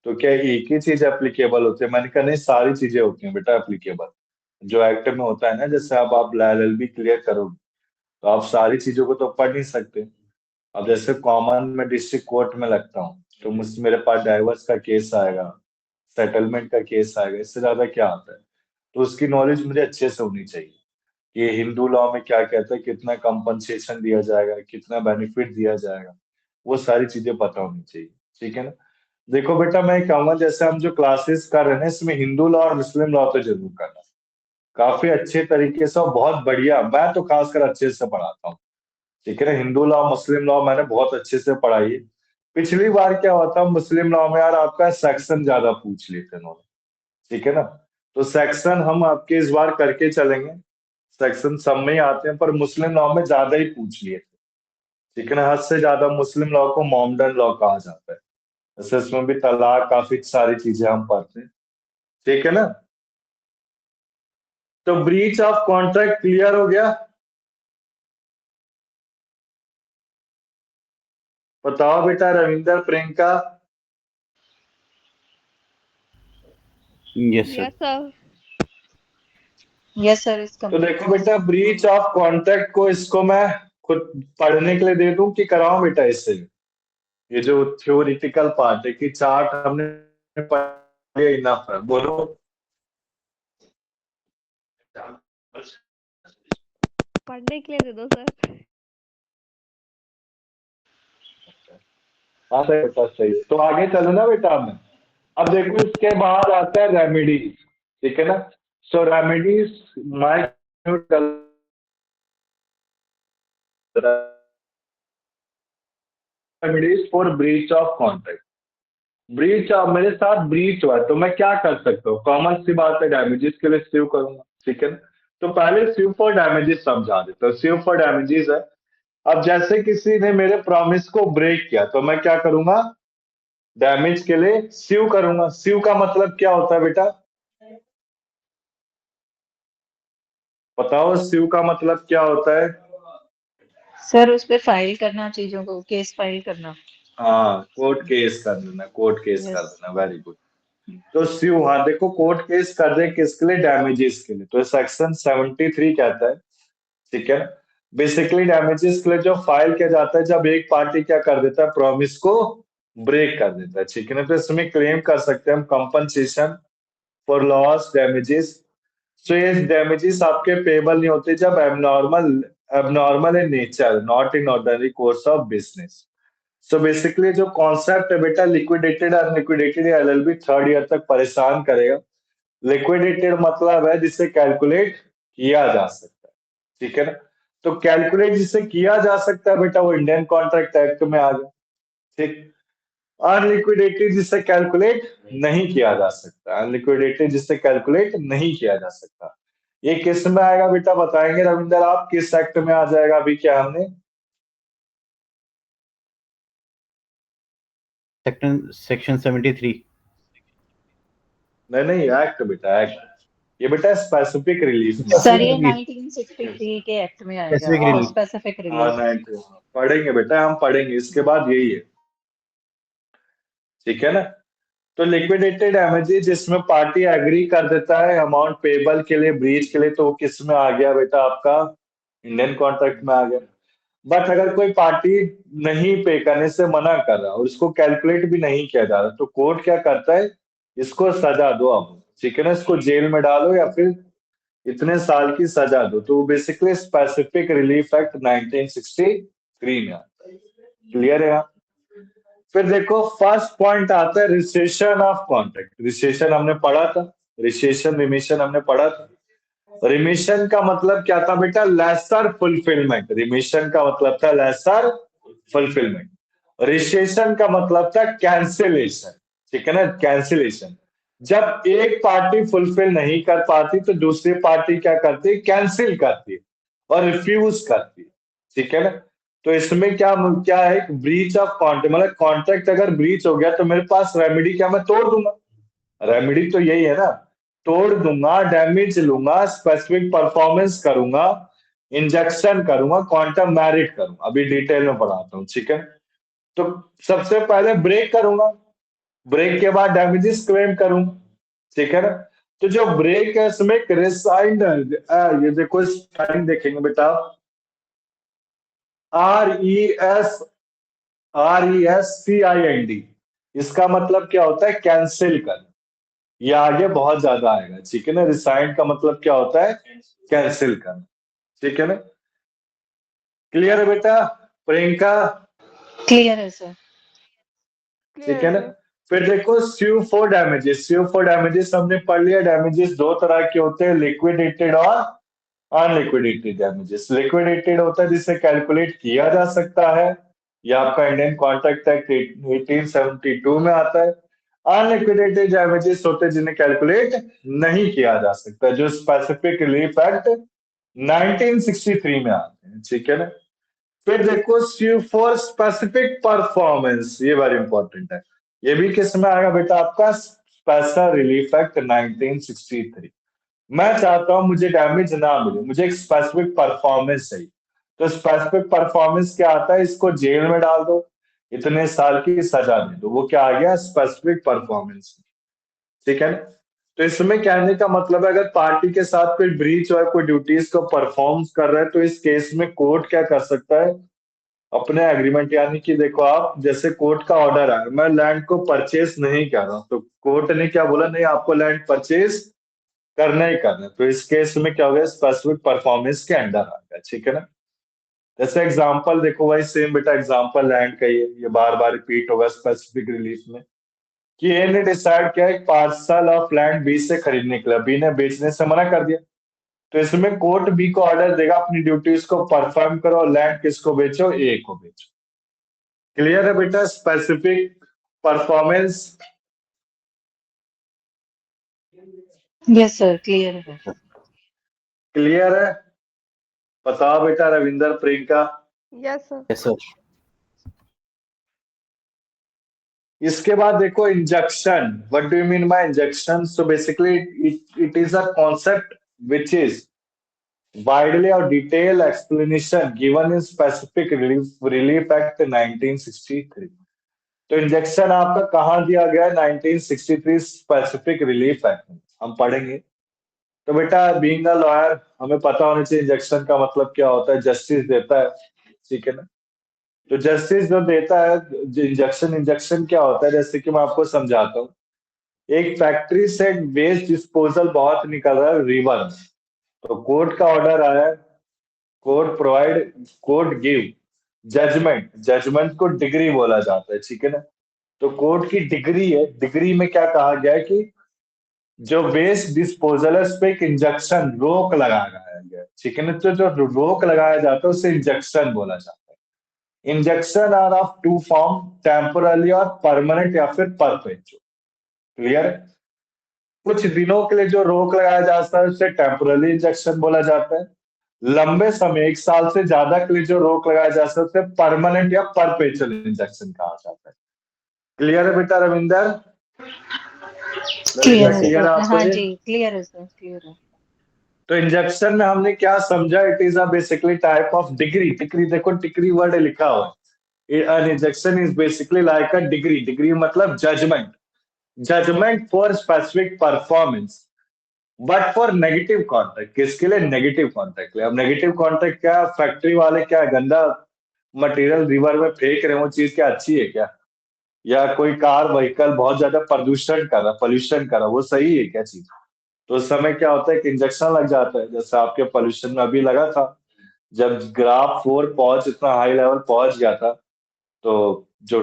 तो क्या एक ही चीज एप्लीकेबल होती है? मैंने कहा नहीं, सारी चीजें होती हैं बेटा एप्लीकेबल। जो एक्ट में होता है ना, जैसे अब आप एलएलबी क्लियर करोगे तो आप सारी चीजों को तो पढ़ नहीं सकते। अब जैसे कॉमन में डिस्ट्रिक्ट कोर्ट में लगता हूँ तो मुझसे मेरे पास डाइवर्स का केस आएगा, सेटलमेंट का केस आएगा, इससे ज्यादा क्या आता है? तो उसकी नॉलेज मुझे अच्छे से होनी चाहिए कि हिंदू लॉ में क्या कहता है, कितना कंपनसेशन दिया जाएगा, कितना बेनिफिट दिया जाएगा, वो सारी चीजें पता होनी चाहिए, ठीक है ना। देखो बेटा मैं कहूंगा जैसे हम जो क्लासेस कर रहे हैं इसमें हिंदू लॉ और मुस्लिम लॉ तो जरूर करना, काफी अच्छे तरीके से और बहुत बढ़िया। मैं तो खासकर अच्छे से पढ़ाता हूँ, ठीक है ना। हिंदू लॉ मुस्लिम लॉ मैंने बहुत अच्छे से पढ़ाई है। पिछली बार क्या हुआ था, मुस्लिम लॉ में यार आपका सेक्शन ज्यादा पूछ लेते उन्होंने, ठीक है ना। तो सेक्शन हम आपके इस बार करके चलेंगे, सेक्शन सब में ही आते हैं पर मुस्लिम लॉ में ज्यादा ही पूछ लिए थे, ठीक है ना। हद से ज्यादा मुस्लिम लॉ को मॉमडन लॉ कहा जाता है। जैसे इसमें भी तलाक, काफी सारी चीजें हम पढ़ते हैं, ठीक है ना। तो ब्रीच ऑफ कॉन्ट्रैक्ट क्लियर हो गया? बताओ बेटा Ravinder, Priyanka. Yes, sir. Yes sir. Yes sir, is तो कंप्लीट। देखो बेटा ब्रीच ऑफ कॉन्ट्रैक्ट को, इसको मैं खुद पढ़ने के लिए दे दूं कि कराऊं बेटा इससे? ये जो थ्योरिटिकल पार्ट है कि चार्ट हमने पढ़ लिया, इनफ है। बोलो। पढ़ने के लिए दे दो सर। हाँ सही बेटा, सही है। तो आगे चलो ना बेटा हमें। अब देखो इसके बाद आता है रेमेडीज, ठीक है ना। So remedies my remedies for breach of contract. Breach, अब मेरे साथ ब्रीच हुआ तो मैं क्या कर सकता हूँ? कॉमन सी बात है, डैमेजेस के लिए स्यू करूंगा, ठीक है ना। तो पहले स्यू फॉर डैमेजेस समझा देता हूँ। स्यू फॉर डैमेजेस है, अब जैसे किसी ने मेरे प्रॉमिस को ब्रेक किया तो मैं क्या करूंगा? डैमेज के लिए स्यू करूंगा। स्यू का मतलब क्या होता है बेटा? बताओ, स्यू का मतलब क्या होता है? सर उस पे फाइल करना, चीजों को केस फाइल करना। हाँ, कोर्ट केस कर देना, कोर्ट केस कर यस। देना, वेरी गुड। तो स्यू, हाँ देखो, कोर्ट केस कर दे किसके लिए? डैमेजेस के लिए। तो सेक्शन 73 कहता है, ठीक है। बेसिकली डैमेजेस के लिए जो फाइल किया जाता है जब एक पार्टी क्या कर देता है? प्रॉमिस को ब्रेक कर देता है, ठीक है ना। तो इसमें क्लेम कर सकते हैं हम कंपनसेशन फॉर लॉस डैमेजेस। सो ये डैमेजेस आपके पेबल नहीं होते जब abnormal in nature, not in ordinary course of business. So basically जो कॉन्सेप्ट है बेटा, लिक्विडेटेड और अनलिक्विडेटेड, एलएलबी थर्ड ईयर तक परेशान करेगा। लिक्विडेटेड मतलब है जिसे कैलकुलेट किया जा सकता है, ठीक है ना। तो कैलकुलेट जिसे किया जा सकता है बेटा, वो इंडियन कॉन्ट्रैक्ट एक्ट में आ गया, ठीक। अनलिक्विडेटेड जिसे कैलकुलेट नहीं किया जा सकता, अनलिक्विडेटेड जिसे कैलकुलेट नहीं किया जा सकता, ये किस में आएगा बेटा? बताएंगे रविंदर आप, किस एक्ट में आ जाएगा? अभी क्या हमने सेक्शन 73। नहीं एक्ट बेटा, एक्ट। ये बेटा स्पेसिफिक रिलीफ में सर ये आएगा। 1963 के एक्ट में आएगा, स्पेसिफिक फॉर रिलीफ। स्पेसिफिक हाँ रिलीफ। 90 पढ़ेंगे बेटा, हम पढ़ेंगे इसके बाद, यही है, ठीक है ना। तो लिक्विडेटेड डैमेजेस जिसमें पार्टी एग्री कर देता है अमाउंट पेबल के लिए, ब्रीच के लिए, तो वो किस में आ गया बेटा? आपका इंडियन कॉन्ट्रैक्ट में आ गया। बट अगर कोई पार्टी नहीं पे करने से मना कर रहा और उसको कैलकुलेट भी नहीं किया जा रहा, तो कोर्ट क्या करता है? इसको सजा दो अब, ठीक है ना, इसको जेल में डालो या फिर इतने साल की सजा दो। तो बेसिकली स्पेसिफिक रिलीफ एक्ट 1963 में आता है। क्लियर है? फिर देखो फर्स्ट पॉइंट आता है रिसेशन ऑफ कॉन्ट्रैक्ट। रिसेशन हमने पढ़ा था, रिसेशन रिमिशन हमने पढ़ा था। रिमिशन का मतलब क्या था बेटा? Laser fulfilment. रिमिशन का मतलब था लेसर फुलफिलमेंट। रिसेशन का मतलब था कैंसिलेशन, ठीक है ना, कैंसिलेशन। जब एक पार्टी फुलफिल नहीं कर पाती तो दूसरी पार्टी क्या करती है? कैंसिल करती है और रिफ्यूज करती है, ठीक है ना। तो इसमें क्या क्या है? ब्रीच ऑफ कॉन्ट्रैक्ट, मतलब कॉन्ट्रैक्ट अगर ब्रीच हो गया तो मेरे पास रेमेडी क्या? मैं तोड़ दूंगा। रेमेडी तो यही है ना, तोड़ दूंगा, डैमेज लूंगा, स्पेसिफिक परफॉर्मेंस करूंगा, इंजेक्शन करूंगा, क्वांटम मैरिट करूंगा। अभी डिटेल में पढ़ाता हूँ, ठीक है। तो सबसे पहले ब्रेक करूंगा, ब्रेक के बाद डैमेजेस क्लेम करूंगा, ठीक है ना। तो जो ब्रेक है इसमें एक रिसाइंड, ये देखो स्पेलिंग देखेंगे बेटा, RESCIND। इसका मतलब क्या होता है? कैंसिल करना। ये आगे बहुत ज्यादा आएगा, ठीक है ना। रिसाइंड का मतलब क्या होता है? कैंसिल करना, ठीक है ना। क्लियर है बेटा प्रियंका? क्लियर है सर। ठीक है क्लियर ना। सर। फिर देखो sue for damages. Sue for damages हमने पढ़ लिया। डैमेजेस दो तरह के होते हैं, लिक्विडेटेड और अनलिक्विडेटेड डैमेजेस। लिक्विडेटेड होता है जिसे कैलकुलेट किया जा सकता है, ये आपका इंडियन कॉन्ट्रैक्ट एक्ट 1872 में आता है। अनलिक्विडेटेड डैमेजेस होते हैं जिन्हें कैलकुलेट नहीं किया जा सकता, जो स्पेसिफिक रिलीफ एक्ट 1963 में आते हैं, ठीक है ना। फिर देखो स्यू फॉर स्पेसिफिक परफॉर्मेंस, ये वेरी इंपॉर्टेंट है। ये भी किस में आएगा बेटा? आपका स्पेशल रिलीफ एक्ट 1963। मैं चाहता हूं मुझे डैमेज ना मिले, मुझे एक स्पेसिफिक परफॉर्मेंस चाहिए। तो स्पेसिफिक परफॉर्मेंस क्या आता है? इसको जेल में डाल दो, इतने साल की सजा दे दो, वो क्या आ गया? स्पेसिफिक परफॉर्मेंस, ठीक है ना। तो इसमें कहने का मतलब है, अगर पार्टी के साथ कोई ब्रीच और कोई ड्यूटीज को परफॉर्म कर रहा है, तो इस केस में कोर्ट क्या कर सकता है, अपने एग्रीमेंट, यानी कि देखो आप, जैसे कोर्ट का ऑर्डर है, मैं लैंड को परचेज नहीं कर रहा हूं, तो कोर्ट ने क्या बोला, नहीं आपको लैंड परचेज करना ही करना है, तो इस केस में क्या हो गया, स्पेसिफिक परफॉर्मेंस के अंडर आ गया, ठीक है ना। जैसे एग्जांपल देखो भाई, सेम बेटा एग्जांपल लैंड का ये बार बार रिपीट होगा स्पेसिफिक रिलीफ में, कि ए ने डिसाइड किया एक पार्सल ऑफ लैंड बी से खरीदने के लिए, बी ने बेचने से मना कर दिया, तो इसमें कोर्ट बी को ऑर्डर देगा अपनी ड्यूटीज को परफॉर्म करो और लैंड किसको बेचो, ए को बेचो। क्लियर है बेटा, specific performance. Yes sir, clear है। क्लियर है, बताओ बेटा Ravinder, Priyanka. Yes sir. Yes, sir. इसके बाद देखो injection, what do you mean bye injection? So basically it is a concept which is widely or detailed explanation given in specific relief act 1963। तो injection आपका कहाँ दिया गया है, 1963 स्पेसिफिक रिलीफ एक्ट में, हम पढ़ेंगे। तो बेटा बीइंग अ लॉयर हमें पता होना चाहिए इंजेक्शन का मतलब क्या होता है, जस्टिस देता है, ठीक है ना। तो जस्टिस जो देता है, इंजेक्शन क्या होता है, जैसे कि मैं आपको समझाता हूँ। एक फैक्ट्री से वेस्ट डिस्पोजल बहुत निकल रहा है रिवर में, तो कोर्ट का ऑर्डर आया है, कोर्ट गिव जजमेंट को डिग्री बोला जाता है, ठीक है ना। तो कोर्ट की डिग्री है, डिग्री में क्या कहा गया है कि जो वेस्ट डिस्पोजल है उस पर एक इंजेक्शन रोक लगाया गया, ठीक है ना। तो जो रोक लगाया जाता है उसे इंजेक्शन बोला जाता है। Injection are of two form, temporally और परमानेंट या फिर परपेचुअल। क्लियर है, कुछ दिनों के लिए जो रोक लगाया जाता है उसे टेम्पोरली इंजेक्शन बोला जाता है, लंबे समय 1 साल से ज्यादा के लिए जो रोक लगाया जाता है उसे परमानेंट या परपेचुअल इंजेक्शन कहा जाता है। क्लियर है बेटा रविंदर? क्लियर है क्लियर है सर, आपको हाँ ये? जी क्लियर है सर, क्लियर है। तो इंजेक्शन में हमने क्या समझा, it is a basically type of degree. Degree देखो, डिग्री वर्ड लिखा हुआ है, an injection is basically like a degree. Degree मतलब judgement for specific performance, but for negative contract. किसके लिए, नेगेटिव कॉन्ट्रैक्ट लिए। अब नेगेटिव कॉन्ट्रैक्ट क्या, फैक्ट्री वाले क्या गंदा मटेरियल रिवर में फेंक रहे हैं, वो चीज क्या अच्छी है क्या, या कोई कार व्हीकल बहुत ज्यादा पोल्यूशन कर रहा, वो सही है क्या चीज? तो उस समय क्या होता है कि इंजेक्शन लग जाता है, जैसे आपके पोल्यूशन में अभी लगा था, जब ग्राफ 4 पहुंच इतना हाई लेवल पहुंच गया था, तो जो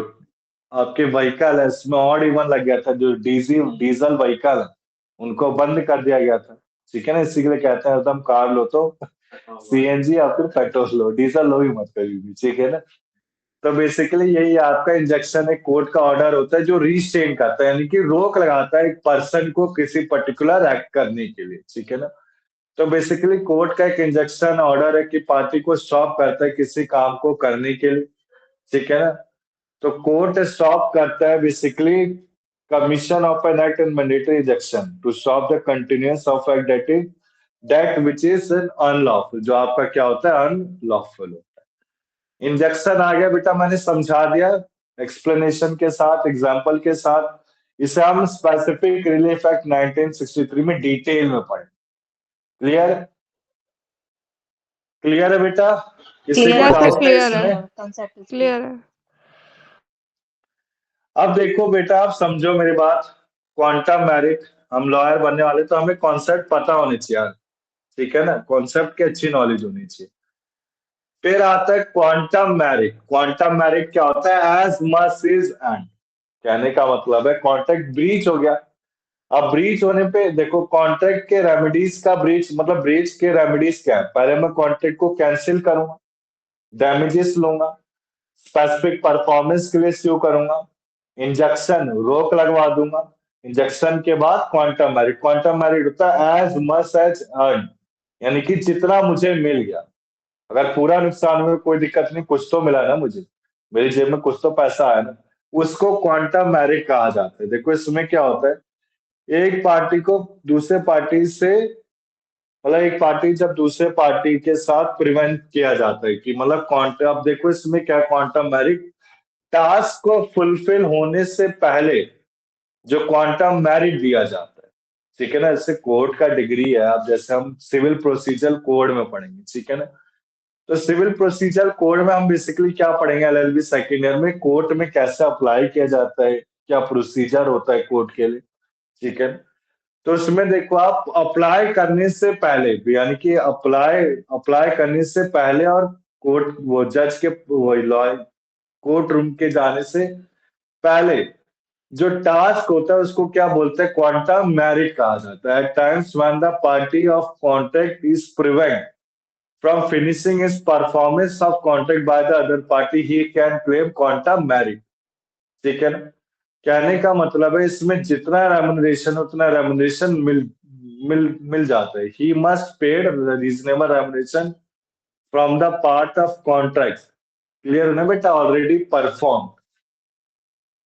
आपके व्हीकल है इसमें ऑड इवन लग गया था, जो डीजल व्हीकल है उनको बंद कर दिया गया था, ठीक है ना। इसी के लिए कहते हैं एकदम कार लो तो सीएनजी या फिर पेट्रोल लो, डीजल लो ही मत कभी भी, ठीक है ना। तो बेसिकली यही आपका इंजेक्शन एक कोर्ट का ऑर्डर होता है जो रिस्ट्रेन करता है, यानी कि रोक लगाता है एक पर्सन को किसी पर्टिकुलर एक्ट करने के लिए, ठीक है ना। तो बेसिकली कोर्ट का एक इंजेक्शन ऑर्डर है कि पार्टी को स्टॉप करता है किसी काम को करने के लिए, ठीक है ना। तो कोर्ट स्टॉप करता है basically commission of an act and mandatory injection to stop the continuous of act that which is unlawful, जो आपका क्या होता है, अनलॉफुल होता है। इंजेक्शन आ गया बेटा, मैंने समझा दिया एक्सप्लेनेशन के साथ, एग्जांपल के साथ। इसे हम स्पेसिफिक रिलीफ एक्ट 1963 में डिटेल में पढ़े। क्लियर, क्लियर है बेटा? किसी को क्लियर Yes, डाउट sir, है clear इसमें? है। कंसेप्ट क्लियर है। अब देखो बेटा, आप समझो मेरी बात, क्वांटम मैरिट, हम लॉयर बनने वाले तो हमें कॉन्सेप्ट पता होने चाहिए यार, ठीक है ना, कॉन्सेप्ट की अच्छी नॉलेज होनी चाहिए। फिर आता है क्वांटम मैरिट। क्वांटम मैरिट क्या होता है, एज मच इज एंड, कहने का मतलब है कॉन्ट्रैक्ट ब्रीच हो गया। अब ब्रीच होने पे देखो, कॉन्ट्रैक्ट के रेमेडीज का ब्रीच मतलब ब्रीच के रेमेडीज क्या है, पहले मैं कॉन्ट्रैक्ट को कैंसिल करूंगा, डैमेजेस लूंगा, स्पेसिफिक परफॉर्मेंस के लिए स्यू करूंगा, इंजेक्शन रोक लगवा दूंगा, इंजेक्शन के बाद क्वांटम मैरिट होता है एज मच एज अर्न, यानी कि जितना मुझे मिल गया। अगर पूरा नुकसान हुआ कोई दिक्कत नहीं, कुछ तो मिला ना मुझे, मेरी जेब में कुछ तो पैसा आया ना, उसको क्वांटम मैरिट कहा जाता है। देखो इसमें क्या होता है, एक पार्टी को दूसरे पार्टी से, मतलब एक पार्टी जब दूसरे पार्टी के साथ प्रिवेंट किया जाता है कि मतलब क्वांटम, अब देखो इसमें क्या क्वांटम मैरिट, टास्क को फुलफिल होने से पहले जो क्वांटम मैरिट दिया जाता है, ठीक है ना। जैसे कोर्ट का डिग्री है, अब जैसे हम सिविल प्रोसीजर कोड में पढ़ेंगे, ठीक है ना। तो सिविल प्रोसीजर कोड में हम बेसिकली क्या पढ़ेंगे एलएलबी सेकेंड ईयर में, कोर्ट में कैसे अप्लाई किया जाता है, क्या प्रोसीजर होता है कोर्ट के लिए, ठीक है। तो उसमें देखो आप अप्लाई करने से पहले, यानी कि अप्लाई अप्लाई करने से पहले और कोर्ट वो जज के वो लॉ कोर्ट रूम के जाने से पहले जो टास्क होता है उसको क्या बोलते हैं, क्वांटम मेरिट कहा जाता है। At times when the party of contract is prevent from finishing his performance of contract by the other party he can claim quantum merit, ठीक है ना। कहने का मतलब है इसमें जितना रेमुनरेशन उतना रेमुनरेशन मिल जाता है। He must paid reasonable remuneration from the part of contract, clear है ना बेटा, ऑलरेडी परफॉर्म।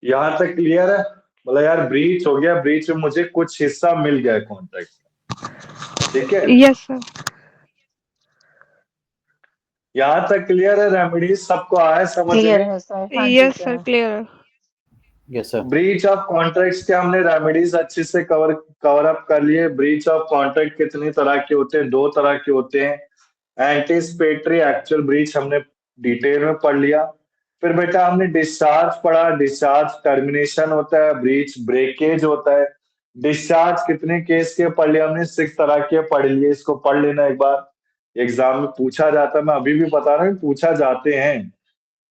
यहाँ तक क्लियर है। मतलब यार ब्रीच हो गया, ब्रीच में मुझे कुछ हिस्सा मिल गया कॉन्ट्रैक्ट, ठीक है। Yes sir. यहाँ तक क्लियर है, रेमेडीज सबको आया समझ क्लियर में। है सर। हाँ यस ठीक सर, है। क्लियर है। Yes, sir. Breach of contracts के हमने रेमेडीज अच्छे से कवर अप कर लिए। ब्रीच ऑफ कॉन्ट्रैक्ट कितनी तरह के होते हैं, 2 तरह के होते हैं। एंटीसिपेटरी, एक्चुअल ब्रीच हमने डिटेल में पढ़ लिया। फिर बेटा हमने डिस्चार्ज पढ़ा, डिस्चार्ज टर्मिनेशन होता है, ब्रीच ब्रेकेज होता है। डिस्चार्ज कितने केस के पढ़ लिया हमने, 6 तरह के पढ़ लिए। इसको पढ़ लेना एक बार, एग्जाम में पूछा जाता है, मैं अभी भी बता रहा हूँ पूछा जाते हैं।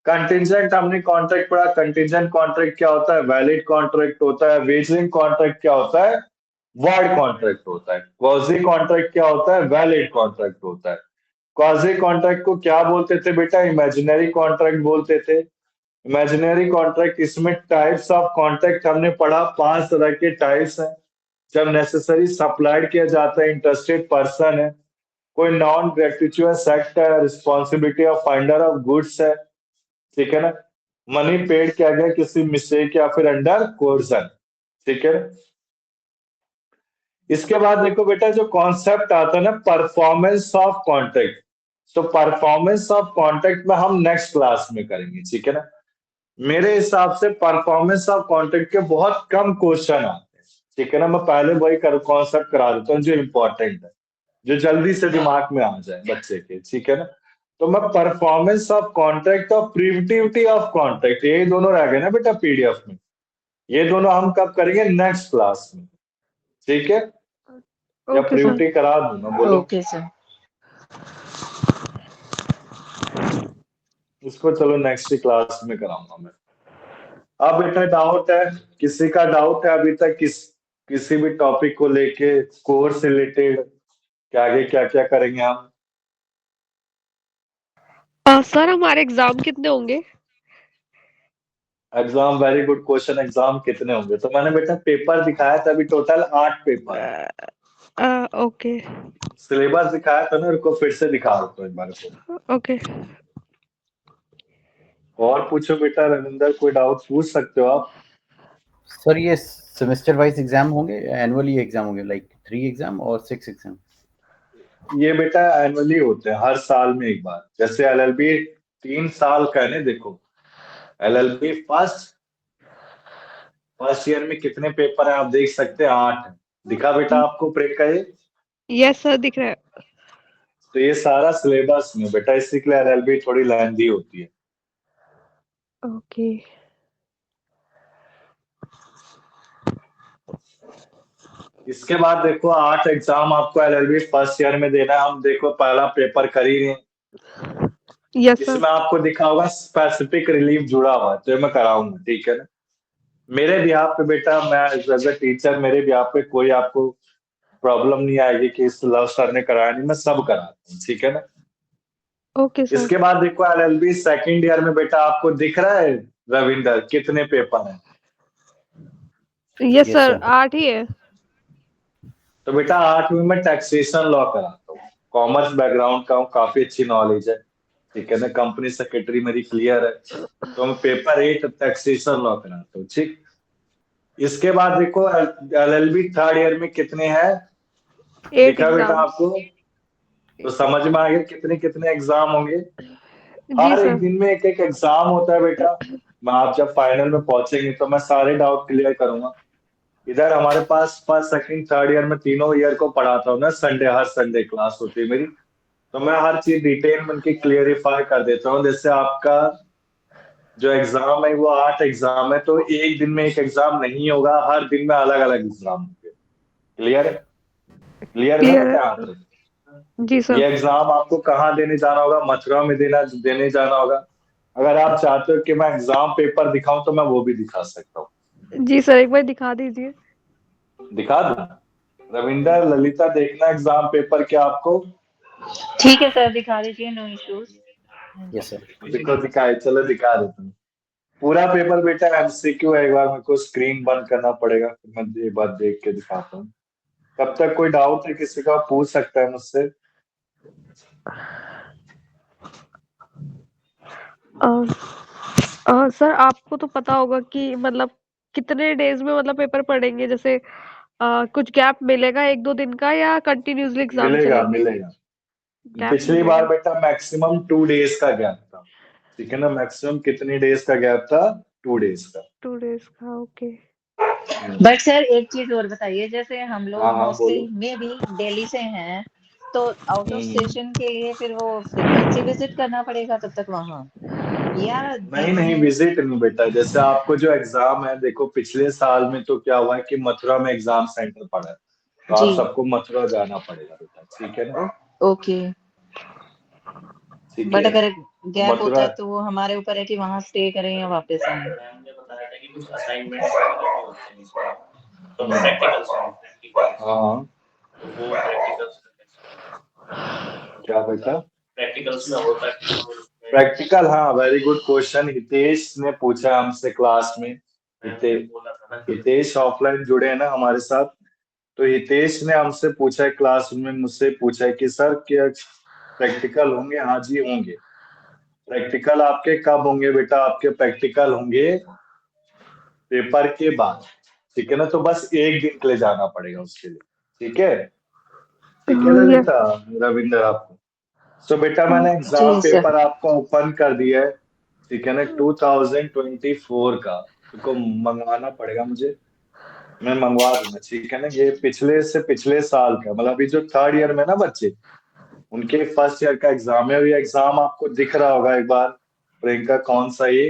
कंटिजेंट हमने कॉन्ट्रैक्ट पढ़ा। कंटिजेंट कॉन्ट्रैक्ट क्या होता है, वैलिड कॉन्ट्रैक्ट होता है। वेजरिंग कॉन्ट्रैक्ट क्या होता है, वॉइड कॉन्ट्रैक्ट होता है। क्वाजी कॉन्ट्रैक्ट क्या होता है, वैलिड कॉन्ट्रैक्ट होता है। क्वाजी कॉन्ट्रैक्ट को क्या बोलते थे बेटा, इमेजिनरी कॉन्ट्रैक्ट बोलते थे। इमेजिनरी कॉन्ट्रैक्ट, इसमें टाइप्स ऑफ कॉन्ट्रैक्ट हमने पढ़ा, 5 तरह के टाइप्स हैं। जब नेसेसरी सप्लाइड किया जाता है, इंटरेस्टेड पर्सन है, कोई नॉन ग्रेटिचुअस एक्ट है, responsibility of finder of goods है, ठीक है ना। मनी पेड किया गया किसी मिस्टेक या फिर अंडर कोर्सन, ठीक है। इसके बाद देखो बेटा जो कॉन्सेप्ट आता है ना, परफॉर्मेंस ऑफ कॉन्ट्रैक्ट। तो परफॉर्मेंस ऑफ कॉन्ट्रैक्ट में हम नेक्स्ट क्लास में करेंगे, ठीक है ना। मेरे हिसाब से परफॉर्मेंस ऑफ कॉन्ट्रैक्ट के बहुत कम क्वेश्चन आते हैं, ठीक है ना। मैं पहले वही कॉन्सेप्ट करा देता हूँ जो इंपॉर्टेंट है, जो जल्दी से दिमाग में आ जाए बच्चे के, ठीक है ना। तो मैं परफॉर्मेंस ऑफ कॉन्ट्रैक्ट और प्रिविटिविटी ऑफ कॉन्ट्रैक्ट, ये दोनों रह गए ना बेटा पीडीएफ में। ये दोनों हम कब करेंगे, नेक्स्ट क्लास में, ठीक है। या ओके सर। प्रिविटी करा दूंगा, बोलो। Okay sir. इसको चलो नेक्स्ट क्लास में कराऊंगा मैं। अब बेटा डाउट है, किसी का डाउट है अभी तक किसी भी टॉपिक को लेके, कोर्स रिलेटेड, कि आगे क्या क्या करेंगे हम। सर हमारे एग्जाम कितने होंगे? Exam, very good question. Exam कितने होंगे, तो मैंने बेटा पेपर दिखाया था, अभी टोटल 8 पेपर है। ओके सिलेबस दिखाया था ना, उनको फिर से दिखा देता हूँ एक बार को। ओके। और पूछो बेटा रविंदर, कोई डाउट पूछ सकते हो आप। सर ये सेमेस्टर वाइज एग्जाम होंगे, एनुअली एग्जाम होंगे, लाइक 3 एग्जाम और 6 एग्जाम? ये बेटा एनुअली होते हैं, हर साल में एक बार। जैसे एलएलबी 3 साल का है ना, देखो एलएलबी फर्स्ट ईयर में कितने पेपर है आप देख सकते हैं, 8 है। दिखा बेटा आपको ब्रेक का ये? यस सर, दिख रहा है। तो ये सारा सिलेबस में बेटा, इसी के लिए एलएलबी थोड़ी लेंथी होती है। ओके। इसके बाद देखो 8 एग्जाम आपको एलएलबी फर्स्ट ईयर में देना है। हम देखो पहला पेपर कर ही रहे हैं, यस सर। इसमें आपको दिखा होगा स्पेसिफिक रिलीफ जुड़ा हुआ है, तो ये मैं कराऊंगा, ठीक है ना। मेरे बिहाफ पे बेटा, मैं एज ए टीचर, मेरे बिहाफ पे कोई आपको प्रॉब्लम नहीं आएगी कि इस लव सर ने कराया नहीं, मैं सब कराता हूँ, ठीक है ना। Okay sir. इसके बाद देखो एलएलबी सेकंड ईयर में बेटा, आपको दिख रहा है रविंदर कितने पेपर हैं? Yes Yes, sir, sir. 8 ही है। तो बेटा 8 में मैं टैक्सेशन लॉ कराता हूँ। कॉमर्स बैकग्राउंड का हूँ, काफी अच्छी नॉलेज है, ठीक है ना। कंपनी सेक्रेटरी मेरी क्लियर है, तो मैं पेपर 8 टैक्सेशन लॉ कराता हूँ, ठीक। इसके बाद देखो एलएलबी थर्ड ईयर में कितने हैं, 8 दिखा बेटा एग्जाम। आपको? तो समझ में आ गया कितने कितने एग्जाम होंगे। जी हर एक सर। दिन में एक एक एग्जाम होता है बेटा। मैं आप जब फाइनल में पहुंचेंगे तो मैं सारे डाउट क्लियर करूंगा। इधर हमारे पास फर्स्ट सेकंड थर्ड ईयर में तीनों ईयर को पढ़ाता हूँ ना, संडे हर संडे क्लास होती है मेरी, तो मैं हर चीज डिटेल में उनकी क्लियरिफाई कर देता हूँ। जैसे आपका जो एग्जाम है वो 8 एग्जाम है, तो एक दिन में एक एग्जाम नहीं होगा, हर दिन में अलग अलग एग्जाम होंगे। क्लियर है? क्लियर है क्लियर बेटा है यहाँ तक? जी ये सर। एग्जाम आपको कहाँ देने जाना होगा? मथुरा में देने जाना होगा। अगर आप चाहते हो कि मैं एग्जाम पेपर दिखाऊं तो मैं वो भी दिखा सकता हूँ। जी सर, एक बार दिखा दीजिए। दिखा दूं? रविंदर, ललिता, देखना एग्जाम पेपर क्या आपको? ठीक है सर, दिखा दीजिए, नो इश्यूज। Yes, sir. देखो दिखाए, चलो दिखा देता हूँ। पूरा पेपर बेटा एमसीक्यू है, एक बार मेरे को स्क्रीन बंद करना पड़ेगा, फिर मैं एक बार देख के दिखाता हूँ। तब तक कोई डाउट है किसी का, पूछ सकता है मुझसे। सर आपको तो पता होगा कि मतलब कितने डेज में मतलब पेपर पढ़ेंगे, जैसे कुछ गैप मिलेगा 1-2 दिन का, या कंटिन्यूसली एग्जाम मिलेगा चलेंगे? मिलेगा। गैप पिछली बार मिलेगा। बेटा मैक्सिमम 2 डेज का गैप था, ठीक है ना? मैक्सिमम कितनी डेज का गैप था? 2 डेज का। 2 डेज का, ओके। बट सर एक चीज और बताइए, जैसे हम हाँ लोग हाँ बोलो। मोस्टली में भी दिल्ली से हैं, तो आउट ऑफ हम्म। स्टेशन के लिए फिर वो फ्रीक्वेंसी विजिट करना पड़ेगा तब तक वहां, या नहीं दिन नहीं, में? विजिट नहीं बेटा। जैसे आपको जो एग्जाम है, देखो पिछले साल में तो क्या हुआ है कि मथुरा में एग्जाम सेंटर पड़ा है, तो जी। आप सबको मथुरा जाना पड़ेगा बेटा, ठीक है ना? ओके। ठीक बट है, अगर तो गैप होता मथुरा। है तो वो हमारे ऊपर है कि वहां स्टे करें या वापस आए। मैम ने बताया था कि कुछ असाइनमेंट्स वगैरह भी होते हैं इसमें, तो प्रैक्टिकल्स हाँ तो वो प्रैक्टिकल्स क्या बेटा? प्रैक्टिकल्स में होता है कि प्रैक्टिकल, हाँ वेरी गुड क्वेश्चन। हितेश ने पूछा हमसे क्लास में। बोला था ना कि हितेश ऑफलाइन जुड़े हैं ना हमारे साथ, तो हितेश ने हमसे पूछा है क्लास में, मुझसे पूछा है कि सर क्या प्रैक्टिकल होंगे? हाँ जी होंगे। प्रैक्टिकल आपके कब होंगे बेटा? आपके प्रैक्टिकल होंगे पेपर के बाद, ठीक है ना? तो बस एक दिन के लिए जाना पड़ेगा उसके लिए, ठीक है? ठीक है यस। ललिता, रविंदर आपको। सो बेटा मैंने एग्जाम जी सर। पेपर आपको ओपन कर दिया है, ठीक है ना? 2024 का तुमको मंगवाना पड़ेगा मुझे, मैं मंगवा दूंगा, ठीक है ना? ये पिछले से पिछले साल का, मतलब अभी जो थर्ड ईयर में ना बच्चे, उनके फर्स्ट ईयर का एग्जाम है। ये एग्जाम आपको दिख रहा होगा एक बार, प्रियंका, कौन सा ये?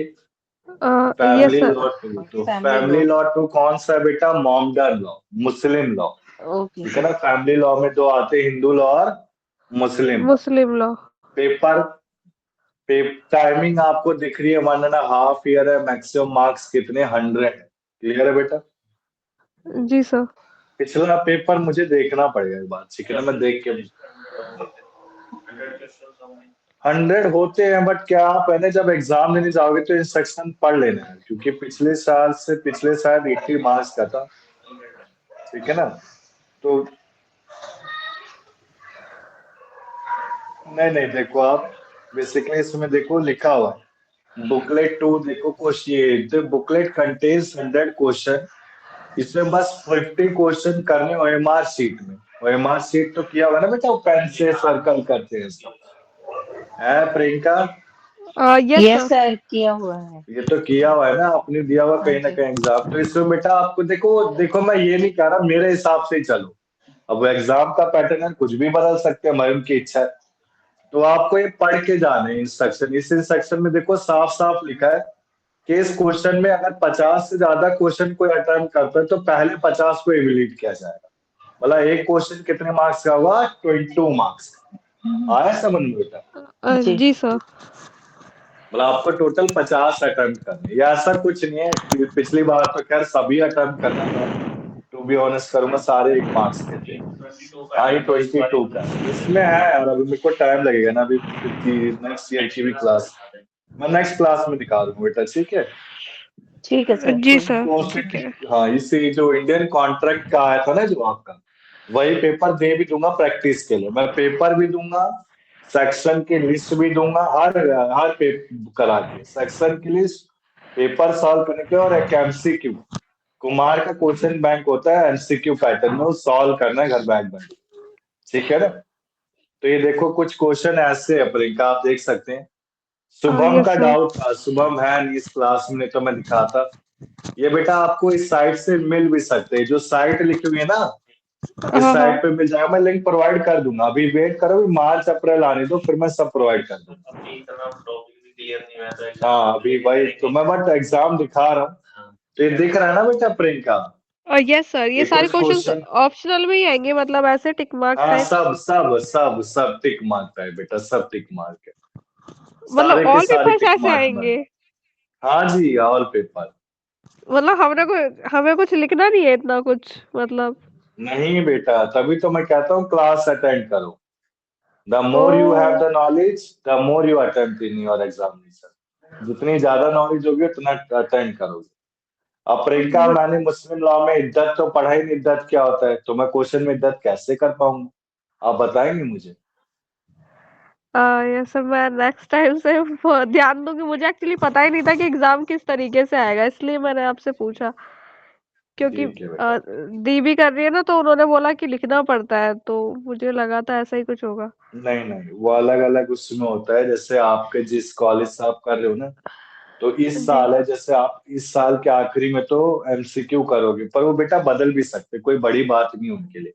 Yes family sir. लॉ 2। तो फैमिली फैमिली लॉ। लॉ 2 कौन सा है बेटा? मॉमडन लॉ, मुस्लिम लॉ, ओके ठीक है सर। ना? फैमिली लॉ में दो आते हैं, हिंदू लॉ और मुस्लिम लॉ। मुस्लिम लॉ। पेपर टाइमिंग आपको दिख रही है, 1.5 ईयर है, मैक्सिमम मार्क्स कितने? 100। क्लियर है बेटा? जी सर। पिछला पेपर मुझे देखना पड़ेगा एक बार, ठीक है ना? मैं देख के 100 होते हैं, बट क्या आप है ना जब एग्जाम देने जाओगे तो इंस्ट्रक्शन पढ़ लेना है, क्योंकि पिछले साल से पिछले शायद 80 मार्क्स का था, ठीक है ना? तो नहीं नहीं, देखो आप बेसिकली इसमें देखो लिखा हुआ है बुकलेट 2, देखो क्वेश्चन, बुकलेट कंटेन्स 100 क्वेश्चन, इसमें बस 50 क्वेश्चन करने ओएमआर शीट में। ओएमआर शीट तो किया हुआ है ना बेटा, वो पेन से सर्कल करते हैं सब, है Priyanka? Yes yes sir. Sir, किया हुआ है। ये तो किया हुआ है ना आपने, दिया हुआ हाँ कहीं ना जी। कहीं एग्जाम। तो इसमें बेटा आपको देखो देखो, मैं ये नहीं कह रहा मेरे हिसाब से ही चलो, अब एग्जाम का पैटर्न है, कुछ भी बदल सकते हैं, हमारी उनकी इच्छा है। तो आपको ये पढ़ के जाना है इंस्ट्रक्शन। इस इंस्ट्रक्शन में देखो साफ साफ लिखा है कि इस क्वेश्चन में अगर 50 से ज्यादा क्वेश्चन कोई अटेम्प्ट करता है तो पहले 50 को एवेल्यूएट किया जाएगा। मतलब एक क्वेश्चन कितने मार्क्स का हुआ? 22 मार्क्स का। आया समझ में बेटा? जी। जी सर। मतलब आपको टोटल 50 अटेम्प्ट करने, या ऐसा कुछ नहीं है कि पिछली बार तो खैर सभी अटेम्प्ट करना था, टू बी ऑनेस्ट करूंगा, सारे 1 मार्क्स के थे। आई 22 का इसमें है यार, अभी मेरे को टाइम लगेगा ना, अभी नेक्स्ट ईयर की भी क्लास मैं नेक्स्ट क्लास में दिखा दूंगा बेटा, ठीक है? ठीक है सर, जी कोई सर, तो ठीक है। हाँ, इसी जो इंडियन कॉन्ट्रैक्ट का आया था ना जो आपका, वही पेपर दे भी दूंगा प्रैक्टिस के लिए। मैं पेपर भी दूंगा, सेक्शन की लिस्ट भी दूंगा, हर हर पेपर करा के सेक्शन की लिस्ट, पेपर सॉल्व करने के, और एक एमसीक्यू, कुमार का क्वेश्चन बैंक होता है एमसीक्यू पैटर्न में, वो सॉल्व करना है घर बैठ बैठ, ठीक है ना? तो ये देखो कुछ क्वेश्चन ऐसे है प्रियंका, आप देख सकते हैं। शुभम यस का सर। डाउट था, शुभम है नहीं इस क्लास में, तो मैं दिखाता। ये बेटा आपको इस साइट से मिल भी सकते हैं, जो साइट लिखी हुई है ना, इस हाँ साइट हाँ पे मिल जाएगा। मैं लिंक प्रोवाइड कर दूंगा, अभी वेट करो, मार्च अप्रैल आने दो, फिर मैं सब प्रोवाइड कर दूंगा। अभी इतना टॉपिक भी क्लियर नहीं हुआ तो एग्जाम हाँ अभी वही तो मैं बट एग्जाम दिखा रहा हूँ, हाँ तो ये दिख रहा है ना बेटा प्रियंका, यस सर, ये ये सारे कुछ क्वेश्चंस क्वेश्चन, ऑप्शनल में ही आएंगे, मतलब ऐसे टिक मार्क हाँ टाइप? सब सब सब सब टिक मार्क है बेटा, सब टिक मार्क है, मतलब सारे के ऑल सारे पेपर्स टिक ऐसे मार्क में। आएंगे? हाँ जी ऑल पेपर। मतलब हमें कुछ लिखना नहीं है इतना कुछ, मतलब? नहीं बेटा, तभी तो मैं कहता हूँ क्लास अटेंड करो। The oh more you have the knowledge the more you attempt in your examination. जितनी ज्यादा नॉलेज होगी उतना अटेंड करोगे। अब प्रियंका, वो मैंने मुस्लिम लॉ में इद्दत तो पढ़ा ही नहीं, इद्दत क्या होता है, तो मैं क्वेश्चन में इद्दत कैसे कर पाऊंगा, आप बताएंगे मुझे? यस सर, मैं नेक्स्ट टाइम से ध्यान दूंगी। मुझे एक्चुअली पता ही नहीं था कि एग्जाम किस तरीके से आएगा, इसलिए मैंने आपसे पूछा। क्योंकि ठीक है बेटा। दी भी कर रही है ना, तो उन्होंने बोला कि लिखना पड़ता है, तो मुझे लगा था ऐसा ही कुछ होगा। नहीं नहीं, वो अलग अलग उसमें होता है, जैसे आपके जिस कॉलेज से आप कर रहे हो ना, तो इस जी। साल है, जैसे आप इस साल के आखिरी में तो एमसीक्यू करोगे, पर वो बेटा बदल भी सकते, कोई बड़ी बात नहीं उनके लिए।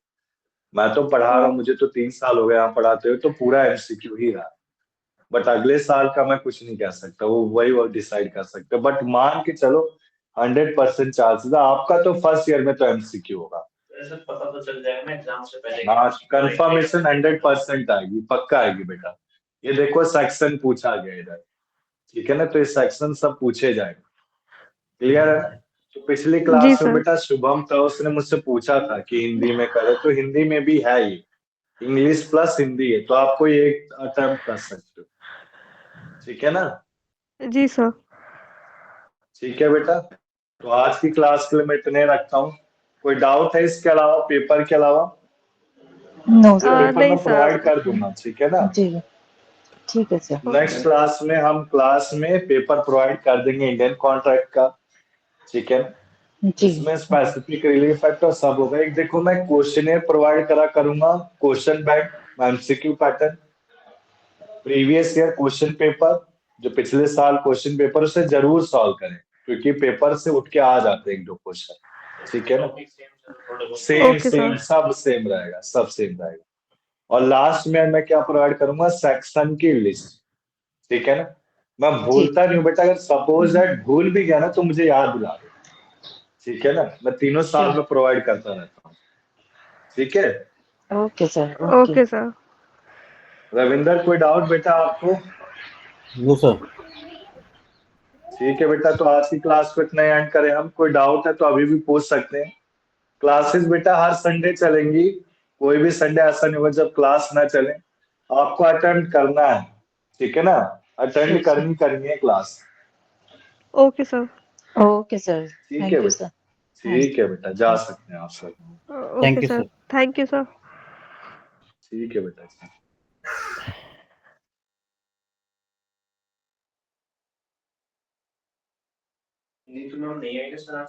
मैं तो पढ़ा रहा ओ, हूँ, मुझे तो 3 साल हो गए यहाँ पढ़ाते हुए, तो पूरा एमसीक्यू ही रहा। बट अगले साल का मैं कुछ नहीं कह सकता, वो डिसाइड कर सकते, बट मान के चलो 100% चांसेस है। आपका तो फर्स्ट ईयर में तो एमसीक्यू होगा। ऐसे पता तो चल जाएगा ना एग्जाम से पहले। हाँ कंफर्मेशन 100% आएगी, पक्का आएगी बेटा। ये देखो सेक्शन पूछा गया इधर, ठीक है ना, तो ये सेक्शन सब पूछे जाएंगे, क्लियर है? तो पिछली जी क्लास में सर। बेटा शुभम था, उसने मुझसे पूछा था कि हिंदी में करे, तो हिंदी में भी है ये, इंग्लिश प्लस हिंदी है, तो आपको ये एक अटेम्प्ट कर सकते हो, ठीक है ना? जी सर। ठीक है बेटा, तो आज की क्लास के लिए मैं इतने रखता हूँ। कोई डाउट है इसके अलावा, पेपर के अलावा? नो ये सर। पेपर नहीं मैं सर। प्रोवाइड कर दूंगा, ठीक है ना? जी ठीक है सर। नेक्स्ट क्लास में हम क्लास में पेपर प्रोवाइड कर देंगे इंडियन कॉन्ट्रैक्ट का, ठीक है? जी इसमें स्पेसिफिक रिलीफ फैक्टर सब होगा। एक देखो मैं क्वेश्चनेयर प्रोवाइड करा करूंगा, question bank, MCQ pattern, previous year question paper, जो पिछले साल क्वेश्चन पेपर, उसे जरूर सॉल्व करें, क्योंकि पेपर से उठ के आ जाते हैं एक दो क्वेश्चन, ठीक है ना? टॉपिक सेम सर, थोड़े बहुत सेम ओके सेम सर। सब सेम रहेगा, सब सेम रहेगा। और लास्ट में मैं क्या प्रोवाइड करूंगा, सेक्शन की लिस्ट, ठीक है ना? मैं जी भूलता नहीं हूँ बेटा, अगर सपोज दैट भूल भी गया ना तो मुझे याद दिला दो, ठीक है ना? मैं तीनों साल श्योर। में प्रोवाइड करता रहता हूँ, ठीक है? Okay sir. Okay. Okay sir. Ravinder, कोई डाउट बेटा आपको? No sir. ठीक है बेटा, तो आज की क्लास को इतना एंड करें हम। कोई डाउट है तो अभी भी पूछ सकते हैं। क्लासेस बेटा हर संडे चलेंगी, कोई भी संडे ऐसा नहीं होगा जब क्लास ना चले। आपको अटेंड करना है, ठीक है ना? Sure attend sir. करनी है class, okay sir. Okay sir. ठीक है थैंक यू बेटा? सर। थैंक ठीक है बेटा, जा सकते हैं आप सब। Okay thank you sir. Sir. Thank you sir. ठीक है बेटा। नहीं तो नहीं आएगा सर।